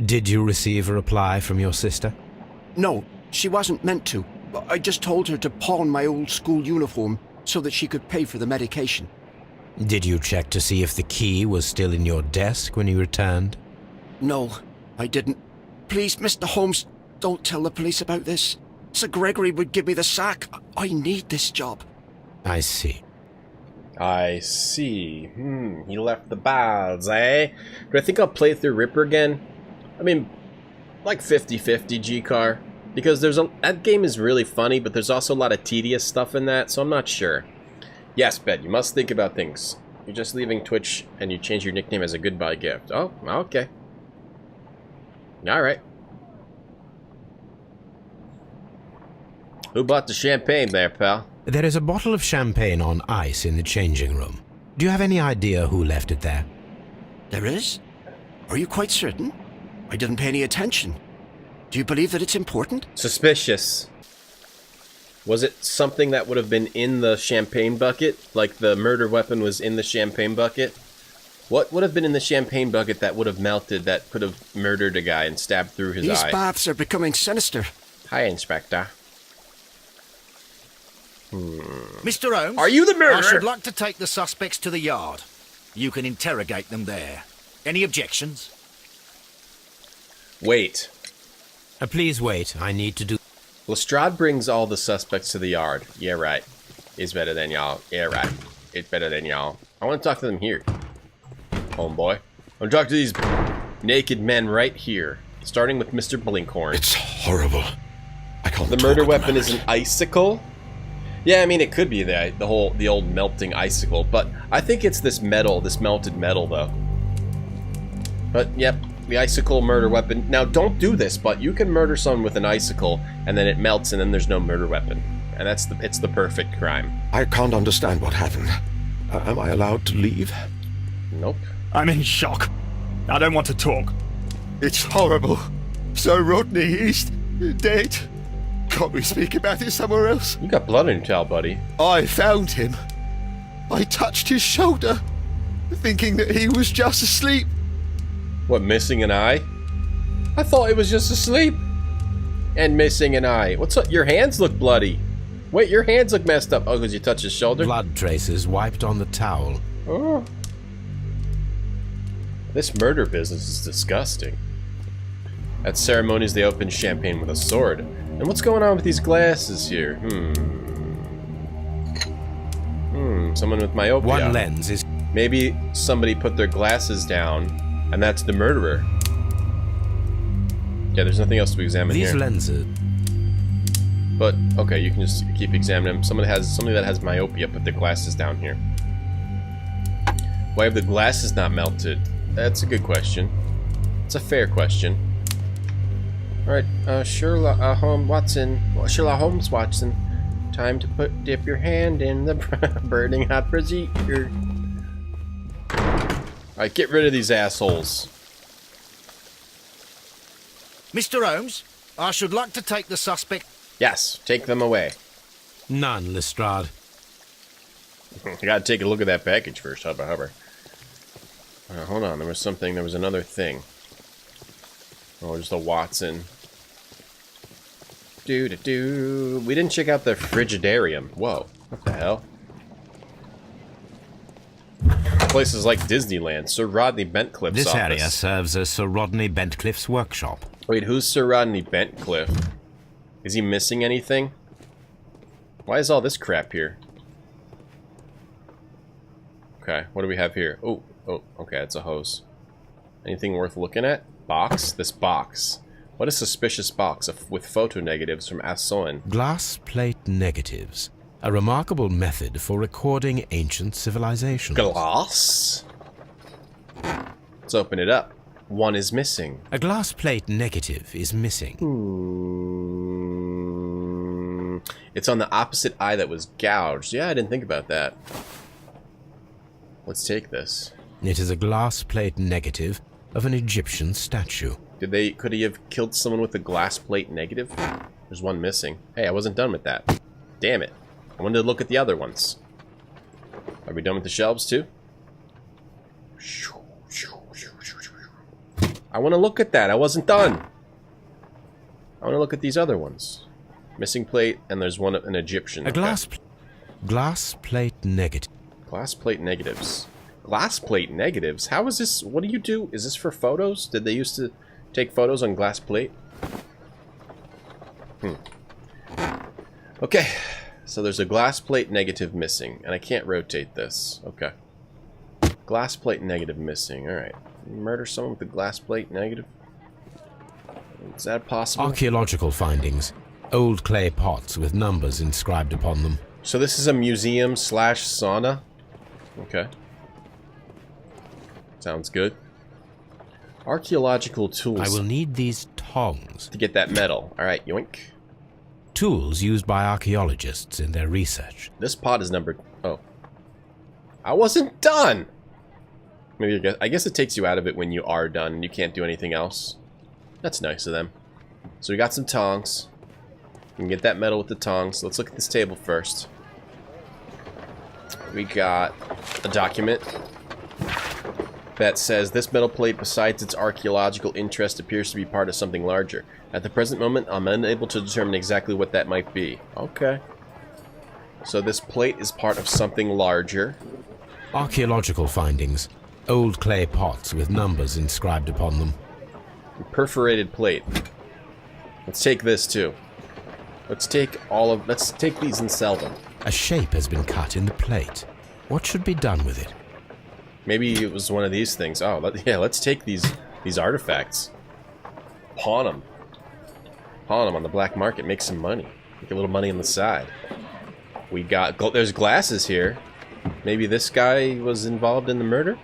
Did you receive a reply from your sister? No, she wasn't meant to. I just told her to pawn my old school uniform so that she could pay for the medication. Did you check to see if the key was still in your desk when you returned? No, I didn't. Please, Mr. Holmes, don't tell the police about this. Sir Gregory would give me the sack. I need this job. I see. I see. He left the baths, eh? Do I think I'll play through Ripper again? I mean, like 50-50 G-Car. Because that game is really funny, but there's also a lot of tedious stuff in that, so I'm not sure. Yes, Bet, you must think about things. You're just leaving Twitch, and you change your nickname as a goodbye gift. Oh, okay. Alright. Who bought the champagne there, pal? There is a bottle of champagne on ice in the changing room. Do you have any idea who left it there? There is? Are you quite certain? I didn't pay any attention. Do you believe that it's important? Suspicious. Was it something that would have been in the champagne bucket? Like the murder weapon was in the champagne bucket? What would have been in the champagne bucket that would have melted, that could have murdered a guy and stabbed through his eye? These baths are becoming sinister. Hi, Inspector. Mr. Holmes? Are you the murderer? I should like to take the suspects to the yard. You can interrogate them there. Any objections? Wait. Please wait. I need to do... Lestrade brings all the suspects to the yard. Yeah, right. It's better than y'all. Yeah, right. It's better than y'all. I want to talk to them here. Homeboy. I want to talk to these naked men right here. Starting with Mr. Blinkhorn. It's horrible. I can't The murder weapon is an icicle? Yeah, I mean, it could be the old melting icicle, but I think it's this metal, this melted metal, though. But, yep, the icicle murder weapon. Now, don't do this, but you can murder someone with an icicle, and then it melts, and then there's no murder weapon. And it's the perfect crime. I can't understand what happened. Am I allowed to leave? Nope. I'm in shock. I don't want to talk. It's horrible. So Rodney, he's dead. Can't we speak about it somewhere else? You got blood on your towel, buddy. I found him. I touched his shoulder, thinking that he was just asleep. What, missing an eye? I thought he was just asleep. And missing an eye. What's up? Your hands look bloody. Wait, your hands look messed up. Oh, because you touched his shoulder? Blood traces wiped on the towel. Oh. This murder business is disgusting. At ceremonies, they open champagne with a sword. And what's going on with these glasses here? Someone with myopia. One lens is... Maybe somebody put their glasses down, and that's the murderer. Yeah, there's nothing else to examine here. These lenses. But okay, you can just keep examining them. Somebody that has myopia put their glasses down here. Why have the glasses not melted? That's a good question. It's a fair question. All right, Sherlock Holmes Watson. Time to dip your hand in the burning hot procedure. All right, get rid of these assholes. Mr. Holmes, I should like to take the suspect. Yes, take them away. None, Lestrade. You gotta take a look at that package first, hubba. Hold on, there was another thing. Oh, just a Watson. We didn't check out the Frigidarium. Whoa, what the hell? Places like Disneyland. Sir Rodney Bentcliffe's This office. area serves as Sir Rodney Bentcliffe's workshop. Wait, who's Sir Rodney Bentcliffe? Is he missing anything? Why is all this crap here? Okay, what do we have here? Oh, okay, it's a hose. Anything worth looking at? Box? This box. What a suspicious box with photo negatives from Assoin. Glass plate negatives. A remarkable method for recording ancient civilizations. Glass? Let's open it up. One is missing. A glass plate negative is missing. It's on the opposite eye that was gouged. Yeah, I didn't think about that. Let's take this. It is a glass plate negative of an Egyptian statue. Could he have killed someone with a glass plate negative? There's one missing. Hey, I wasn't done with that. Damn it. I wanted to look at the other ones. Are we done with the shelves too? I want to look at that. I wasn't done. I want to look at these other ones. Missing plate, and there's an Egyptian. A glass plate negative. Glass plate negatives. Glass plate negatives? How is this? What do you do? Is this for photos? Did they used to take photos on glass plate? Okay. So there's a glass plate negative missing, and I can't rotate this. Okay. Glass plate negative missing. Alright. Murder someone with a glass plate negative? Is that possible? Archaeological findings. Old clay pots with numbers inscribed upon them. So this is a museum / sauna? Okay. Sounds good. Archaeological tools. I will need these tongs. To get that metal. Alright, yoink. Tools used by archaeologists in their research. This pot is numbered... Oh. I wasn't done! Maybe I guess it takes you out of it when you are done and you can't do anything else. That's nice of them. So we got some tongs. We can get that metal with the tongs. Let's look at this table first. We got a document that says this metal plate, besides its archaeological interest, appears to be part of something larger. At the present moment, I'm unable to determine exactly what that might be. Okay. So this plate is part of something larger. Archaeological findings. Old clay pots with numbers inscribed upon them. Perforated plate. Let's take this too. Let's take these and sell them. A shape has been cut in the plate. What should be done with it? Maybe it was one of these things. Oh, yeah, let's take these artifacts. Pawn them. Pawn them on the black market. Make some money. Make a little money on the side. We got... There's glasses here. Maybe this guy was involved in the murder?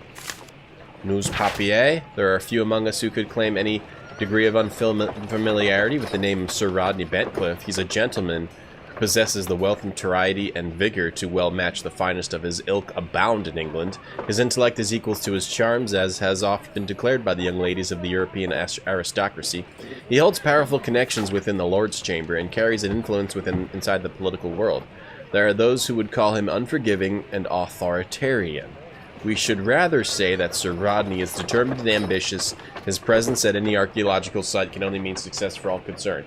News papier. There are a few among us who could claim any degree of unfamiliarity with the name Sir Rodney Bentcliffe. He's a gentleman who possesses the wealth and variety and vigor to well match the finest of his ilk abound in England. His intellect is equal to his charms, as has often been declared by the young ladies of the European aristocracy. He holds powerful connections within the Lord's Chamber and carries an influence inside the political world. There are those who would call him unforgiving and authoritarian. We should rather say that Sir Rodney is determined and ambitious. His presence at any archaeological site can only mean success for all concerned.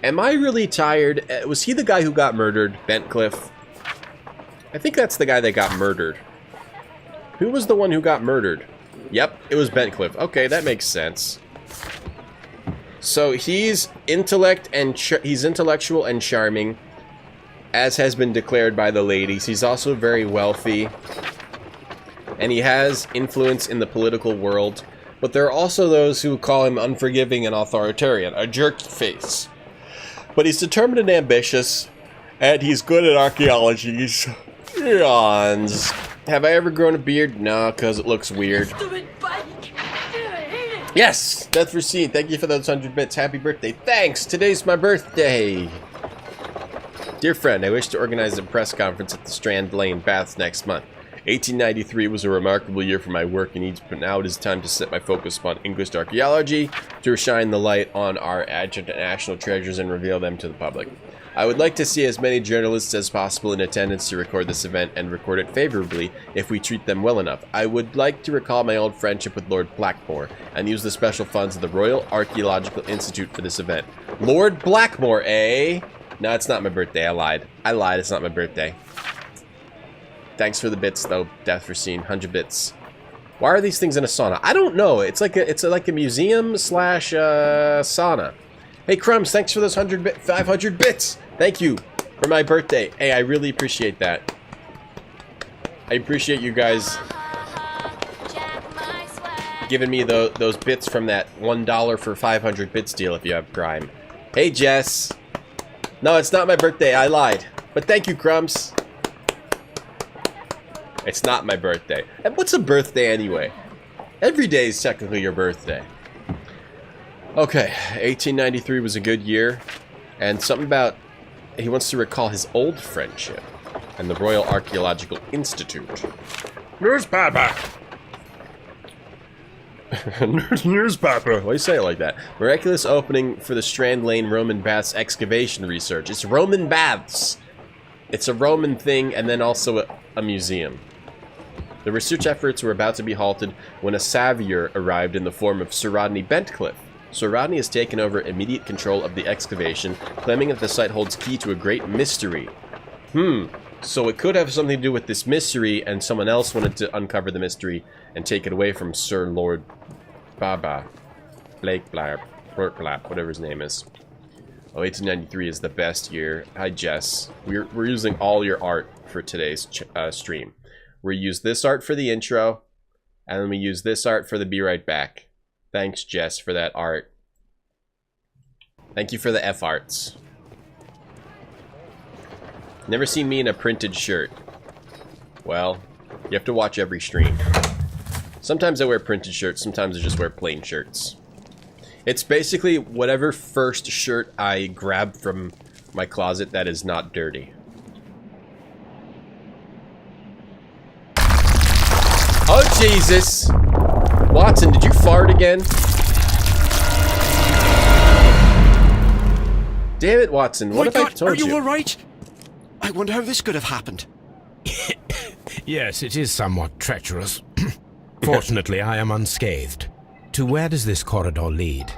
Am I really tired? Was he the guy who got murdered? Bentcliffe? I think that's the guy that got murdered. Who was the one who got murdered? Yep, it was Bentcliffe. Okay, that makes sense. So he's he's intellectual and charming, as has been declared by the ladies. He's also very wealthy. and he has influence in the political world, but there are also those who call him unforgiving and authoritarian, a jerk face. But he's determined and ambitious, and he's good at archaeology. Yawns. Have I ever grown a beard? No, because it looks weird. Yes! Death for Scene, thank you for those 100 bits. Happy birthday. Thanks! Today's my birthday! Dear friend, I wish to organize a press conference at the Strand Lane Baths next month. 1893 was a remarkable year for my work in Egypt, but now it is time to set my focus upon English archaeology, to shine the light on our ancient national treasures and reveal them to the public. I would like to see as many journalists as possible in attendance to record this event and record it favorably if we treat them well enough. I would like to recall my old friendship with Lord Blackmore and use the special funds of the Royal Archaeological Institute for this event. Lord Blackmore, eh? No, it's not my birthday. I lied. It's not my birthday. Thanks for the bits, though. Death for Scene, 100 bits. Why are these things in a sauna? I don't know. It's like a museum slash sauna. Hey, Crumbs, thanks for those 500 bits. Thank you for my birthday. Hey, I really appreciate that. I appreciate you guys giving me those bits from that $1 for 500 bits deal if you have Prime. Hey, Jess. No, it's not my birthday. I lied. But thank you, Crumbs. It's not my birthday. And what's a birthday anyway? Every day is technically your birthday. Okay, 1893 was a good year. And something about... He wants to recall his old friendship and the Royal Archaeological Institute. Newspaper! Newspaper! Why do you say it like that? Miraculous opening for the Strand Lane Roman Baths excavation research. It's Roman baths! It's a Roman thing and then also a museum. The research efforts were about to be halted when a savior arrived in the form of Sir Rodney Bentcliffe. Sir Rodney has taken over immediate control of the excavation, claiming that the site holds key to a great mystery. So it could have something to do with this mystery, and someone else wanted to uncover the mystery and take it away from Sir Lord Baba. Blake Blab, whatever his name is. Oh, 1893 is the best year. Hi, Jess. We're using all your art for today's stream. We use this art for the intro, and then we use this art for the Be Right Back. Thanks, Jess, for that art. Thank you for the F-arts. Never seen me in a printed shirt. Well, you have to watch every stream. Sometimes I wear printed shirts, sometimes I just wear plain shirts. It's basically whatever first shirt I grab from my closet that is not dirty. Oh, Jesus! Watson, did you fart again? Damn it, Watson. What have I told you? Are you alright? I wonder how this could have happened. Yes, it is somewhat treacherous. Fortunately, I am unscathed. To where does this corridor lead?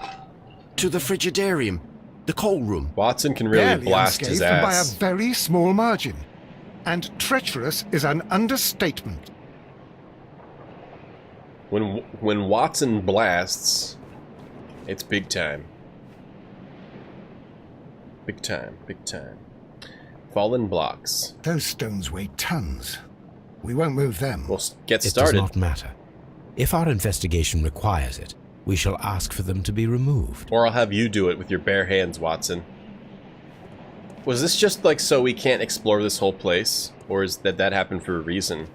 To the frigidarium, the coal room. Watson can really Barely blast his unscathed, ass. and by a very small margin. And treacherous is an understatement. When Watson blasts, it's big time. Big time, big time. Fallen blocks. Those stones weigh tons. We won't move them. We'll get It started. does not matter. If our investigation requires it, we shall ask for them to be removed. Or I'll have you do it with your bare hands, Watson. Was this just like so we can't explore this whole place? Or is that happened for a reason?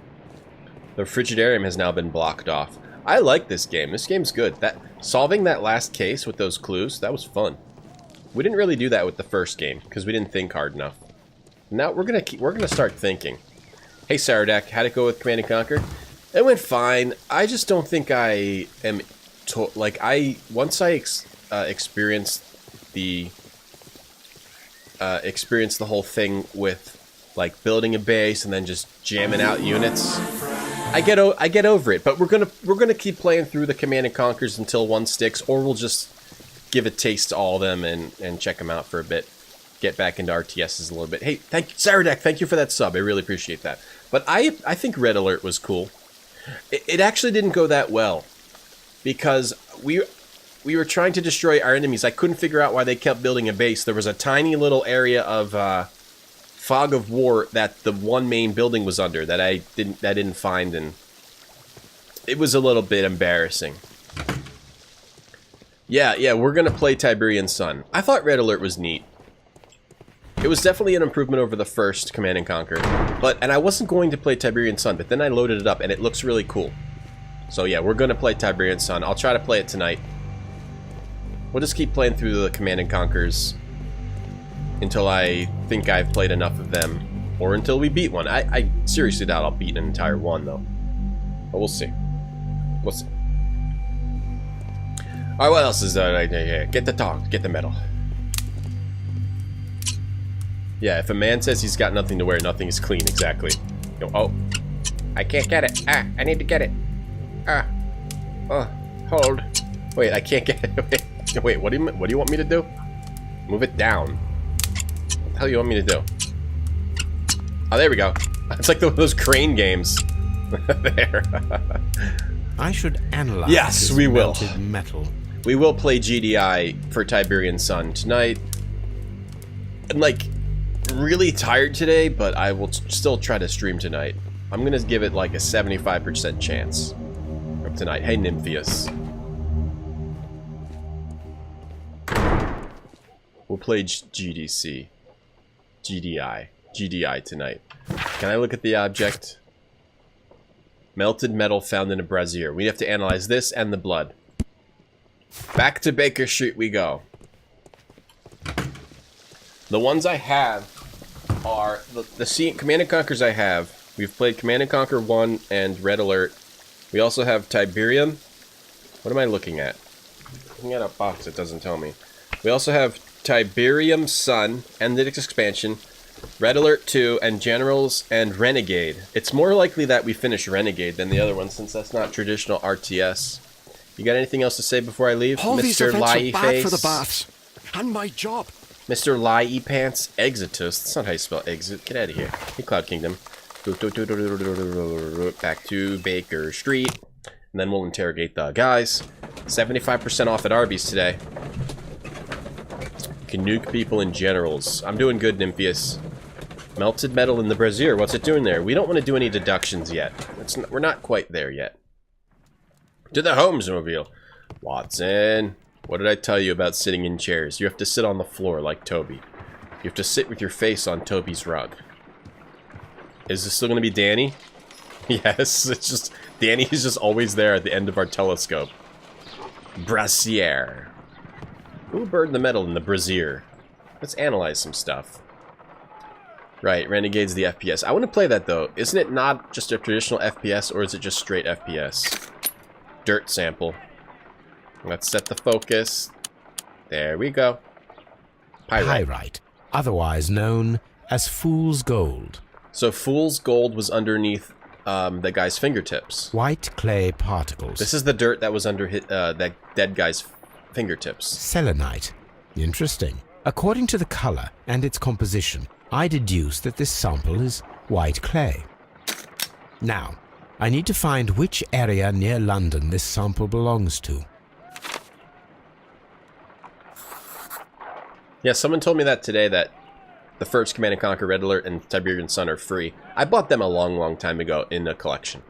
The frigidarium has now been blocked off. I like this game. This game's good. Solving that last case with those clues, that was fun. We didn't really do that with the first game because we didn't think hard enough. Now we're gonna start thinking. Hey, Saradak, how'd it go with Command & Conquer? It went fine. I just don't think I am once I experienced the whole thing with like building a base and then just jamming out units. I get over it, but we're gonna keep playing through the Command & Conquers until one sticks, or we'll just give a taste to all of them and check them out for a bit. Get back into RTSs a little bit. Hey, thank you, Saradak, thank you for that sub. I really appreciate that. But I think Red Alert was cool. It actually didn't go that well because we were trying to destroy our enemies. I couldn't figure out why they kept building a base. There was a tiny little area of fog of war that the one main building was under that I didn't find, and it was a little bit embarrassing. Yeah, we're gonna play Tiberian Sun. I thought Red Alert was neat. It was definitely an improvement over the first Command & Conquer. And I wasn't going to play Tiberian Sun, but then I loaded it up and it looks really cool. So yeah, we're gonna play Tiberian Sun. I'll try to play it tonight. We'll just keep playing through the Command & Conquers until I think I've played enough of them. Or until we beat one. I seriously doubt I'll beat an entire one, though. But we'll see. We'll see. Alright, what else is there? Get the dog. Get the medal. Yeah, if a man says he's got nothing to wear, nothing is clean. Exactly. Oh. I can't get it. Ah, I need to get it. Ah. Oh, hold. Wait, I can't get it. Wait, what do you want me to do? Move it down. What the hell do you want me to do? Oh, there we go. It's like those crane games. There. I should analyze this we will. melted metal. We will play GDI for Tiberian Sun tonight. I'm like really tired today, but I will still try to stream tonight. I'm gonna give it like a 75% chance of tonight. Hey, Nympheus. We'll play GDI tonight. Can I look at the object? Melted metal found in a brazier. We have to analyze this and the blood. Back to Baker Street we go. The ones I have are the Command & Conquers I have. We've played Command & Conquer 1 and Red Alert. We also have Tiberium. What am I looking at? Looking at a box, it doesn't tell me. We also have Tiberium Sun and the expansion, Red Alert 2, and Generals and Renegade. It's more likely that we finish Renegade than the other one, since that's not traditional RTS. You got anything else to say before I leave, All these Mr. events are Lie bad Face? for the baths and my job. Mr. Lie Pants Exitus. That's not how you spell exit. Get out of here. Hey, Cloud Kingdom. Back to Baker Street. And then we'll interrogate the guys. 75% off at Arby's today. Can nuke people in generals. I'm doing good, Nympheus. Melted metal in the brazier. What's it doing there? We don't want to do any deductions yet. We're not quite there yet. To the Holmes mobile. Watson. What did I tell you about sitting in chairs? You have to sit on the floor like Toby. You have to sit with your face on Toby's rug. Is this still going to be Danny? Yes, it's just... Danny is just always there at the end of our telescope. Brazier. Who burned the metal in the brazier? Let's analyze some stuff. Right, Renegade's the FPS. I want to play that, though. Isn't it not just a traditional FPS, or is it just straight FPS? Dirt sample. Let's set the focus. There we go. Pyrite, otherwise known as Fool's Gold. So Fool's Gold was underneath the guy's fingertips. White clay particles. This is the dirt that was under that dead guy's fingertips. Selenite. Interesting. According to the color and its composition, I deduce that this sample is white clay. Now, I need to find which area near London this sample belongs to. Yeah, someone told me that today, that the first Command & Conquer, Red Alert, and Tiberian Sun are free. I bought them a long, long time ago in a collection.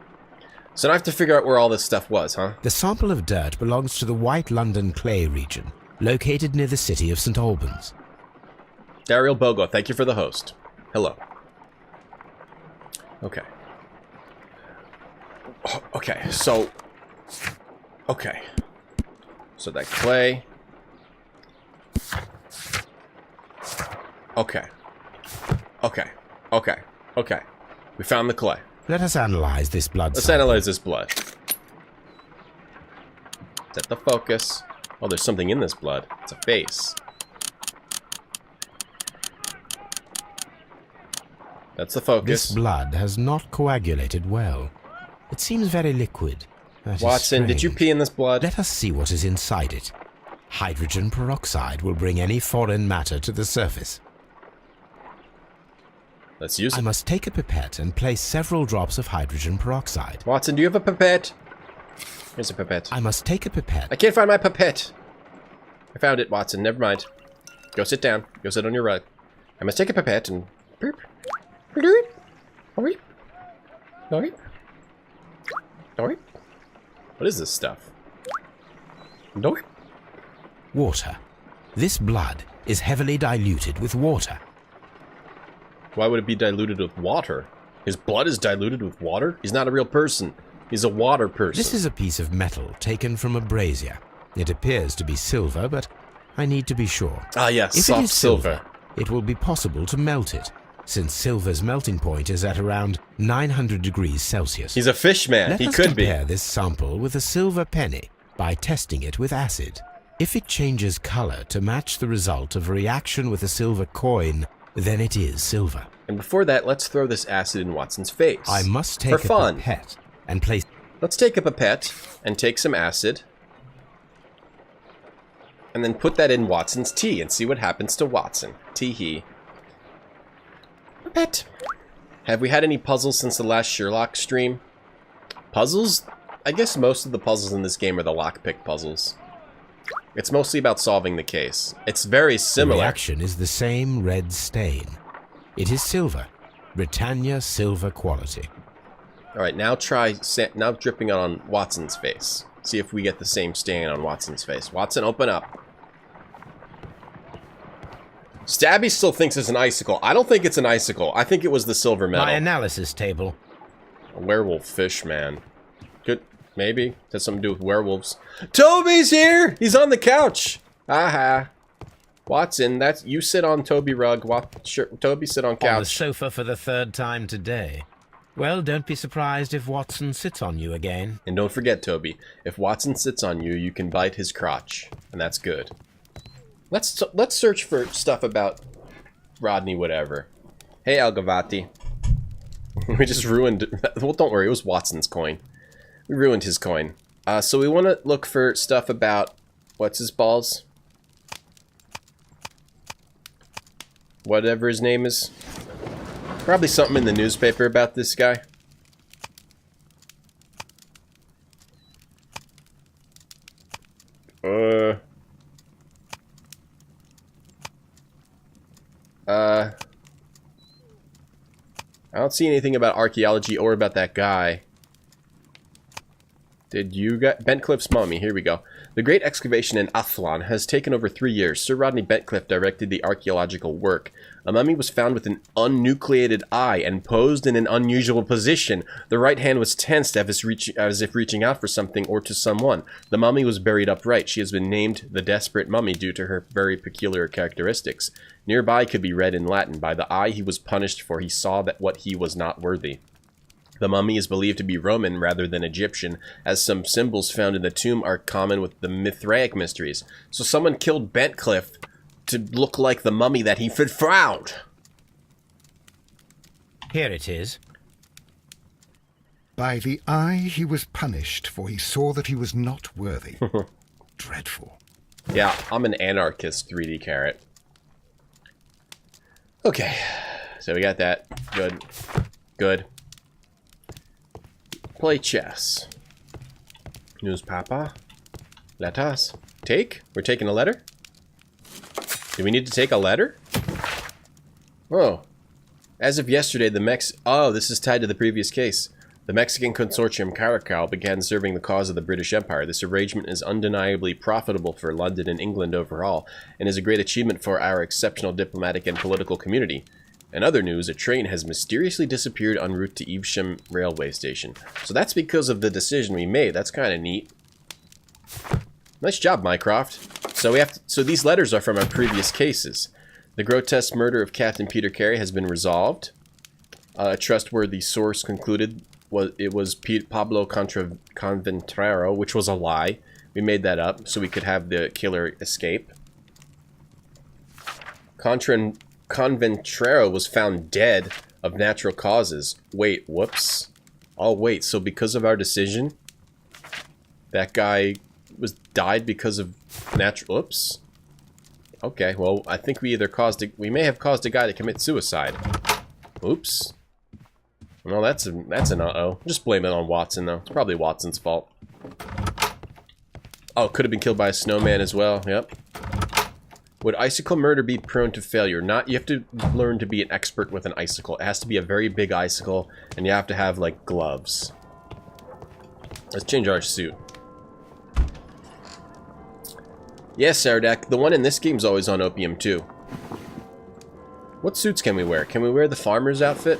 So now I have to figure out where all this stuff was, huh? The sample of dirt belongs to the White London Clay region, located near the city of St. Albans. Daryl Bogo, thank you for the host. Hello. Okay. Okay, so... Okay. So that clay... Okay. Okay. We found the clay. Let us analyze this blood Let's sample. analyze this blood. Set the focus. Oh, there's something in this blood. It's a face. That's the focus. This blood has not coagulated well. It seems very liquid. That is Watson, did you strange. pee in this blood? Let us see what is inside it. Hydrogen peroxide will bring any foreign matter to the surface. Let's use it. I must take a pipette and place several drops of hydrogen peroxide. Watson, do you have a pipette? Here's a pipette. I must take a pipette. I can't find my pipette. I found it, Watson. Never mind. Go sit down. Go sit on your rug. I must take a pipette and... What is this stuff? Nope. Water. This blood is heavily diluted with water. Why would it be diluted with water? His blood is diluted with water? He's not a real person. He's a water person. This is a piece of metal taken from a brazier. It appears to be silver, but I need to be sure. Ah, yes, if soft it is silver. It will be possible to melt it, since silver's melting point is at around 900 degrees Celsius. He's a fish man. He could be. Let us compare this sample with a silver penny by testing it with acid. If it changes color to match the result of a reaction with a silver coin, then it is silver. And before that, let's throw this acid in Watson's face. I must take a pipette and place... Let's take a pipette and take some acid and then put that in Watson's tea and see what happens to Watson. Tee-hee. Pipette. Have we had any puzzles since the last Sherlock stream? Puzzles? I guess most of the puzzles in this game are the lockpick puzzles. It's mostly about solving the case. It's very similar. The reaction is the same red stain. It is silver. Britannia silver quality. Alright, now now dripping it on Watson's face. See if we get the same stain on Watson's face. Watson, open up. Stabby still thinks it's an icicle. I don't think it's an icicle. I think it was the silver metal. My analysis table. A werewolf fish, man. Good. Maybe. Has something to do with werewolves. Toby's here! He's on the couch! Aha. Watson, that's... You sit on Toby rug. Toby, sit on couch. On the sofa for the third time today. Well, don't be surprised if Watson sits on you again. And don't forget, Toby, if Watson sits on you, you can bite his crotch. And that's good. Let's search for stuff about Rodney whatever. Hey, Algavati. We just ruined... Well, don't worry, it was Watson's coin. We ruined his coin. So we want to look for stuff about... What's his balls? Whatever his name is. Probably something in the newspaper about this guy. I don't see anything about archaeology or about that guy. Did you get... Bentcliffe's mummy, here we go. The great excavation in Athlon has taken over 3 years. Sir Rodney Bentcliffe directed the archaeological work. A mummy was found with an unnucleated eye and posed in an unusual position. The right hand was tensed as if reaching out for something or to someone. The mummy was buried upright. She has been named the Desperate Mummy due to her very peculiar characteristics. Nearby could be read in Latin, by the eye he was punished for he saw that what he was not worthy. The mummy is believed to be Roman rather than Egyptian, as some symbols found in the tomb are common with the Mithraic mysteries. So someone killed Bentcliffe to look like the mummy that he found. Here it is. By the eye he was punished, for he saw that he was not worthy. Dreadful. Yeah, I'm an anarchist, 3D carrot. Okay, so we got that. Good. Good. Play chess. News papa. Let us. Take? We're taking a letter? Do we need to take a letter? Oh. As of yesterday, Oh, this is tied to the previous case. The Mexican consortium Caracal began serving the cause of the British Empire. This arrangement is undeniably profitable for London and England overall, and is a great achievement for our exceptional diplomatic and political community. In other news, a train has mysteriously disappeared en route to Evesham railway station. So that's because of the decision we made. That's kind of neat. Nice job, Mycroft. So these letters are from our previous cases. The grotesque murder of Captain Peter Carey has been resolved. A trustworthy source concluded it was Pablo Conventrero, which was a lie. We made that up so we could have the killer escape. Conventrero was found dead of natural causes. Wait, whoops. Oh, wait, so because of our decision, that guy died because of natural... Oops. Okay, well, I think we may have caused a guy to commit suicide. Oops. Well, that's an uh-oh. Just blame it on Watson, though. It's probably Watson's fault. Oh, could have been killed by a snowman as well. Yep. Would icicle murder be prone to failure? You have to learn to be an expert with an icicle. It has to be a very big icicle, and you have to have, like, gloves. Let's change our suit. Yes, Saradak, the one in this game's always on opium too. What suits can we wear? Can we wear the farmer's outfit?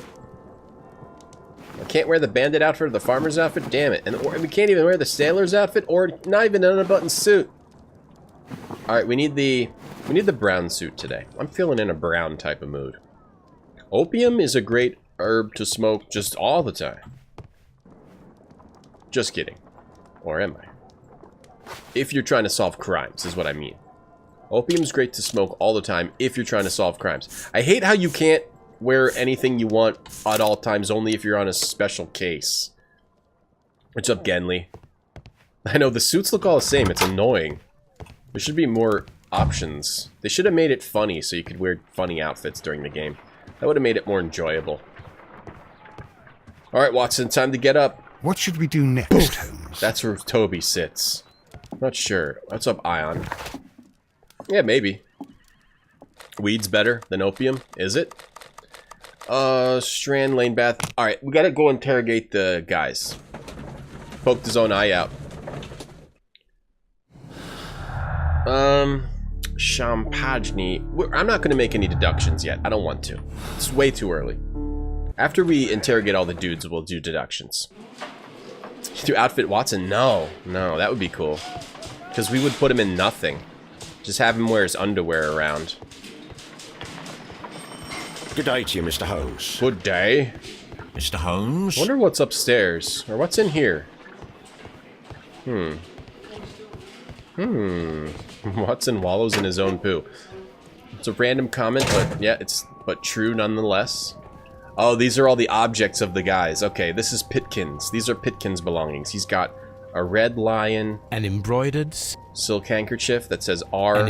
I can't wear the bandit outfit or the farmer's outfit? Damn it. And or we can't even wear the sailor's outfit or not even an unbuttoned suit. Alright, we need the brown suit today. I'm feeling in a brown type of mood. Opium is a great herb to smoke just all the time. Just kidding. Or am I? If you're trying to solve crimes, is what I mean. Opium's great to smoke all the time if you're trying to solve crimes. I hate how you can't wear anything you want at all times, only if you're on a special case. What's up, Genly? I know, the suits look all the same. It's annoying. There should be more options. They should have made it funny so you could wear funny outfits during the game. That would have made it more enjoyable. Alright, Watson, time to get up. What should we do next, Holmes? That's where Toby sits. Not sure. What's up, Ion? Yeah, maybe. Weed's better than opium, is it? Strand Lane Bath. Alright, we gotta go interrogate the guys. Poked his own eye out. Champagne. I'm not gonna make any deductions yet. I don't want to. It's way too early. After we interrogate all the dudes, we'll do deductions. To outfit Watson? No, that would be cool. Because we would put him in nothing. Just have him wear his underwear around. Good day to you, Mr. Holmes. Good day. Mr. Holmes? Wonder what's upstairs. Or what's in here. Watson wallows in his own poo. It's a random comment, but yeah, but true nonetheless. Oh, these are all the objects of the guys. Okay, this is Pitkin's. These are Pitkin's belongings. He's got a red lion. An embroidered silk handkerchief that says R.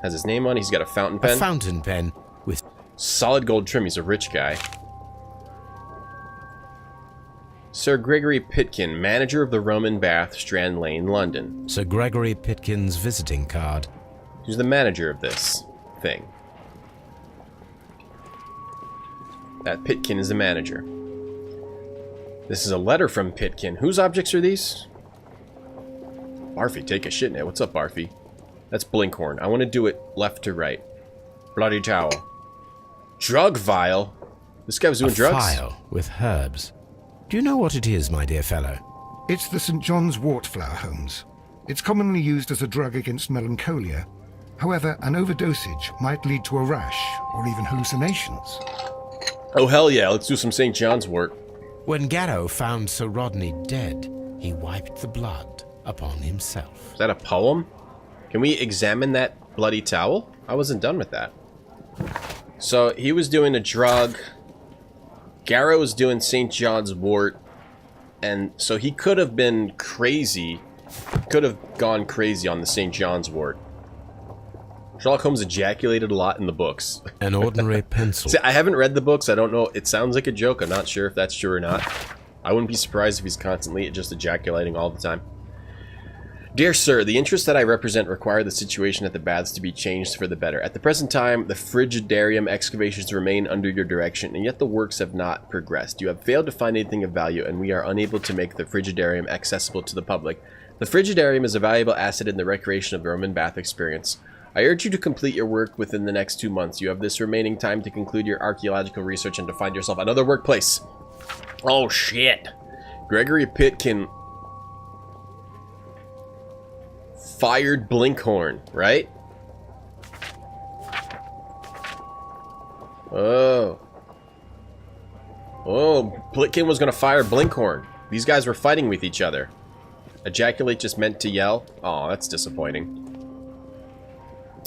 Has his name on it. He's got a fountain pen. A fountain pen with solid gold trim. He's a rich guy. Sir Gregory Pitkin, manager of the Roman Bath, Strand Lane, London. Sir Gregory Pitkin's visiting card. Who's the manager of this thing? That Pitkin is the manager. This is a letter from Pitkin. Whose objects are these? Barfy, take a shit in it. What's up, Barfy? That's Blinkhorn. I want to do it left to right. Bloody towel. Drug vial? This guy was doing drugs? A vial with herbs. Do you know what it is, my dear fellow? It's the St. John's wort flower, Holmes. It's commonly used as a drug against melancholia. However, an overdosage might lead to a rash or even hallucinations. Oh, hell yeah. Let's do some St. John's wort. When Garrow found Sir Rodney dead, he wiped the blood upon himself. Is that a poem? Can we examine that bloody towel? I wasn't done with that. So, he was doing a drug. Garrow was doing St. John's wort. And so he could have been crazy. Could have gone crazy on the St. John's wort. Sherlock Holmes ejaculated a lot in the books. An ordinary pencil. See, I haven't read the books. I don't know. It sounds like a joke. I'm not sure if that's true or not. I wouldn't be surprised if he's constantly just ejaculating all the time. Dear sir, the interests that I represent require the situation at the baths to be changed for the better. At the present time, the frigidarium excavations remain under your direction, and yet the works have not progressed. You have failed to find anything of value, and we are unable to make the frigidarium accessible to the public. The frigidarium is a valuable asset in the recreation of the Roman bath experience. I urge you to complete your work within the next 2 months. You have this remaining time to conclude your archaeological research and to find yourself another workplace. Oh, shit. Gregory Pitkin fired Blinkhorn, right? Oh. Oh, Pitkin was going to fire Blinkhorn. These guys were fighting with each other. Ejaculate just meant to yell? Oh, that's disappointing.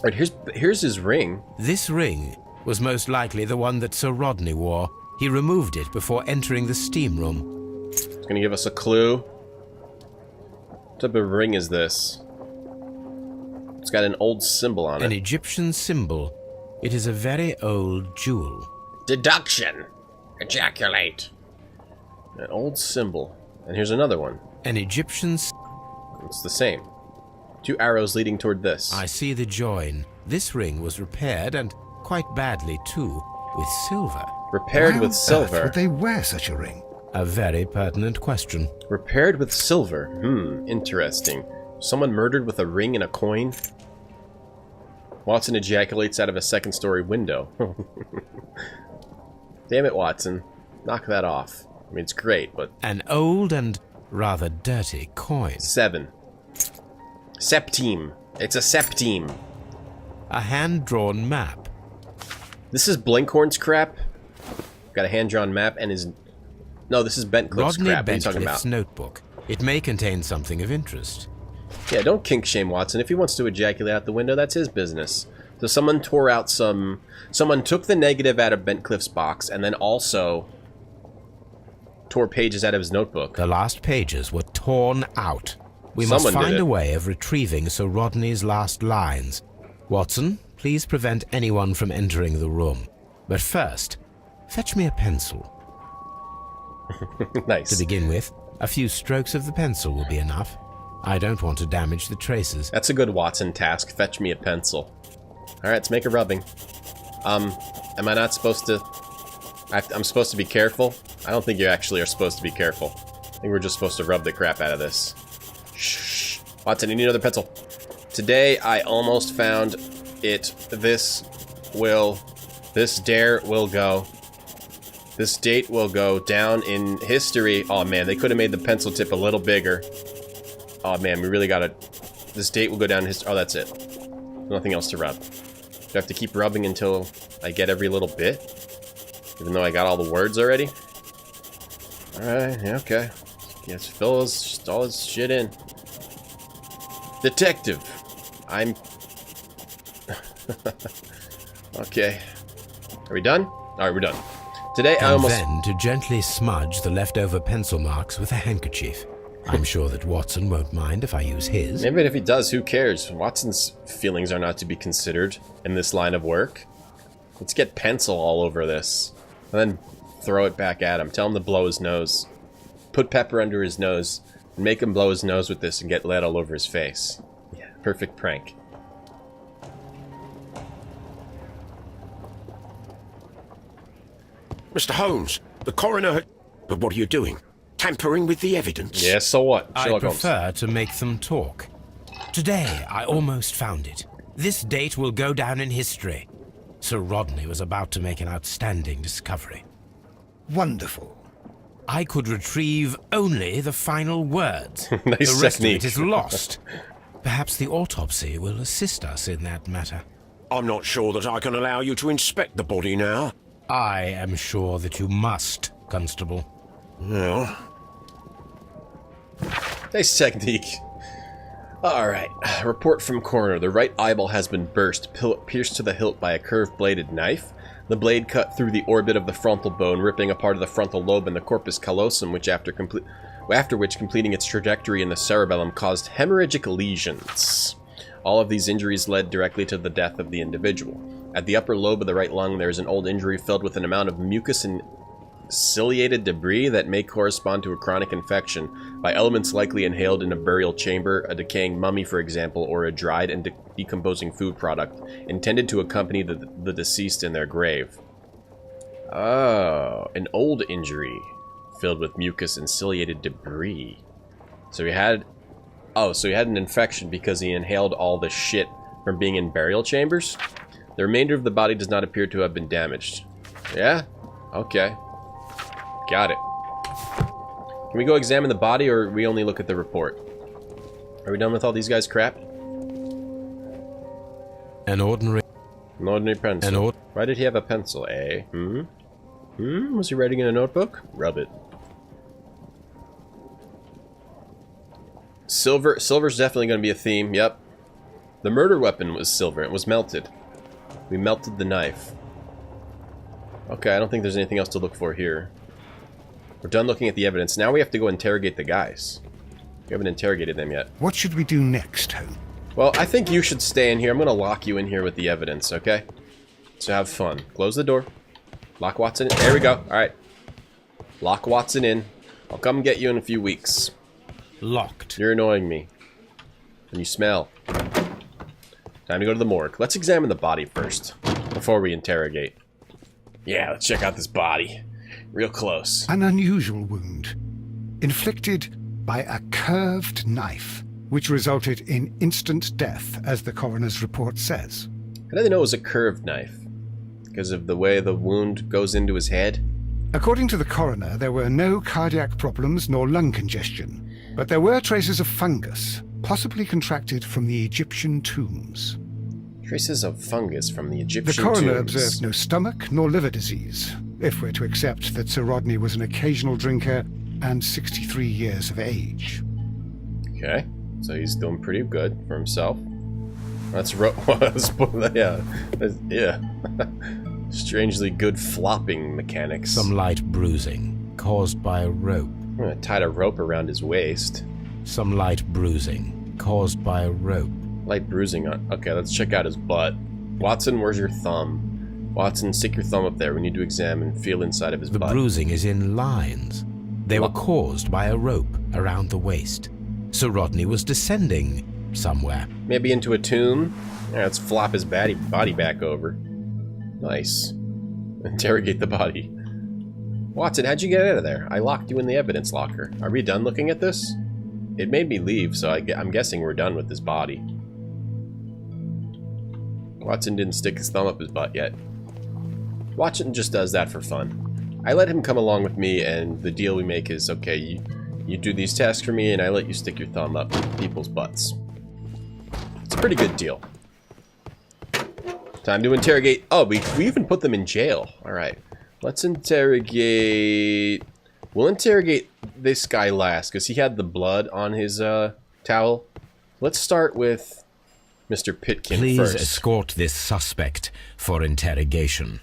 Alright, here's his ring. This ring was most likely the one that Sir Rodney wore. He removed it before entering the steam room. It's gonna give us a clue. What type of ring is this? It's got an old symbol on it. An Egyptian symbol. It is a very old jewel. Deduction. Ejaculate. An old symbol. And here's another one. An Egyptian... It's the same. 2 arrows leading toward this. I see the join. This ring was repaired, and quite badly too, with silver. Repaired with silver? Why would they wear such a ring? A very pertinent question. Repaired with silver. Interesting. Someone murdered with a ring and a coin? Watson ejaculates out of a second-story window. Damn it, Watson. Knock that off. I mean, it's great, but... An old and rather dirty coin. 7. Septime. It's a septime. A hand-drawn map. This is Blinkhorn's crap. Got a hand-drawn map and his... No, this is Bentcliff's Rodney crap. What are you talking Bentcliff's about? notebook. It may contain something of interest. Yeah, don't kink shame Watson. If he wants to ejaculate out the window, that's his business. So someone tore out some... Someone took the negative out of Bentcliff's box and then also tore pages out of his notebook. The last pages were torn out. We Someone must did find it. a way of retrieving Sir Rodney's last lines. Watson, please prevent anyone from entering the room. But first, fetch me a pencil. Nice. To begin with, a few strokes of the pencil will be enough. I don't want to damage the traces. That's a good Watson task. Fetch me a pencil. Alright, let's make a rubbing. Am I not supposed to... I'm supposed to be careful? I don't think you actually are supposed to be careful. I think we're just supposed to rub the crap out of this. Shh. Watson, you need another pencil. Today, I almost found it. This dare will go. This date will go down in history. Oh man, they could have made the pencil tip a little bigger. Oh man, we really gotta... This date will go down in history. Oh, that's it. Nothing else to rub. Do I have to keep rubbing until I get every little bit? Even though I got all the words already? Alright, yeah, okay. Let's fill all this shit in. Detective. I'm... Okay. Are we done? Alright, we're done. Today I And almost... then to gently smudge the leftover pencil marks with a handkerchief. I'm sure that Watson won't mind if I use his. Maybe if he does, who cares? Watson's feelings are not to be considered in this line of work. Let's get pencil all over this. And then throw it back at him. Tell him to blow his nose. Put pepper under his nose. And make him blow his nose with this and get lead all over his face. Yeah, perfect prank. Mr. Holmes, the coroner had... But what are you doing? Tampering with the evidence? Yeah, so what? I Sherlock Holmes. prefer to make them talk. Today, I almost found it. This date will go down in history. Sir Rodney was about to make an outstanding discovery. Wonderful. I could retrieve only the final words. Nice the rest technique. of it is lost. Perhaps the autopsy will assist us in that matter. I'm not sure that I can allow you to inspect the body now. I am sure that you must, Constable. Well... Nice technique. Alright. Report from coroner. The right eyeball has been burst, pierced to the hilt by a curved-bladed knife. The blade cut through the orbit of the frontal bone, ripping a part of the frontal lobe and the corpus callosum, after which completing its trajectory in the cerebellum caused hemorrhagic lesions. All of these injuries led directly to the death of the individual. At the upper lobe of the right lung, there is an old injury filled with an amount of mucus and ciliated debris that may correspond to a chronic infection by elements likely inhaled in a burial chamber, a decaying mummy, for example, or a dried and decomposing food product intended to accompany the deceased in their grave. Oh, an old injury filled with mucus and ciliated debris. So he had... Oh, so he had an infection because he inhaled all the shit from being in burial chambers? The remainder of the body does not appear to have been damaged. Yeah? Okay. Got it. Can we go examine the body, or we only look at the report? Are we done with all these guys' crap? An ordinary pencil. Why did he have a pencil, eh? Was he writing in a notebook? Rub it. Silver's definitely going to be a theme, yep. The murder weapon was silver. It was melted. We melted the knife. Okay, I don't think there's anything else to look for here. We're done looking at the evidence. Now we have to go interrogate the guys. We haven't interrogated them yet. What should we do next, Holmes? Well, I think you should stay in here. I'm going to lock you in here with the evidence, okay? So have fun. Close the door. Lock Watson in. There we go. All right. Lock Watson in. I'll come get you in a few weeks. Locked. You're annoying me. And you smell. Time to go to the morgue. Let's examine the body first, before we interrogate. Yeah, let's check out this body. Real close. An unusual wound, inflicted by a curved knife, which resulted in instant death, as the coroner's report says. How do they know it was a curved knife? Because of the way the wound goes into his head? According to the coroner, there were no cardiac problems nor lung congestion, but there were traces of fungus, possibly contracted from the Egyptian tombs. Traces of fungus from the Egyptian The coroner tombs. observed no stomach nor liver disease, if we're to accept that Sir Rodney was an occasional drinker and 63 years of age. Okay, so he's doing pretty good for himself. That's yeah. Strangely good flopping mechanics. Some light bruising caused by a rope. Tied a rope around his waist. Some light bruising caused by a rope. Light bruising on. Okay, let's check out his butt. Watson, where's your thumb? Watson, stick your thumb up there. We need to examine, feel inside of his butt. The bruising is in lines. They were caused by a rope around the waist. Sir Rodney was descending somewhere. Maybe into a tomb? Yeah, let's flop his body back over. Nice. Interrogate the body. Watson, how'd you get out of there? I locked you in the evidence locker. Are we done looking at this? It made me leave, so I'm guessing we're done with this body. Watson didn't stick his thumb up his butt yet. Watson just does that for fun. I let him come along with me, and the deal we make is, okay, you do these tasks for me, and I let you stick your thumb up people's butts. It's a pretty good deal. Time to interrogate. Oh, we even put them in jail. Alright. Let's interrogate... We'll interrogate this guy last, because he had the blood on his towel. Let's start with Mr. Pitkin Please first. escort this suspect for interrogation.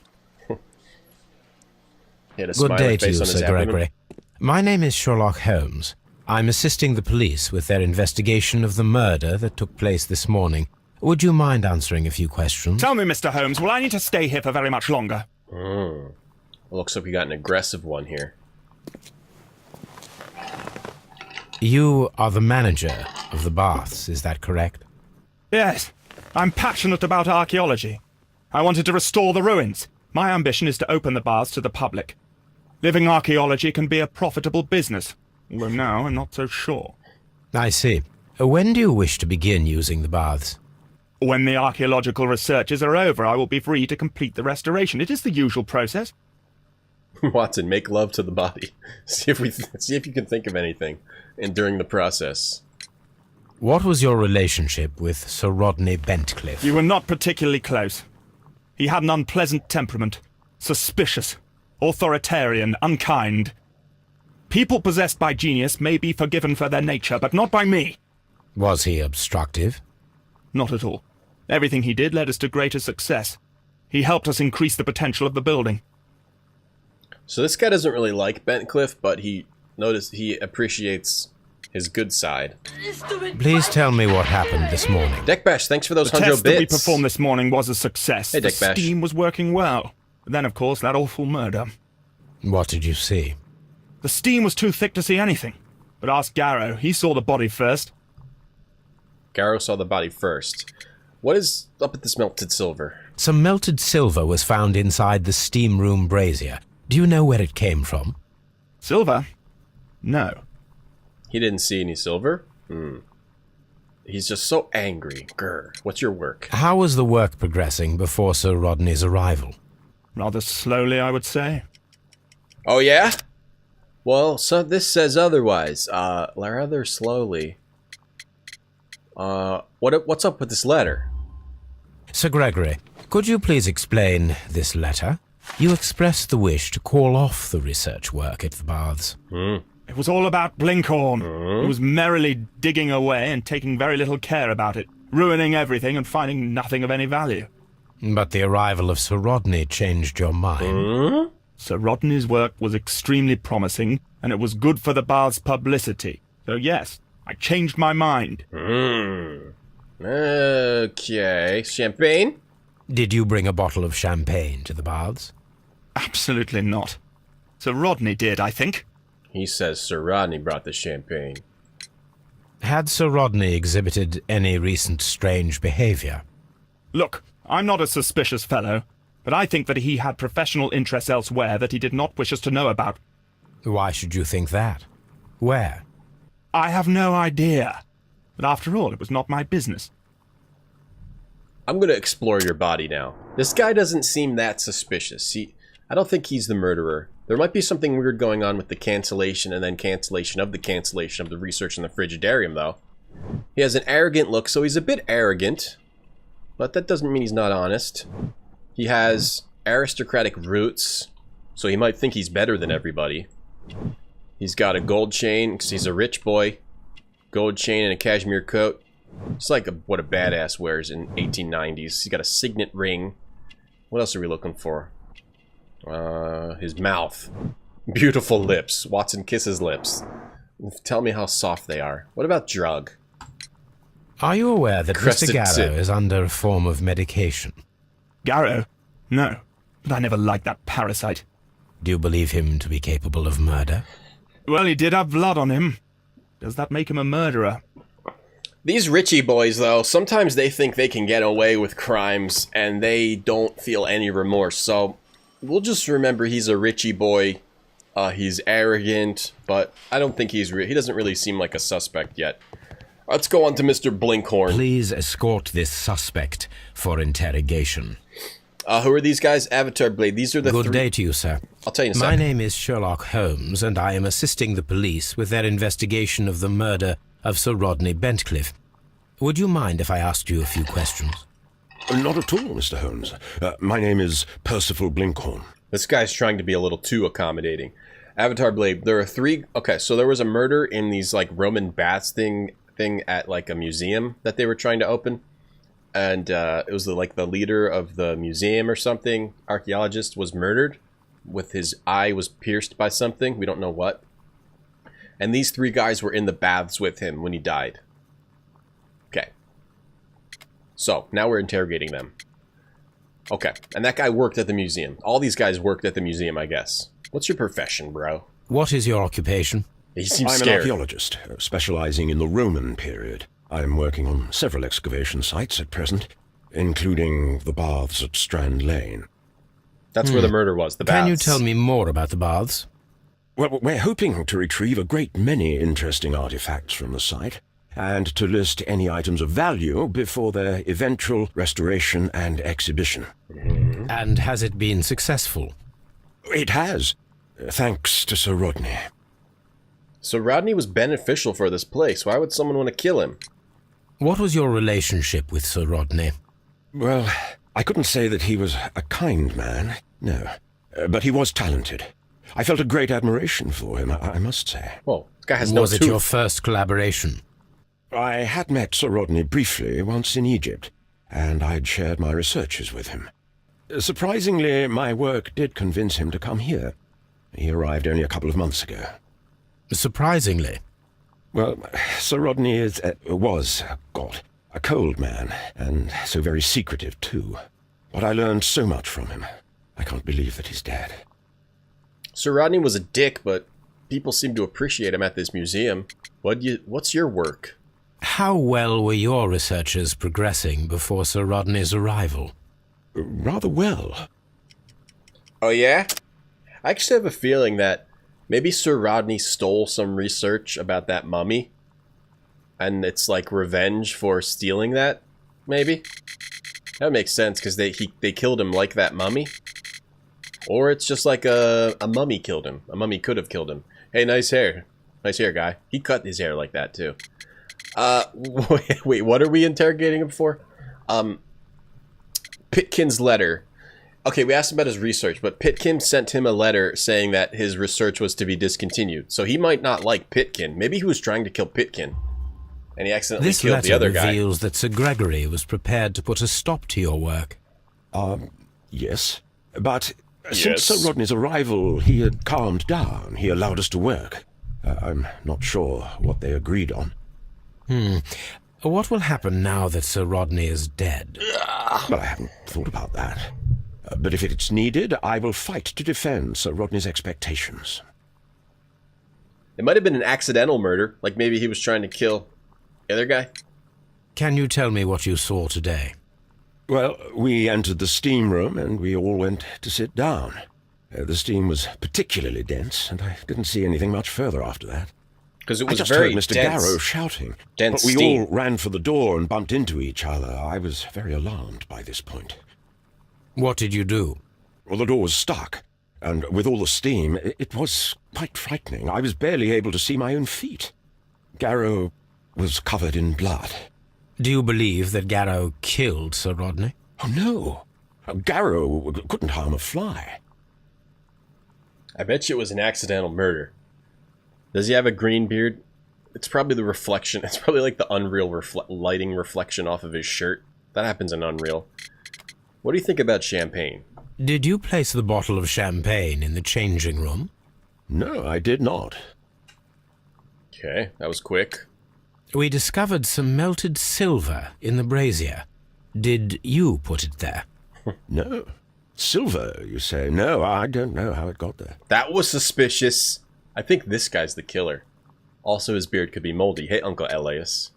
Good day to you, Sir Gregory. My name is Sherlock Holmes. I'm assisting the police with their investigation of the murder that took place this morning. Would you mind answering a few questions? Tell me, Mr. Holmes, will I need to stay here for very much longer? Looks like we got an aggressive one here. You are the manager of the baths, is that correct? Yes. I'm passionate about archaeology. I wanted to restore the ruins. My ambition is to open the baths to the public. Living archaeology can be a profitable business, although now I'm not so sure. I see. When do you wish to begin using the baths? When the archaeological researches are over, I will be free to complete the restoration. It is the usual process. Watson, make love to the body. See if you can think of anything during the process. What was your relationship with Sir Rodney Bentcliffe? You were not particularly close. He had an unpleasant temperament, suspicious, authoritarian, unkind. People possessed by genius may be forgiven for their nature, but not by me. Was he obstructive? Not at all. Everything he did led us to greater success. He helped us increase the potential of the building. So this guy doesn't really like Bentcliffe, but he appreciates his good side. Please tell me what happened this morning. Deckbash, thanks for those the 100 test bits. that we performed this morning was a success. Hey, the Deckbash. steam was working well. But then, of course, that awful murder. What did you see? The steam was too thick to see anything. But ask Garrow. He saw the body first. Garrow saw the body first. What is up with this melted silver? Some melted silver was found inside the steam room brazier. Do you know where it came from? Silver? No. He didn't see any silver? He's just so angry. Grr. What's your work? How was the work progressing before Sir Rodney's arrival? Rather slowly, I would say. Oh, yeah? Well, so this says otherwise. Rather slowly. What's up with this letter? Sir Gregory, could you please explain this letter? You expressed the wish to call off the research work at the baths. It was all about Blinkhorn. He was merrily digging away and taking very little care about it, ruining everything and finding nothing of any value. But the arrival of Sir Rodney changed your mind. Sir Rodney's work was extremely promising, and it was good for the bath's publicity. So yes, I changed my mind. Okay. Champagne? Did you bring a bottle of champagne to the baths? Absolutely not. Sir Rodney did, I think. He says Sir Rodney brought the champagne. Had Sir Rodney exhibited any recent strange behavior? Look, I'm not a suspicious fellow, but I think that he had professional interests elsewhere that he did not wish us to know about. Why should you think that? Where? I have no idea. But after all, it was not my business. I'm gonna explore your body now. This guy doesn't seem that suspicious. I don't think he's the murderer. There might be something weird going on with the cancellation and then cancellation of the research in the Frigidarium, though. He has an arrogant look, so he's a bit arrogant. But that doesn't mean he's not honest. He has aristocratic roots, so he might think he's better than everybody. He's got a gold chain, because he's a rich boy. Gold chain and a cashmere coat. It's like what a badass wears in 1890s. He's got a signet ring. What else are we looking for? His mouth. Beautiful lips. Watson kisses lips. Tell me how soft they are. What about drug? Are you aware that Crested Mr. Garrow tip. is under a form of medication? Garrow? No, but I never liked that parasite. Do you believe him to be capable of murder? Well, he did have blood on him. Does that make him a murderer? These Richie boys, though, sometimes they think they can get away with crimes, and they don't feel any remorse, so we'll just remember he's a Richie boy. He's arrogant, but I don't think he doesn't really seem like a suspect yet. Let's go on to Mr. Blinkhorn. Please escort this suspect for interrogation. Who are these guys? Avatar Blade. These are the Good day to you, sir. I'll tell you in a My second. name is Sherlock Holmes, and I am assisting the police with their investigation of the murder of Sir Rodney Bentcliffe. Would you mind if I asked you a few questions? Not at all, Mr. Holmes. My name is Percival Blinkhorn. This guy's trying to be a little too accommodating. Avatar Blade. There are 3... Okay, so there was a murder in these, like, Roman baths thing at, like, a museum that they were trying to open. And it was, like, the leader of the museum or something, archaeologist, was murdered. With his eye was pierced by something. We don't know what. And these 3 guys were in the baths with him when he died. Okay. So, now we're interrogating them. Okay, and that guy worked at the museum. All these guys worked at the museum, I guess. What's your profession, bro? What is your occupation? He seems I'm scared. an archaeologist, specializing in the Roman period. I'm working on several excavation sites at present, including the baths at Strand Lane. That's where the murder was, the baths. Can you tell me more about the baths? Well, we're hoping to retrieve a great many interesting artifacts from the site, and to list any items of value before their eventual restoration and exhibition. And has it been successful? It has, thanks to Sir Rodney. So Rodney was beneficial for this place. Why would someone want to kill him? What was your relationship with Sir Rodney? Well, I couldn't say that he was a kind man, no. But he was talented. I felt a great admiration for him, I must say. Well, this guy has no Was it tooth. your first collaboration? I had met Sir Rodney briefly once in Egypt, and I'd shared my researches with him. Surprisingly, my work did convince him to come here. He arrived only a couple of months ago. Surprisingly? Well, Sir Rodney was a cold man, and so very secretive too. But I learned so much from him. I can't believe that he's dead. Sir Rodney was a dick, but people seem to appreciate him at this museum. What's your work? How well were your researches progressing before Sir Rodney's arrival? Rather well. Oh yeah? I actually have a feeling that maybe Sir Rodney stole some research about that mummy. And it's like revenge for stealing that, maybe? That makes sense, because they killed him like that mummy. Or it's just like a mummy killed him. A mummy could have killed him. Hey, nice hair. Nice hair, guy. He cut his hair like that, too. Wait, what are we interrogating him for? Pitkin's letter. Okay, we asked him about his research, but Pitkin sent him a letter saying that his research was to be discontinued. So he might not like Pitkin. Maybe he was trying to kill Pitkin. And he accidentally This killed the other letter guy. reveals that Sir Gregory was prepared to put a stop to your work. Yes. But since Sir Rodney's arrival, he had calmed down. He allowed us to work. I'm not sure what they agreed on. What will happen now that Sir Rodney is dead? Well, I haven't thought about that. But if it's needed, I will fight to defend Sir Rodney's expectations. It might have been an accidental murder. Like maybe he was trying to kill the other guy. Can you tell me what you saw today? Well, we entered the steam room and we all went to sit down. The steam was particularly dense, and I didn't see anything much further after that. Because it I was just very heard Mr. dense. Garrow shouting. Dense but we steam. all ran for the door and bumped into each other. I was very alarmed by this point. What did you do? Well, the door was stuck, and with all the steam, it was quite frightening. I was barely able to see my own feet. Garrow was covered in blood. Do you believe that Garrow killed Sir Rodney? Oh, no. Garrow couldn't harm a fly. I bet you it was an accidental murder. Does he have a green beard? It's probably the reflection. It's probably like the Unreal lighting reflection off of his shirt. That happens in Unreal. What do you think about champagne? Did you place the bottle of champagne in the changing room? No, I did not. Okay, that was quick. We discovered some melted silver in the brazier. Did you put it there? No. Silver, you say? No, I don't know how it got there. That was suspicious. I think this guy's the killer. Also, his beard could be moldy. Hey, Uncle Elias.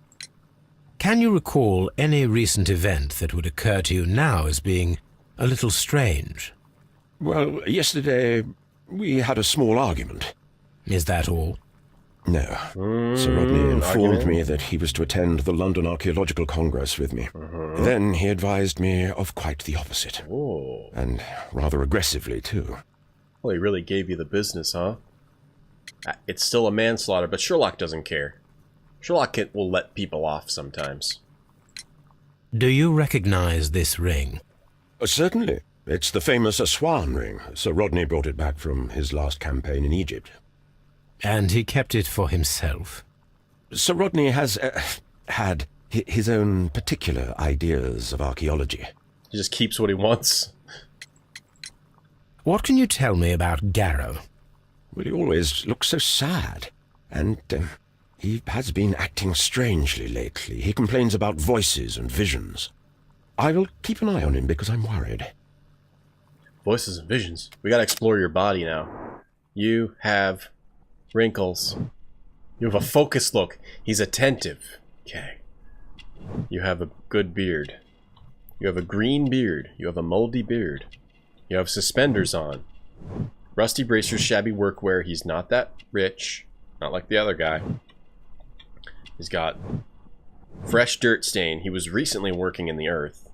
Can you recall any recent event that would occur to you now as being a little strange? Well, yesterday we had a small argument. Is that all? No. Sir Rodney informed argument? me that he was to attend the London Archaeological Congress with me. Then he advised me of quite the opposite. Oh. And rather aggressively, too. Well, he really gave you the business, huh? It's still a manslaughter, but Sherlock doesn't care. Sherlock will let people off sometimes. Do you recognize this ring? Certainly. It's the famous Aswan ring. Sir Rodney brought it back from his last campaign in Egypt. And he kept it for himself? Sir Rodney has had his own particular ideas of archaeology. He just keeps what he wants. What can you tell me about Garrow? Well, he always looks so sad. And he has been acting strangely lately. He complains about voices and visions. I will keep an eye on him because I'm worried. Voices and visions. We gotta explore your body now. You have wrinkles. You have a focused look. He's attentive. Okay. You have a good beard. You have a green beard. You have a moldy beard. You have suspenders on. Rusty bracers, shabby workwear. He's not that rich. Not like the other guy. He's got fresh dirt stain. He was recently working in the earth.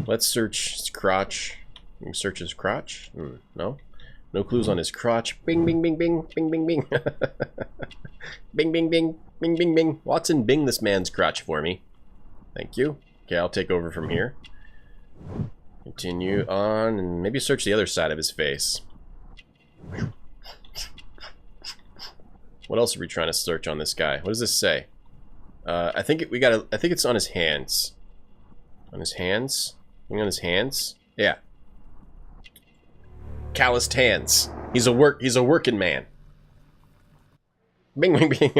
Let's search his crotch. Can we search his crotch? No? No clues on his crotch. Bing, bing, bing, bing, bing, bing, bing. Bing, bing, bing, bing, bing, bing. Watson, bing this man's crotch for me. Thank you. Okay, I'll take over from here. Continue on, and maybe search the other side of his face. What else are we trying to search on this guy? What does this say? I think it's on his hands. On his hands? Something on his hands? Yeah. Calloused hands. He's a working man. Bing, bing, bing.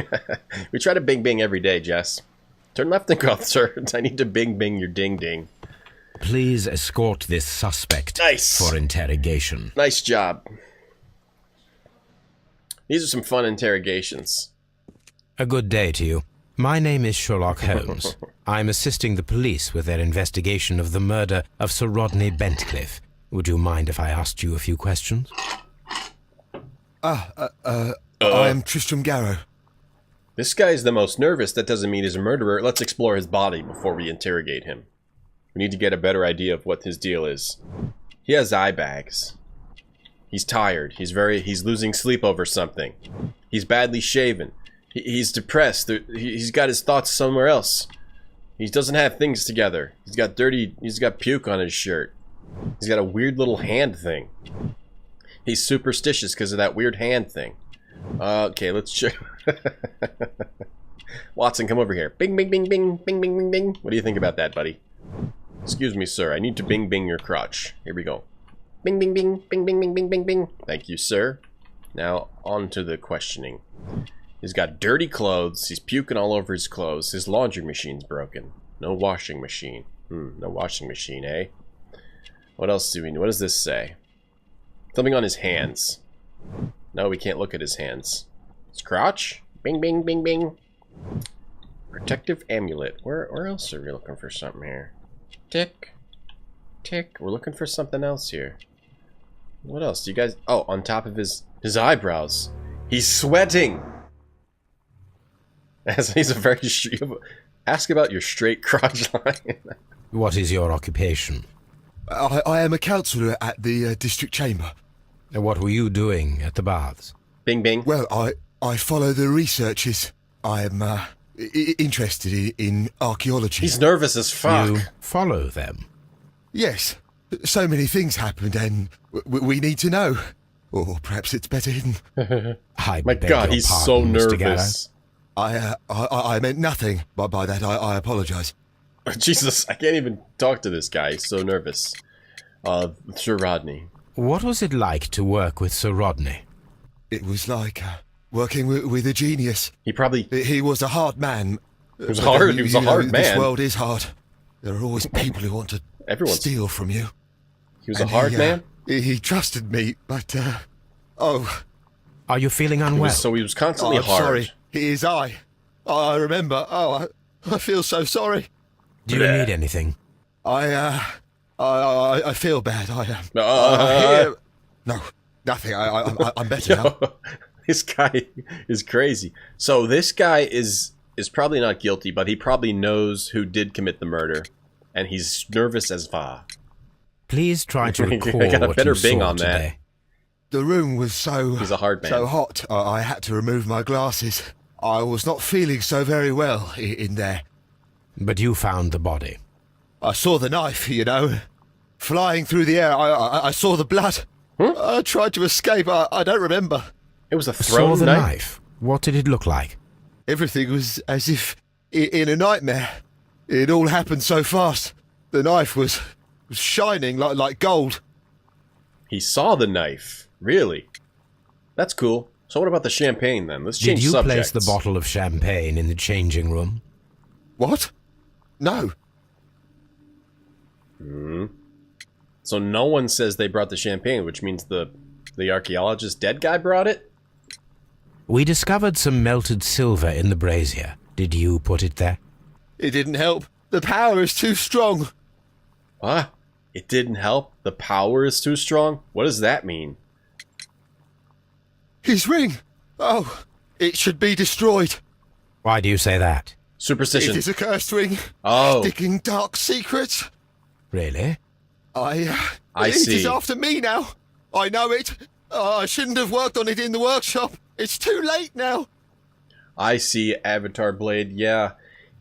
We try to bing, bing every day, Jess. Turn left and go, sir. I need to bing, bing your ding, ding. Please escort this suspect for interrogation. Nice job. These are some fun interrogations. A good day to you. My name is Sherlock Holmes. I'm assisting the police with their investigation of the murder of Sir Rodney Bentcliffe. Would you mind if I asked you a few questions? I'm Tristram Garrow. This guy's the most nervous. That doesn't mean he's a murderer. Let's explore his body before we interrogate him. We need to get a better idea of what his deal is. He has eye bags. He's tired. He's losing sleep over something. He's badly shaven. He's depressed. He's got his thoughts somewhere else. He doesn't have things together. He's got puke on his shirt. He's got a weird little hand thing. He's superstitious because of that weird hand thing. Okay, let's check. Watson, come over here. Bing, bing, bing, bing, bing, bing, bing, bing. What do you think about that, buddy? Excuse me, sir. I need to bing, bing your crotch. Here we go. Bing, bing, bing, bing, bing, bing, bing, bing, bing. Thank you, sir. Now, on to the questioning. He's got dirty clothes. He's puking all over his clothes. His laundry machine's broken. No washing machine. No washing machine, eh? What else do we know? What does this say? Something on his hands. No, we can't look at his hands. His crotch? Bing, bing, bing, bing. Protective amulet. Where else are we looking for something here? Tick. Tick. We're looking for something else here. What else? Do you guys... Oh, on top of his eyebrows. He's sweating. As he's a very... Ask about your straight crotch line. What is your occupation? I am a counsellor at the district chamber. And what were you doing at the baths? Bing, bing. Well, I follow the researches. I am interested in archaeology. He's nervous as fuck. You follow them? Yes. So many things happened and we need to know. Or perhaps it's better hidden. My God, he's so nervous. I meant nothing by that. I apologise. Jesus, I can't even talk to this guy. He's so nervous. Sir Rodney. What was it like to work with Sir Rodney? It was like working with a genius. He was a hard man. He was hard. He was a hard man. This world is hard. There are always people who want to steal from you. He was a hard man? He trusted me, but Are you feeling unwell? He was constantly I'm hard. Sorry. It is I remember. I feel so sorry. Do you need anything? I feel bad. No, nothing. I'm better now. This guy is crazy. So this guy is probably not guilty, but he probably knows who did commit the murder, and he's nervous as fuck. Please try to recall I got a what better you bing saw on today. that. The room was so He's a hard man. so hot. I had to remove my glasses. I was not feeling so very well in there. But you found the body. I saw the knife, flying through the air. I saw the blood. I tried to escape. I don't remember. It was a thrown saw the knife. What did it look like? Everything was as if in a nightmare. It all happened so fast. The knife was shining like gold. He saw the knife. Really? That's cool. So what about the champagne then? Let's change subjects. Did you subjects. place the bottle of champagne in the changing room? What? No. So no one says they brought the champagne, which means the archaeologist dead guy brought it? We discovered some melted silver in the brazier. Did you put it there? It didn't help. The power is too strong. What? It didn't help? The power is too strong? What does that mean? His ring! Oh, it should be destroyed. Why do you say that? Superstition. It is a cursed ring. Oh. Sticking dark secrets. Really? I it see. It is after me now. I know it. I shouldn't have worked on it in the workshop. It's too late now. I see, Avatar Blade. Yeah,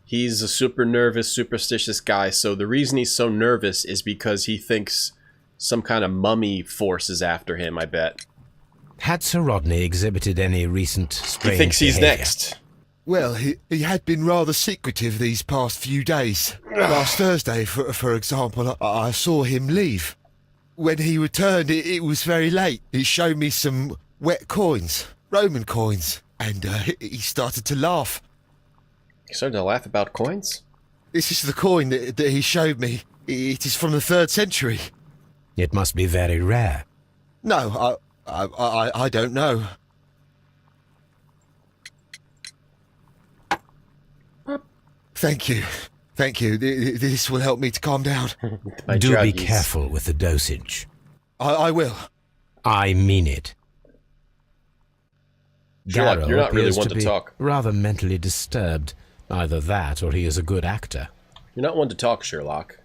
he's a super nervous, superstitious guy. So the reason he's so nervous is because he thinks some kind of mummy force is after him, I bet. Had Sir Rodney exhibited any recent strange He thinks he's behaviour? next. Well, he had been rather secretive these past few days. Last Thursday, for example, I saw him leave. When he returned, it was very late. He showed me some wet coins, Roman coins, and he started to laugh. He started to laugh about coins? This is the coin that he showed me. It is from the 3rd century. It must be very rare. No, I don't know. Thank you. Thank you. This will help me to calm down. Do be careful with the dosage. I will. I mean it. Sherlock, Garrow you're not really appears one to to be talk. rather mentally disturbed. Either that, or he is a good actor. You're not one to talk, Sherlock.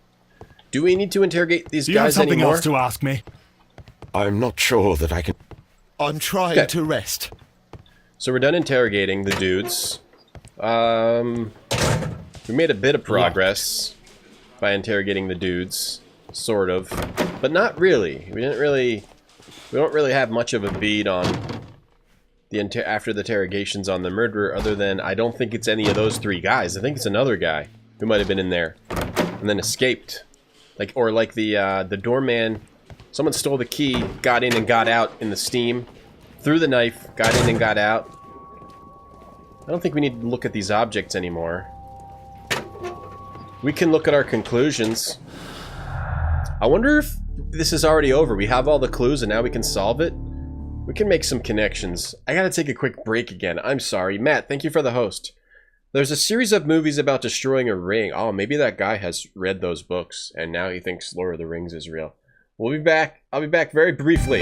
Do we need to interrogate these Do you have guys something anymore? else to ask me? I'm not sure that I can... I'm trying to rest. So we're done interrogating the dudes. We made a bit of progress by interrogating the dudes, sort of, but not really. We don't really have much of a beat on the after the interrogations on the murderer, other than I don't think it's any of those 3 guys. I think it's another guy who might have been in there and then escaped, like the doorman. Someone stole the key, got in and got out in the steam, threw the knife, got in and got out. I don't think we need to look at these objects anymore. We can look at our conclusions. I wonder if this is already over. We have all the clues and now we can solve it. We can make some connections. I gotta take a quick break again. I'm sorry. Matt, thank you for the host. There's a series of movies about destroying a ring. Oh, maybe that guy has read those books and now he thinks Lord of the Rings is real. We'll be back. I'll be back very briefly.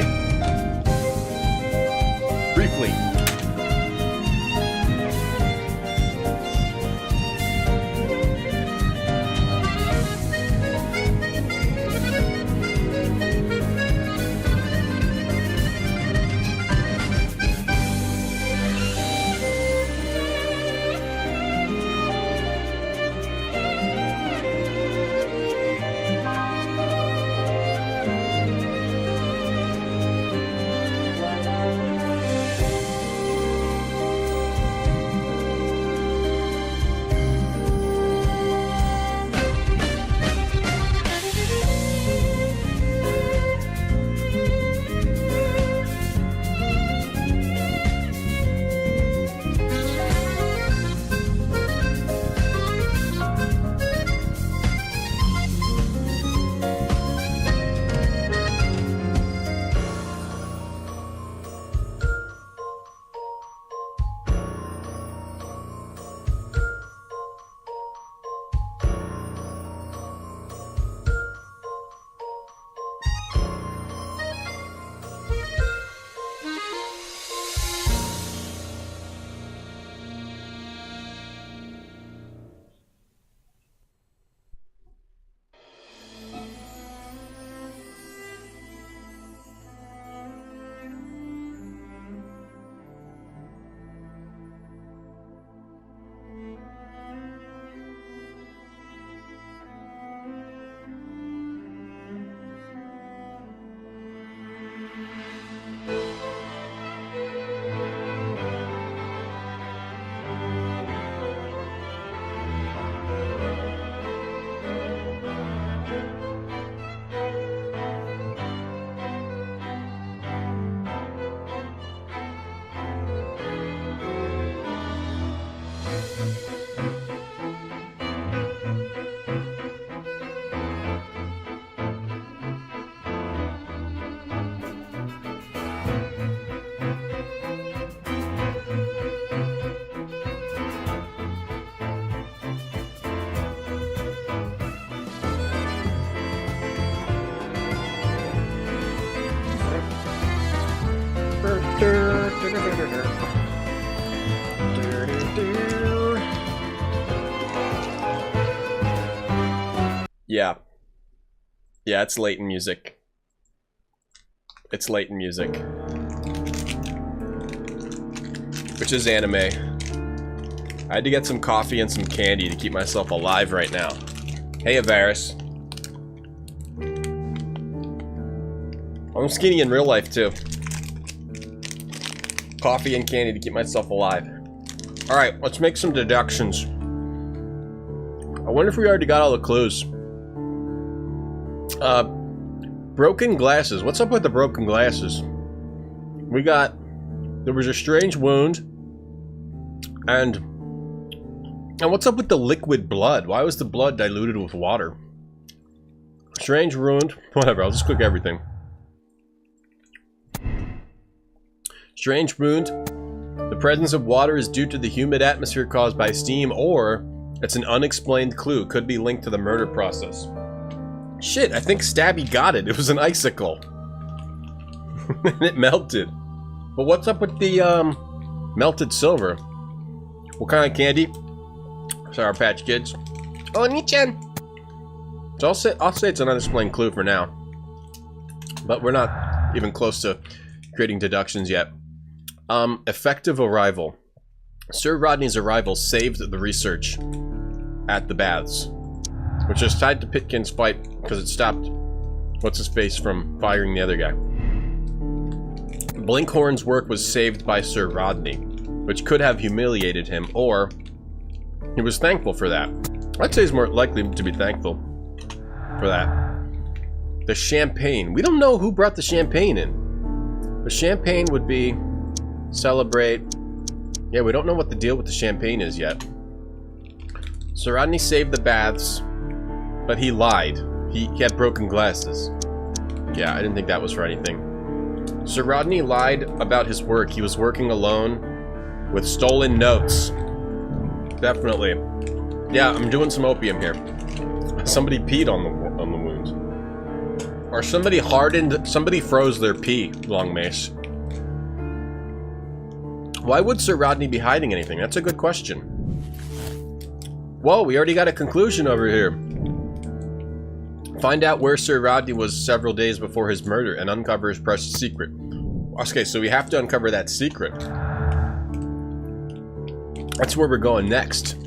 Yeah. Yeah, it's late in music. It's late in music. Which is anime. I had to get some coffee and some candy to keep myself alive right now. Hey, Avaris. I'm skinny in real life, too. Coffee and candy to keep myself alive. Alright, let's make some deductions. I wonder if we already got all the clues. Broken glasses. What's up with the broken glasses? We got... There was a strange wound. And what's up with the liquid blood? Why was the blood diluted with water? Strange wound. Whatever, I'll just click everything. Strange wound. The presence of water is due to the humid atmosphere caused by steam, or it's an unexplained clue. Could be linked to the murder process. Shit, I think Stabby got it. It was an icicle. And it melted. But what's up with the, melted silver? What kind of candy? Sour Patch Kids. Oh, Nichan! So I'll say it's an unexplained clue for now. But we're not even close to creating deductions yet. Effective arrival. Sir Rodney's arrival saved the research at the baths, which is tied to Pitkin's fight because it stopped what's-his-face from firing the other guy. Blinkhorn's work was saved by Sir Rodney, which could have humiliated him, or he was thankful for that. I'd say he's more likely to be thankful for that. The champagne. We don't know who brought the champagne in. The champagne would be celebrate. Yeah, we don't know what the deal with the champagne is yet. Sir Rodney saved the baths, but he lied. He had broken glasses. Yeah, I didn't think that was for anything. Sir Rodney lied about his work. He was working alone with stolen notes. Definitely. Yeah, I'm doing some opium here. Somebody peed on the wound. Or somebody froze their pee, Long Mace. Why would Sir Rodney be hiding anything? That's a good question. Whoa, we already got a conclusion over here. Find out where Sir Rodney was several days before his murder and uncover his precious secret. Okay, so we have to uncover that secret. That's where we're going next.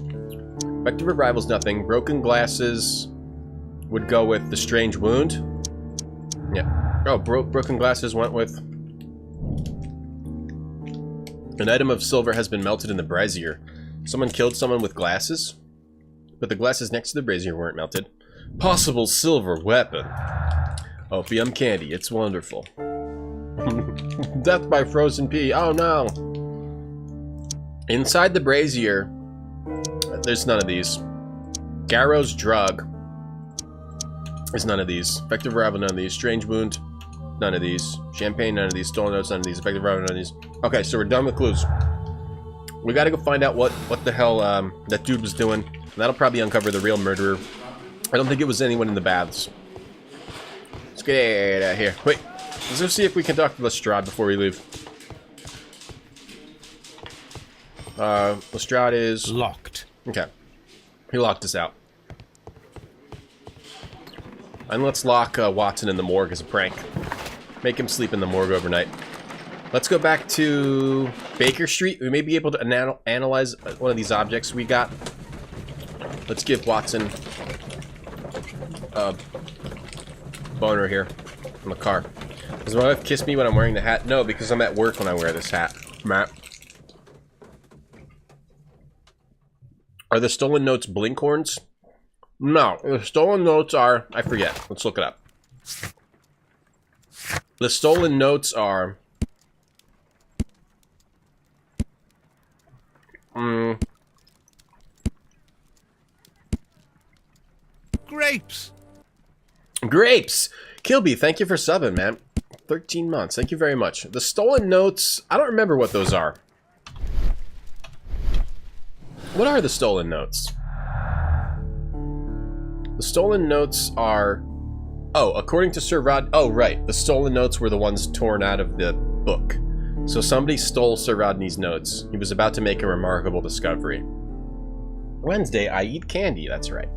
Effective arrival's nothing. Broken glasses would go with the strange wound. Yeah. Oh, broken glasses went with... An item of silver has been melted in the brazier. Someone killed someone with glasses? But the glasses next to the brazier weren't melted. Possible silver weapon. Opium candy, it's wonderful. Death by frozen pea, oh no! Inside the brazier, there's none of these. Garrow's drug is none of these. Effective arrival, none of these. Strange wound, none of these. Champagne, none of these. Stolen notes, none of these. Effective arrival, none of these. Okay, so we're done with clues. We gotta go find out what the hell that dude was doing. That'll probably uncover the real murderer. I don't think it was anyone in the baths. Let's get out of here. Wait, let's go see if we can talk to Lestrade before we leave. Lestrade is... locked. Okay. He locked us out. And let's lock Watson in the morgue as a prank. Make him sleep in the morgue overnight. Let's go back to Baker Street. We may be able to analyze one of these objects we got. Let's give Watson a boner here in the car. Does my wife kiss me when I'm wearing the hat? No, because I'm at work when I wear this hat, Matt. Are the stolen notes Blinkhorns? No, the stolen notes are... I forget. Let's look it up. The stolen notes are... Grapes! Grapes! Kilby, thank you for subbing, man. 13 months. Thank you very much. The stolen notes... I don't remember what those are. What are the stolen notes? The stolen notes are... Oh, according to Sir Rod... Oh, right. The stolen notes were the ones torn out of the book. So somebody stole Sir Rodney's notes. He was about to make a remarkable discovery. Wednesday, I eat candy. That's right.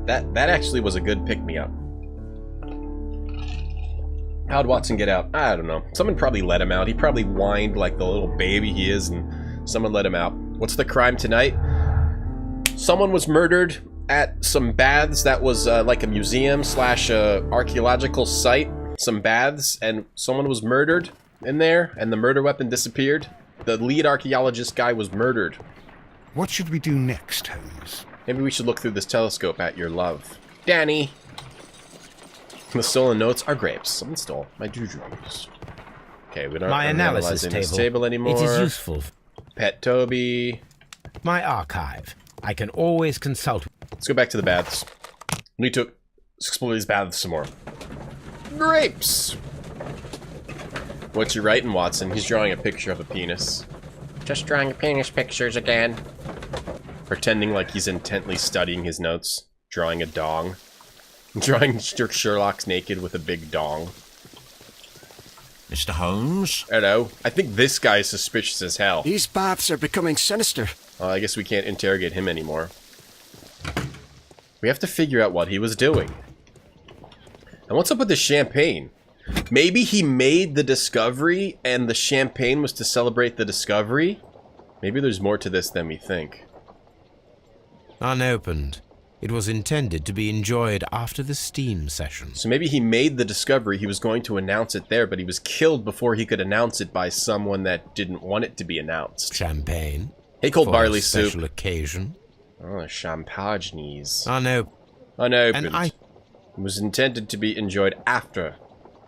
That actually was a good pick-me-up. How'd Watson get out? I don't know. Someone probably let him out. He probably whined like the little baby he is, and someone let him out. What's the crime tonight? Someone was murdered at some baths that was like a museum slash archaeological site. Some baths, and someone was murdered in there, and the murder weapon disappeared. The lead archaeologist guy was murdered. What should we do next, Holmes? Maybe we should look through this telescope at your love. Danny! The stolen notes are grapes. Someone stole my jujubes. Okay, we don't my analysis table anymore. It is useful. Pet Toby. My archive. I can always consult. Let's go back to the baths. We need to explore these baths some more. Grapes! What's you writing, Watson? He's drawing a picture of a penis. Just drawing penis pictures again. Pretending like he's intently studying his notes. Drawing a dong. Drawing Sherlock's naked with a big dong. Mr. Holmes? Hello. I think this guy is suspicious as hell. These baths are becoming sinister. I guess we can't interrogate him anymore. We have to figure out what he was doing. And what's up with the champagne? Maybe he made the discovery and the champagne was to celebrate the discovery? Maybe there's more to this than we think. Unopened. It was intended to be enjoyed after the steam session. So maybe he made the discovery, he was going to announce it there, but he was killed before he could announce it by someone that didn't want it to be announced. Champagne. Hey, cold for barley a special soup. occasion. Oh, champagnes. Unopened. Unopened. And It was intended to be enjoyed after.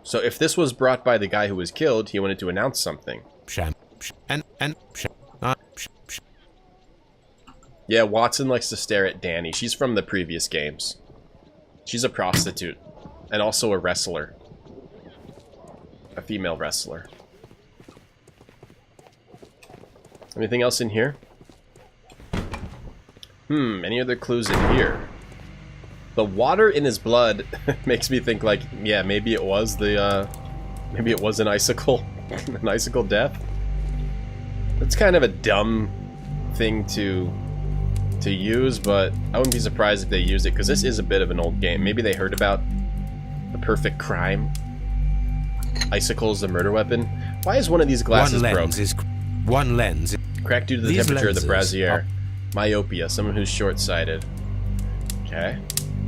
So if this was brought by the guy who was killed, he wanted to announce something. Yeah, Watson likes to stare at Danny. She's from the previous games. She's a prostitute. And also a wrestler. A female wrestler. Anything else in here? Any other clues in here? The water in his blood makes me think like, yeah, maybe it was the, maybe it was an icicle. An icicle death. That's kind of a dumb thing to use, but I wouldn't be surprised if they used it, because this is a bit of an old game. Maybe they heard about the perfect crime. Icicles, the murder weapon. Why is one of these glasses broke? One lens. Cracked due to the temperature of the brassiere. Myopia, someone who's short-sighted. Okay.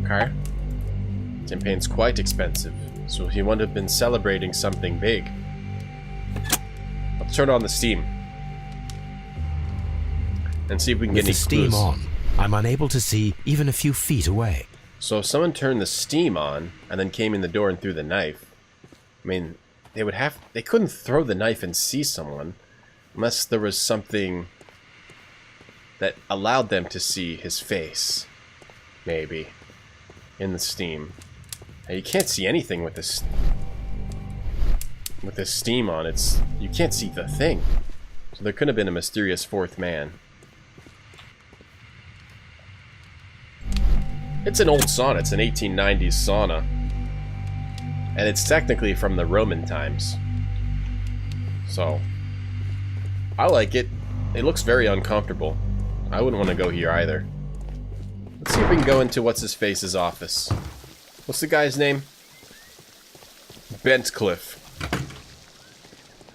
Okay. Champagne's quite expensive, so he would have been celebrating something big. Let's turn on the steam. And see if we can get any clues. With the steam on, I'm unable to see even a few feet away. So if someone turned the steam on and then came in the door and threw the knife, I mean, they couldn't throw the knife and see someone unless there was something that allowed them to see his face, maybe, in the steam. Now, you can't see anything with this steam on. You can't see the thing. So there could have been a mysterious fourth man. It's an old sauna. It's an 1890s sauna. And it's technically from the Roman times. So, I like it. It looks very uncomfortable. I wouldn't want to go here either. Let's see if we can go into what's-his-face's office. What's the guy's name? Bentcliffe.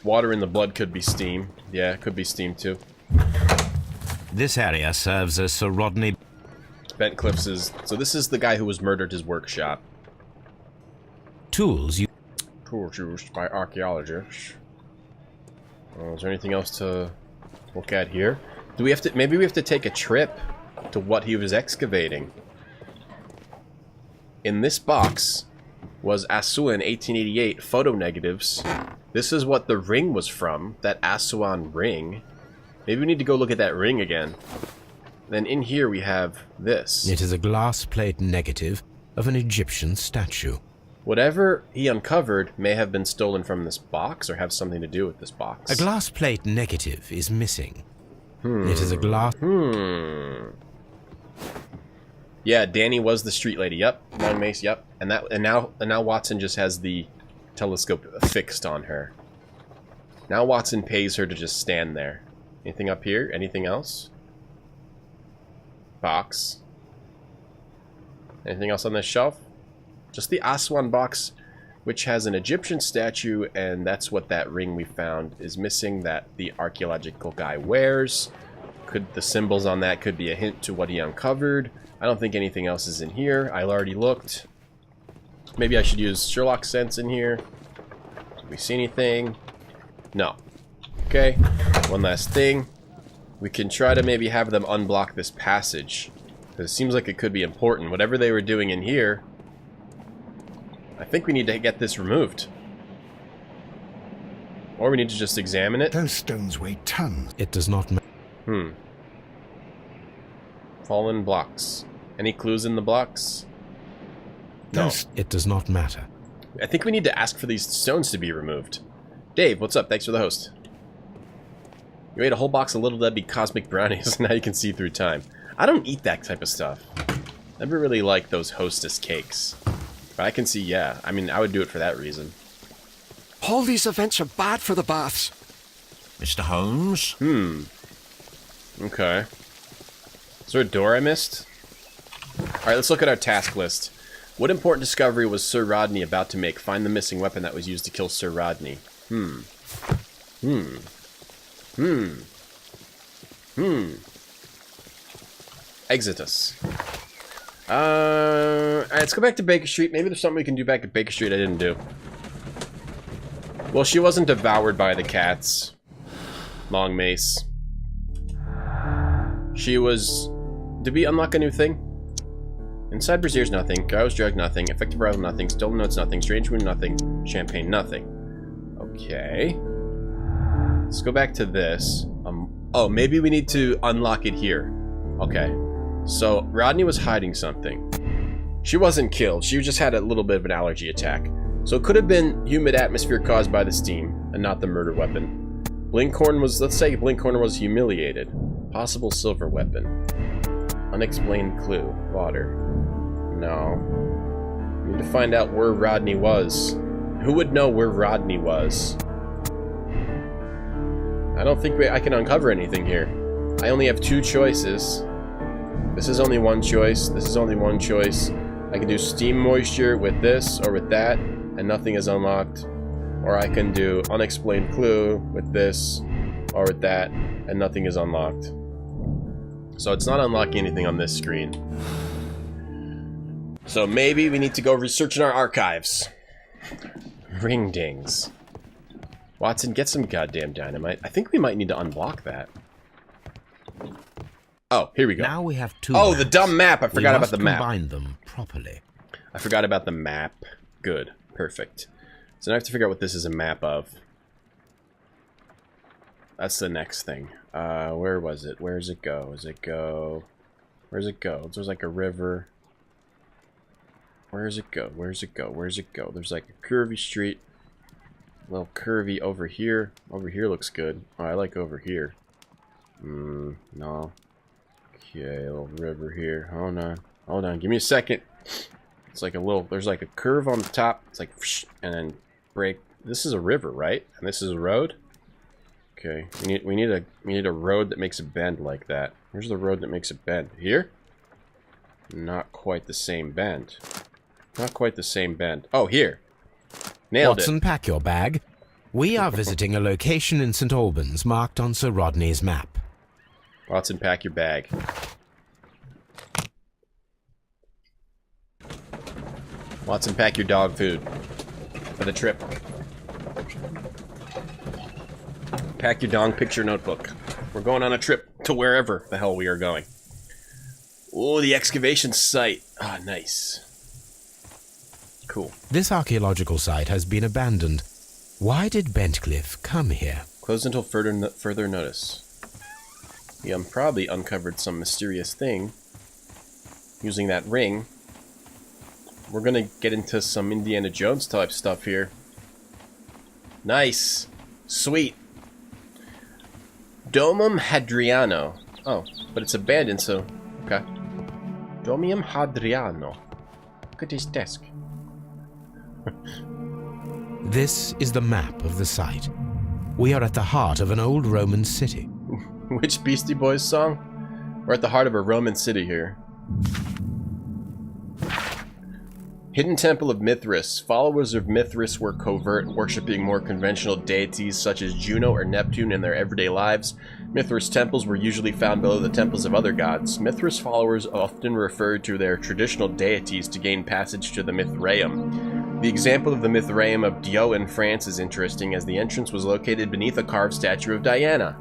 Water in the blood could be steam. Yeah, it could be steam too. This area serves as Sir Rodney... Bentcliffe's is... So this is the guy who was murdered his workshop. Tools used by archaeologists. Is there anything else to look at here? Do we have to... Maybe we have to take a trip to what he was excavating. In this box was Assuan 1888 photo negatives. This is what the ring was from. That Assuan ring. Maybe we need to go look at that ring again. Then in here we have this. It is a glass plate negative of an Egyptian statue. Whatever he uncovered may have been stolen from this box or have something to do with this box. A glass plate negative is missing. It is a glass... Yeah, Danny was the street lady. Yep. Long Mace. Yep. And now Watson just has the telescope fixed on her. Now Watson pays her to just stand there. Anything up here? Anything else? Box. Anything else on this shelf? Just the Aswan box, which has an Egyptian statue, and that's what that ring we found is missing that the archaeological guy wears. Could the symbols on that could be a hint to what he uncovered. I don't think anything else is in here. I already looked. Maybe I should use Sherlock sense in here. Do we see anything? No. Okay. One last thing. We can try to maybe have them unblock this passage. Because it seems like it could be important. Whatever they were doing in here, I think we need to get this removed. Or we need to just examine it. Those stones weigh tons. It does not matter. Fallen blocks. Any clues in the blocks? No. It does not matter. I think we need to ask for these stones to be removed. Dave, what's up? Thanks for the host. You ate a whole box of Little Debbie Cosmic Brownies. Now you can see through time. I don't eat that type of stuff. Never really liked those Hostess cakes. But I can see, yeah. I mean, I would do it for that reason. All these events are bad for the baths. Mr. Holmes? Okay. Is there a door I missed? Alright, let's look at our task list. What important discovery was Sir Rodney about to make? Find the missing weapon that was used to kill Sir Rodney. Exitus. Alright, let's go back to Baker Street. Maybe there's something we can do back at Baker Street I didn't do. Well, she wasn't devoured by the cats. Long mace. She was... Did we unlock a new thing? Inside Brazier's nothing. Gau's drug nothing. Effective arrival nothing. Stolen notes nothing. Strange wound nothing. Champagne nothing. Okay. Let's go back to this. Oh, maybe we need to unlock it here. Okay. So, Rodney was hiding something. She wasn't killed. She just had a little bit of an allergy attack. So it could have been humid atmosphere caused by the steam, and not the murder weapon. Blinkhorn was... Let's say Blinkhorn was humiliated. Possible silver weapon. Unexplained clue. Water. No. We need to find out where Rodney was. Who would know where Rodney was? I don't think I can uncover anything here. I only have two choices. This is only one choice. This is only one choice. I can do steam moisture with this or with that, and nothing is unlocked. Or I can do unexplained clue with this or with that, and nothing is unlocked. So it's not unlocking anything on this screen. So maybe we need to go research in our archives. Ring dings. Watson, get some goddamn dynamite. I think we might need to unblock that. Oh, here we go. Now we have two. Oh, the dumb map. I forgot about the map. Combine them properly. I forgot about the map. Good. Perfect. So now I have to figure out what this is a map of. That's the next thing. Where was it? Where does it go? Does it go... Where's it go? There's like a river. Where does it go? Where's it go? Where's it go? There's like a curvy street. A little curvy over here. Over here looks good. Oh, I like over here. No. Okay, a little river here. Hold on. Hold on. Give me a second. It's like a little... There's like a curve on the top. It's like... And then break. This is a river, right? And this is a road? Okay. We need a road that makes a bend like that. Where's the road that makes a bend? Here? Not quite the same bend. Not quite the same bend. Oh, here. Nailed Watson, it. pack your bag. We are visiting a location in St. Albans marked on Sir Rodney's map. Watson, pack your bag. Watson, pack your dog food for the trip. Pack your dong picture notebook. We're going on a trip to wherever the hell we are going. Oh, the excavation site. Ah, nice. Cool. This archaeological site has been abandoned. Why did Bentcliffe come here? Closed until further notice. He probably uncovered some mysterious thing using that ring. We're gonna get into some Indiana Jones type stuff here. Nice. Sweet. Domum Hadriano. Oh, but it's abandoned, so... Okay. Domium Hadriano. Look at his desk. This is the map of the site. We are at the heart of an old Roman city. Which Beastie Boys song? We're at the heart of a Roman city here. Hidden Temple of Mithras. Followers of Mithras were covert, worshipping more conventional deities such as Juno or Neptune in their everyday lives. Mithras temples were usually found below the temples of other gods. Mithras followers often referred to their traditional deities to gain passage to the Mithraeum. The example of the Mithraeum of Dio in France is interesting, as the entrance was located beneath a carved statue of Diana.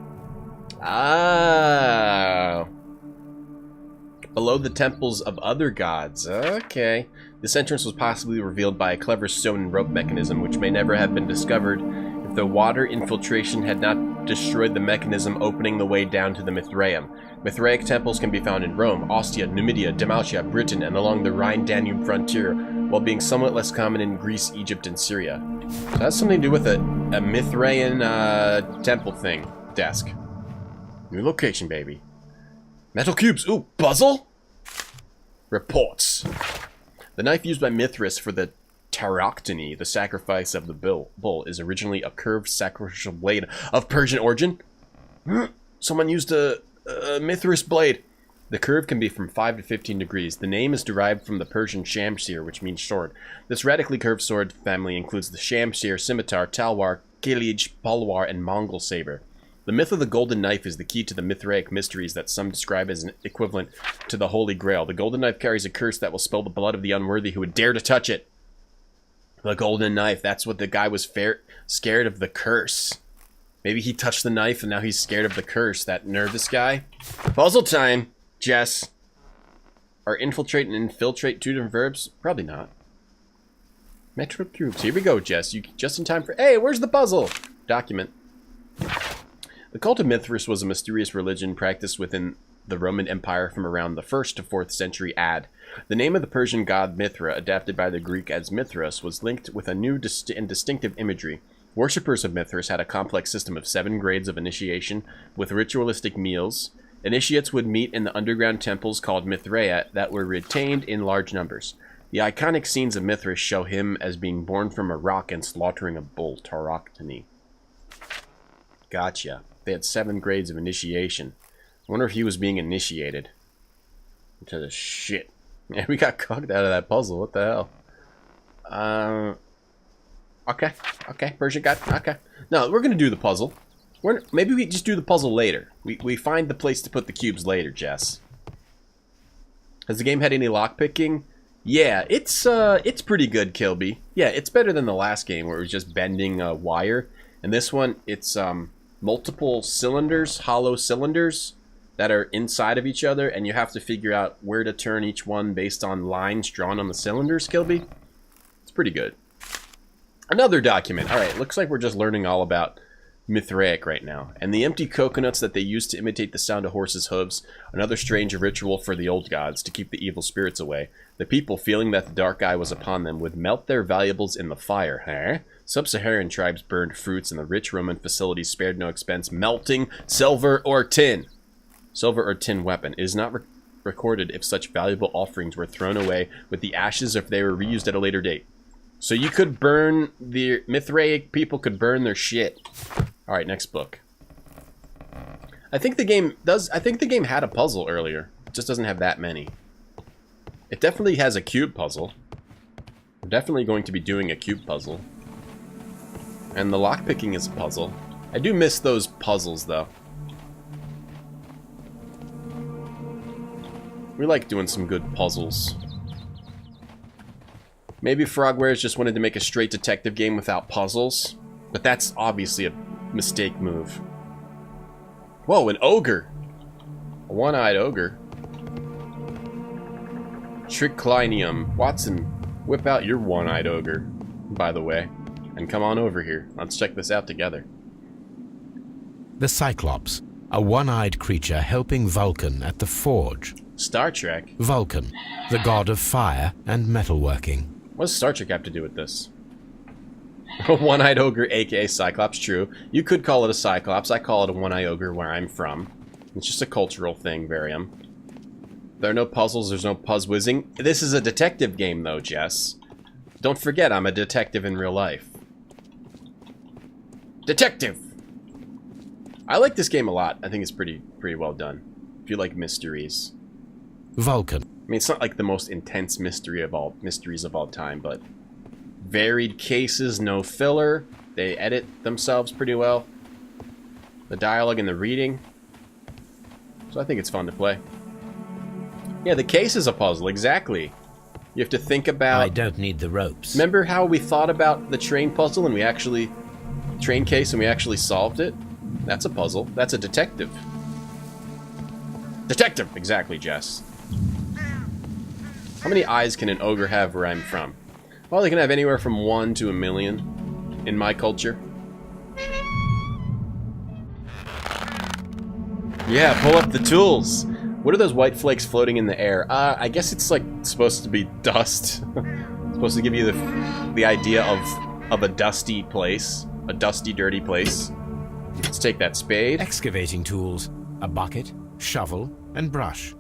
Ah. Below the temples of other gods. Okay. This entrance was possibly revealed by a clever stone and rope mechanism, which may never have been discovered if the water infiltration had not destroyed the mechanism opening the way down to the Mithraeum. Mithraic temples can be found in Rome, Ostia, Numidia, Dalmatia, Britain, and along the Rhine-Danube frontier, while being somewhat less common in Greece, Egypt, and Syria. So that has something to do with a Mithraean temple thing. Desk. New location, baby. Metal cubes. Ooh, puzzle? Reports. The knife used by Mithras for the Tauroctony, the sacrifice of the bull, is originally a curved sacrificial blade of Persian origin. Someone used a Mithras blade. The curve can be from 5 to 15 degrees. The name is derived from the Persian shamshir, which means sword. This radically curved sword family includes the shamshir, scimitar, talwar, kilij, palwar, and Mongol saber. The myth of the golden knife is the key to the Mithraic mysteries that some describe as an equivalent to the Holy Grail. The golden knife carries a curse that will spill the blood of the unworthy who would dare to touch it. The golden knife. That's what the guy was scared of, the curse. Maybe he touched the knife and now he's scared of the curse. That nervous guy. Puzzle time, Jess. Are infiltrate and infiltrate two different verbs? Probably not. Metro cubes. Here we go, Jess. You just in time for... Hey, where's the puzzle? Document. The cult of Mithras was a mysterious religion practiced within the Roman Empire from around the 1st to 4th century AD. The name of the Persian god Mithra, adapted by the Greek as Mithras, was linked with a new and distinctive imagery. Worshippers of Mithras had a complex system of 7 grades of initiation with ritualistic meals. Initiates would meet in the underground temples called Mithraea that were retained in large numbers. The iconic scenes of Mithras show him as being born from a rock and slaughtering a bull, Tauroctony. Gotcha. They had 7 grades of initiation. I wonder if he was being initiated into the shit. Yeah, we got cooked out of that puzzle. What the hell? Okay. Persian god. Okay. No, we're gonna do the puzzle. Maybe we just do the puzzle later. We find the place to put the cubes later, Jess. Has the game had any lockpicking? Yeah, it's pretty good, Kilby. Yeah, it's better than the last game where it was just bending a wire. And this one, it's multiple cylinders, hollow cylinders that are inside of each other, and you have to figure out where to turn each one based on lines drawn on the cylinders, Kilby. It's pretty good. Another document. Alright, looks like we're just learning all about Mithraic right now. And the empty coconuts that they used to imitate the sound of horses' hooves, another strange ritual for the old gods to keep the evil spirits away. The people, feeling that the dark eye was upon them, would melt their valuables in the fire. Huh? Sub-Saharan tribes burned fruits, and the rich Roman facilities spared no expense melting silver or tin. Silver or tin weapon. It is not recorded if such valuable offerings were thrown away with the ashes or if they were reused at a later date. So you could burn... The Mithraic people could burn their shit. Alright, next book. I think the game had a puzzle earlier. It just doesn't have that many. It definitely has a cube puzzle. We're definitely going to be doing a cube puzzle. And the lockpicking is a puzzle. I do miss those puzzles, though. We like doing some good puzzles. Maybe Frogwares just wanted to make a straight detective game without puzzles. But that's obviously a mistake move. Whoa, an ogre! A one-eyed ogre. Triclinium. Watson, whip out your one-eyed ogre, by the way. And come on over here. Let's check this out together. The Cyclops, a one-eyed creature helping Vulcan at the forge. Star Trek? Vulcan, the god of fire and metalworking. What does Star Trek have to do with this? A one-eyed ogre, aka Cyclops, true. You could call it a Cyclops. I call it a one-eyed ogre where I'm from. It's just a cultural thing, Varium. There are no puzzles, there's no puzzwizzing. This is a detective game, though, Jess. Don't forget, I'm a detective in real life. Detective! I like this game a lot. I think it's pretty well done. If you like mysteries. Vulcan. I mean, it's not like the most intense mysteries of all time, but varied cases, no filler. They edit themselves pretty well. The dialogue and the reading. So I think it's fun to play. Yeah, the case is a puzzle, exactly. You have to think about... I don't need the ropes. Remember how we thought about the train puzzle and we actually... Train case and we actually solved it? That's a puzzle. That's a detective. Detective! Exactly, Jess. How many eyes can an ogre have where I'm from? Well, they can have anywhere from 1 to 1 million in my culture. Yeah, pull up the tools. What are those white flakes floating in the air? I guess it's like supposed to be dust. It's supposed to give you the idea of a dusty place. A dusty, dirty place. Let's take that spade. Excavating tools. A bucket, shovel, and brush.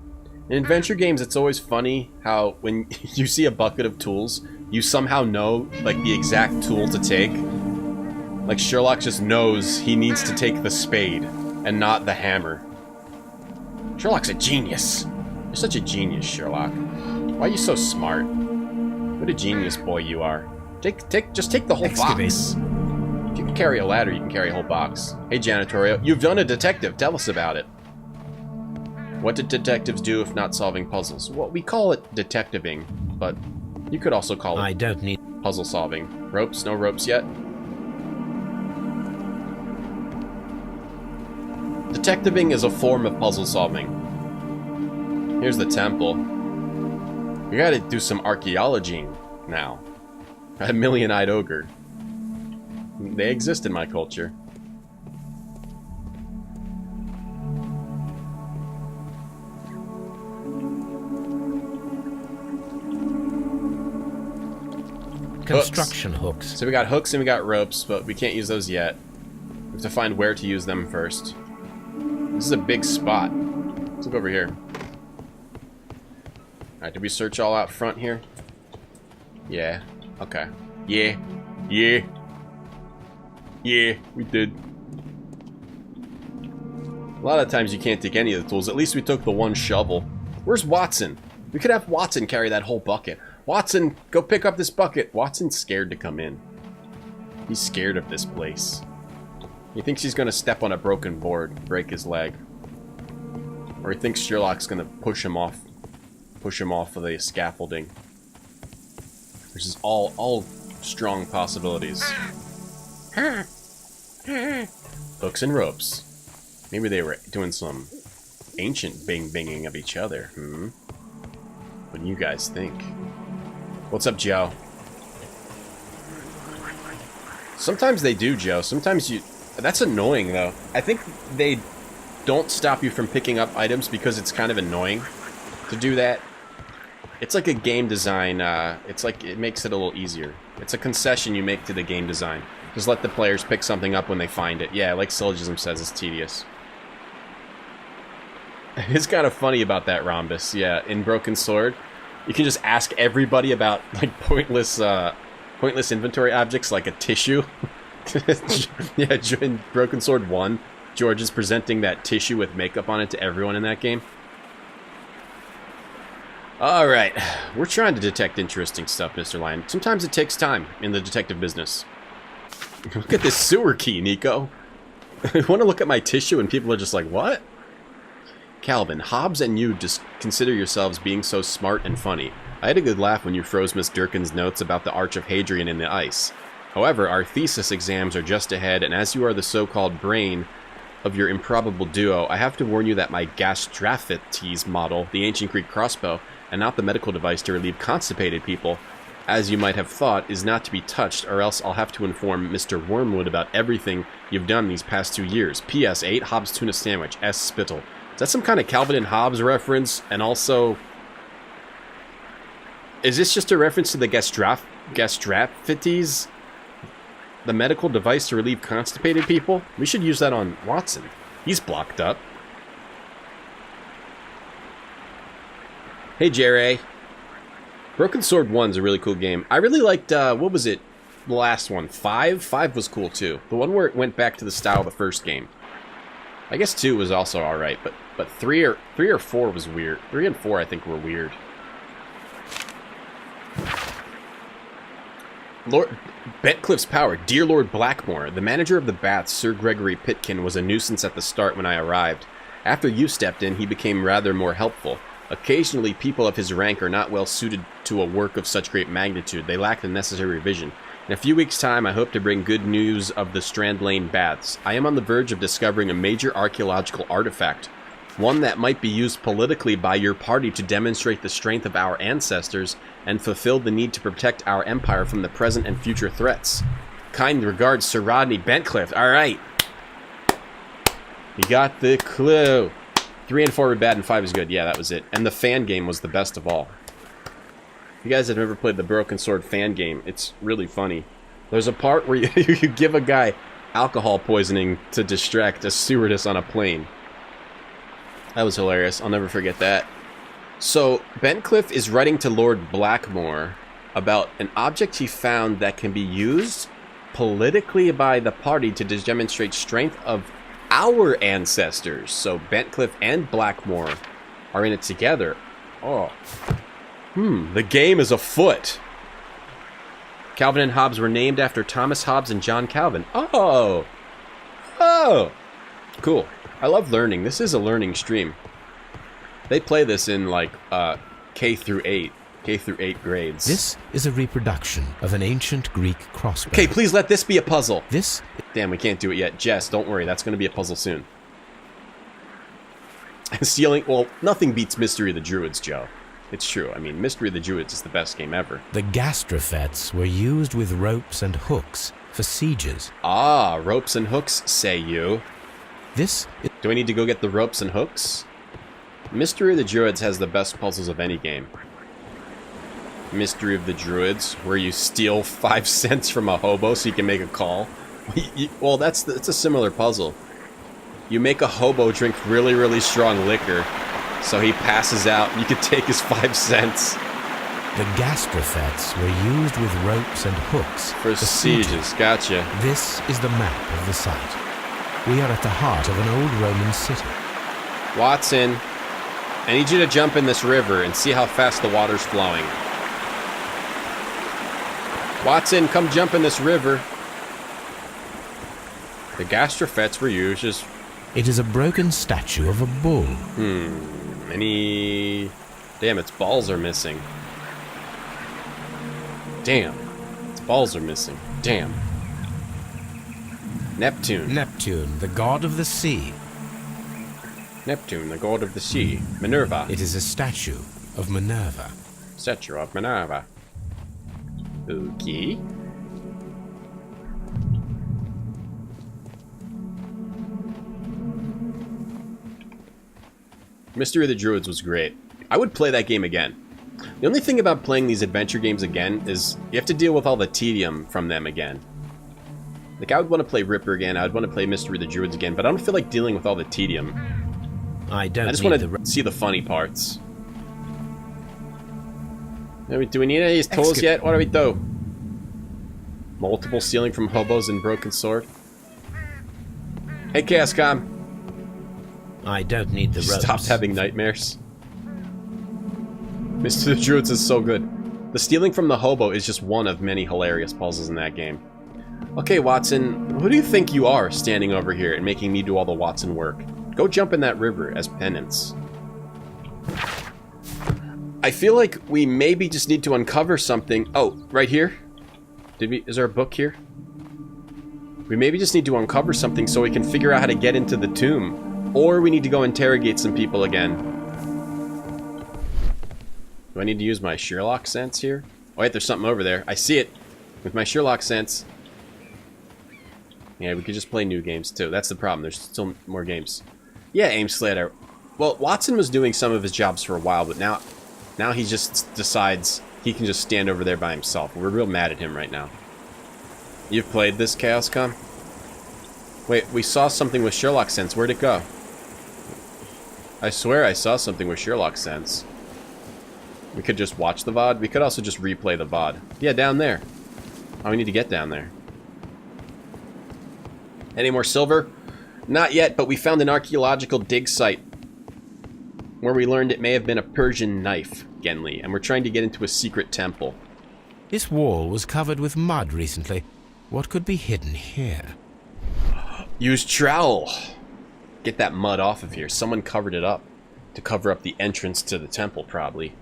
In adventure games, it's always funny how when you see a bucket of tools, you somehow know like the exact tool to take. Like Sherlock just knows he needs to take the spade and not the hammer. Sherlock's a genius. You're such a genius, Sherlock. Why are you so smart? What a genius boy you are. Just take the whole box. If you can carry a ladder, you can carry a whole box. Hey, Janitorio, you've done a detective. Tell us about it. What did detectives do if not solving puzzles? Well, we call it detectiving, but you could also call it... I don't need... puzzle solving. Ropes? No ropes yet? Detectiving is a form of puzzle solving. Here's the temple. We gotta do some archaeology now. A million-eyed ogre. They exist in my culture. Construction hooks. So we got hooks and we got ropes, but we can't use those yet. We have to find where to use them first. This is a big spot. Let's look over here. Alright, did we search all out front here? Yeah. Okay. Yeah. Yeah. Yeah, we did. A lot of times you can't take any of the tools. At least we took the one shovel. Where's Watson? We could have Watson carry that whole bucket. Watson, go pick up this bucket. Watson's scared to come in. He's scared of this place. He thinks he's going to step on a broken board, break his leg. Or he thinks Sherlock's going to push him off of the scaffolding. This is all strong possibilities. Hooks and ropes. Maybe they were doing some ancient bing-binging of each other, What do you guys think? What's up, Joe? Sometimes they do, Joe. Sometimes you... That's annoying, though. I think they don't stop you from picking up items because it's kind of annoying to do that. It's like a game design, it's like it makes it a little easier. It's a concession you make to the game design. Just let the players pick something up when they find it. Yeah, like Syllogism says, it's tedious. It's kind of funny about that, Rhombus. Yeah, in Broken Sword, you can just ask everybody about like pointless inventory objects like a tissue. Yeah, in Broken Sword 1, George is presenting that tissue with makeup on it to everyone in that game. Alright, we're trying to detect interesting stuff, Mr. Lion. Sometimes it takes time in the detective business. Look at this sewer key, Nico. You want to look at my tissue and people are just like, what? Calvin, Hobbs and you just consider yourselves being so smart and funny. I had a good laugh when you froze Miss Durkin's notes about the Arch of Hadrian in the ice. However, our thesis exams are just ahead, and as you are the so-called brain of your improbable duo, I have to warn you that my Gastrophites model, the ancient Greek crossbow, and not the medical device to relieve constipated people, as you might have thought, is not to be touched, or else I'll have to inform Mr. Wormwood about everything you've done these past 2 years. P.S. 8 Hobbs tuna sandwich. S. Spittle. Is that some kind of Calvin and Hobbes reference? And also, is this just a reference to the Gastrophites? The medical device to relieve constipated people? We should use that on Watson. He's blocked up. Hey, Jerry. Broken Sword 1's a really cool game. I really liked, what was it? The last one. 5? 5 was cool, too. The one where it went back to the style of the first game. I guess 2 was also alright, but 3 or 4 was weird. 3 and 4 I think were weird. Lord Bentcliffe's power. Dear Lord Blackmore, the manager of the baths, Sir Gregory Pitkin, was a nuisance at the start when I arrived. After you stepped in, he became rather more helpful. Occasionally, people of his rank are not well suited to a work of such great magnitude. They lack the necessary revision. In a few weeks' time, I hope to bring good news of the Strand Lane baths. I am on the verge of discovering a major archaeological artifact, one that might be used politically by your party to demonstrate the strength of our ancestors and fulfill the need to protect our empire from the present and future threats. Kind regards, Sir Rodney Bentcliffe. All right. You got the clue. 3 and 4 were bad and 5 is good. Yeah, that was it. And the fan game was the best of all. If you guys have never played the Broken Sword fan game, it's really funny. There's a part where you give a guy alcohol poisoning to distract a stewardess on a plane. That was hilarious. I'll never forget that. So, Bentcliffe is writing to Lord Blackmore about an object he found that can be used politically by the party to demonstrate strength of our ancestors. So, Bentcliffe and Blackmore are in it together. Oh. The game is afoot. Calvin and Hobbes were named after Thomas Hobbes and John Calvin. Oh! Oh! Cool. I love learning. This is a learning stream. They play this in, like, K through 8 grades. This is a reproduction of an ancient Greek crossbow. Okay, please let this be a puzzle. This... Damn, we can't do it yet. Jess, don't worry. That's going to be a puzzle soon. Stealing... Well, nothing beats Mystery of the Druids, Joe. It's true. I mean, Mystery of the Druids is the best game ever. The gastrofets were used with ropes and hooks for sieges. Ah, ropes and hooks, say you. This... Do I need to go get the ropes and hooks? Mystery of the Druids has the best puzzles of any game. Mystery of the Druids, where you steal 5 cents from a hobo so you can make a call. Well, that's a similar puzzle. You make a hobo drink really, really strong liquor, so he passes out. You could take his 5 cents. The gastrofets were used with ropes and hooks for sieges. Gotcha. This is the map of the site. We are at the heart of an old Roman city. Watson, I need you to jump in this river and see how fast the water's flowing. Watson, come jump in this river. The gastrofets were used as... It is a broken statue of a bull. Any... Damn, its balls are missing. Damn. Its balls are missing. Damn. Neptune. Neptune, the god of the sea. Neptune, the god of the sea. Minerva. It is a statue of Minerva. Statue of Minerva. Okay. Mystery of the Druids was great. I would play that game again. The only thing about playing these adventure games again is you have to deal with all the tedium from them again. Like, I would want to play Ripper again, I would want to play Mystery of the Druids again, but I don't feel like dealing with all the tedium. I just want to see the funny parts. Do we need any of these tools yet? What do we do? Multiple stealing from hobos and broken sword? Hey, Chaoscom. I don't need the ropes. Stopped having nightmares. Mystery of the Druids is so good. The stealing from the hobo is just one of many hilarious puzzles in that game. Okay, Watson, who do you think you are standing over here and making me do all the Watson work? Go jump in that river as penance. I feel like we maybe just need to uncover something. Oh, right here? Is there a book here? We maybe just need to uncover something so we can figure out how to get into the tomb. Or we need to go interrogate some people again. Do I need to use my Sherlock sense here? Oh wait, there's something over there. I see it with my Sherlock sense. Yeah, we could just play new games too. That's the problem. There's still more games. Yeah, Aim Slater. Well, Watson was doing some of his jobs for a while, but now he just decides he can just stand over there by himself. We're real mad at him right now. You've played this, Chaoscom? Wait, we saw something with Sherlock sense. Where'd it go? I swear I saw something with Sherlock sense. We could just watch the VOD. We could also just replay the VOD. Yeah, down there. Oh, we need to get down there. Any more silver? Not yet, but we found an archaeological dig site where we learned it may have been a Persian knife, Genli, and we're trying to get into a secret temple. This wall was covered with mud recently. What could be hidden here? Use trowel. Get that mud off of here. Someone covered it up to cover up the entrance to the temple, probably.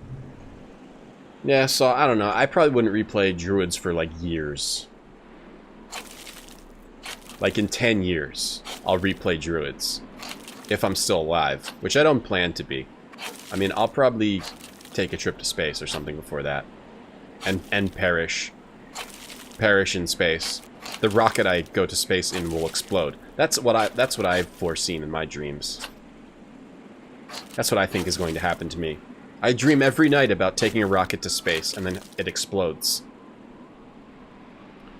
Yeah, so I don't know. I probably wouldn't replay Druids for like years. Like in 10 years, I'll replay Druids. If I'm still alive, which I don't plan to be. I mean, I'll probably take a trip to space or something before that. And perish. Perish in space. The rocket I go to space in will explode. That's what I've foreseen in my dreams. That's what I think is going to happen to me. I dream every night about taking a rocket to space, and then it explodes.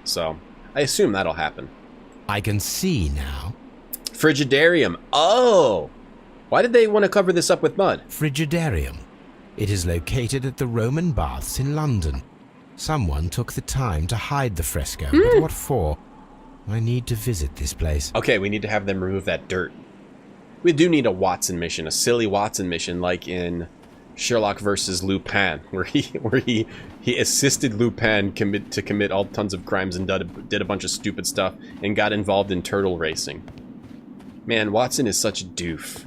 So, I assume that'll happen. I can see now. Frigidarium. Oh! Why did they want to cover this up with mud? Frigidarium. It is located at the Roman Baths in London. Someone took the time to hide the fresco, but what for? I need to visit this place. Okay, we need to have them remove that dirt. We do need a Watson mission, a silly Watson mission like in Sherlock versus Lupin, where he assisted Lupin to commit all tons of crimes and did a bunch of stupid stuff and got involved in turtle racing. Man, Watson is such a doof.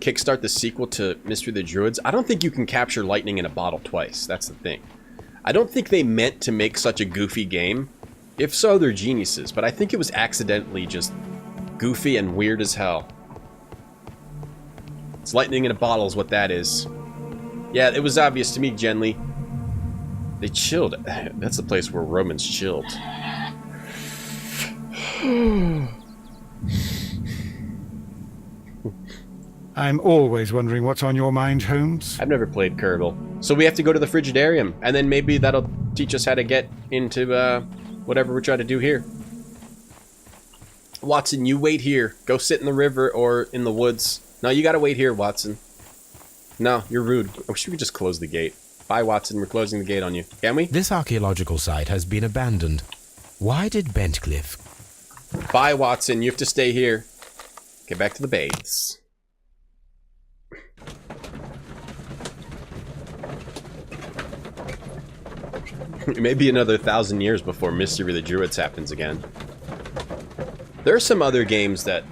Kickstart the sequel to Mystery of the Druids. I don't think you can capture lightning in a bottle twice. That's the thing. I don't think they meant to make such a goofy game. If so, they're geniuses, but I think it was accidentally just goofy and weird as hell. It's lightning in a bottle is what that is. Yeah, it was obvious to me, Genli. They chilled. That's the place where Romans chilled. I'm always wondering what's on your mind, Holmes. I've never played Kerbal. So we have to go to the Frigidarium, and then maybe that'll teach us how to get into whatever we're trying to do here. Watson, you wait here. Go sit in the river or in the woods. No, you gotta wait here, Watson. No, you're rude. I wish we could just close the gate. Bye, Watson. We're closing the gate on you. Can we? This archaeological site has been abandoned. Why did Bentcliffe... Bye, Watson. You have to stay here. Get back to the base. It may be another 1,000 years before Mystery of the Druids happens again. There are some other games that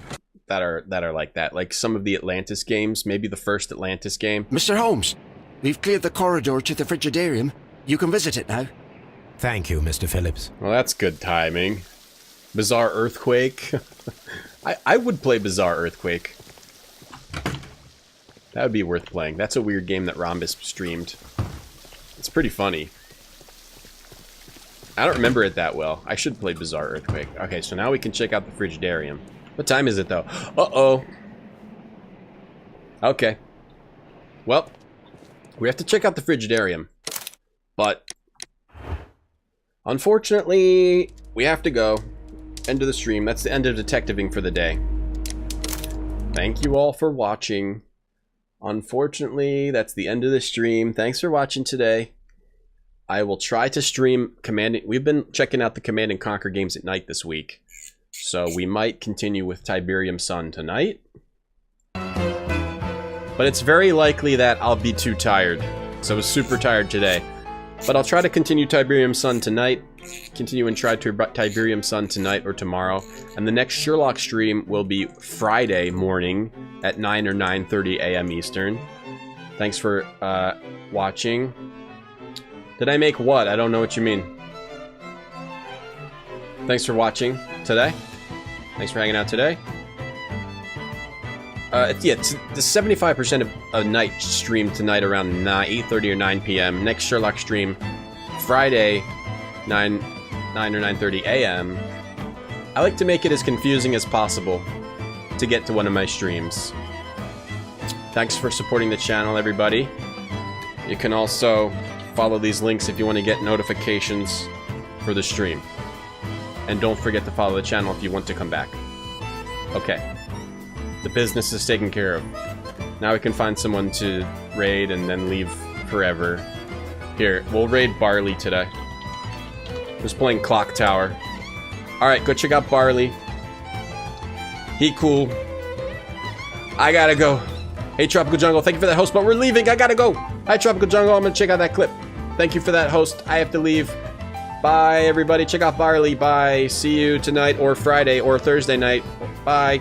are like that, like some of the Atlantis games, maybe the first Atlantis game. Mr. Holmes, we've cleared the corridor to the Frigidarium. You can visit it now. Thank you, Mr. Phillips. Well, that's good timing. Bizarre Earthquake. I would play Bizarre Earthquake. That would be worth playing. That's a weird game that Rhombus streamed. It's pretty funny. I don't remember it that well. I should play Bizarre Earthquake. Okay, so now we can check out the Frigidarium. What time is it, though? Uh-oh. Okay. Well, we have to check out the Frigidarium. But, unfortunately, we have to go. End of the stream. That's the end of detectiving for the day. Thank you all for watching. Unfortunately, that's the end of the stream. Thanks for watching today. I will try to stream We've been checking out the Command & Conquer games at night this week. So we might continue with Tiberium Sun tonight. But it's very likely that I'll be too tired. So I was super tired today. But I'll try to continue Tiberium Sun tonight. Continue and try to Tiberium Sun tonight or tomorrow. And the next Sherlock stream will be Friday morning at 9 or 9:30 a.m. Eastern. Thanks for watching. Did I make what? I don't know what you mean. Thanks for watching today. Thanks for hanging out today. It's the 75% of a night stream tonight around 8:30 or 9 p.m. Next Sherlock stream, Friday, 9 or 9:30 a.m. I like to make it as confusing as possible to get to one of my streams. Thanks for supporting the channel, everybody. You can also follow these links if you want to get notifications for the stream. And don't forget to follow the channel if you want to come back. Okay. The business is taken care of. Now we can find someone to raid and then leave forever. Here, we'll raid Barley today. Who's playing Clock Tower. Alright, go check out Barley. He cool. I gotta go. Hey, Tropical Jungle, thank you for that host, but we're leaving. I gotta go. Hi, Tropical Jungle. I'm gonna check out that clip. Thank you for that host. I have to leave. Bye, everybody. Check out Barley. Bye. See you tonight or Friday or Thursday night. Bye.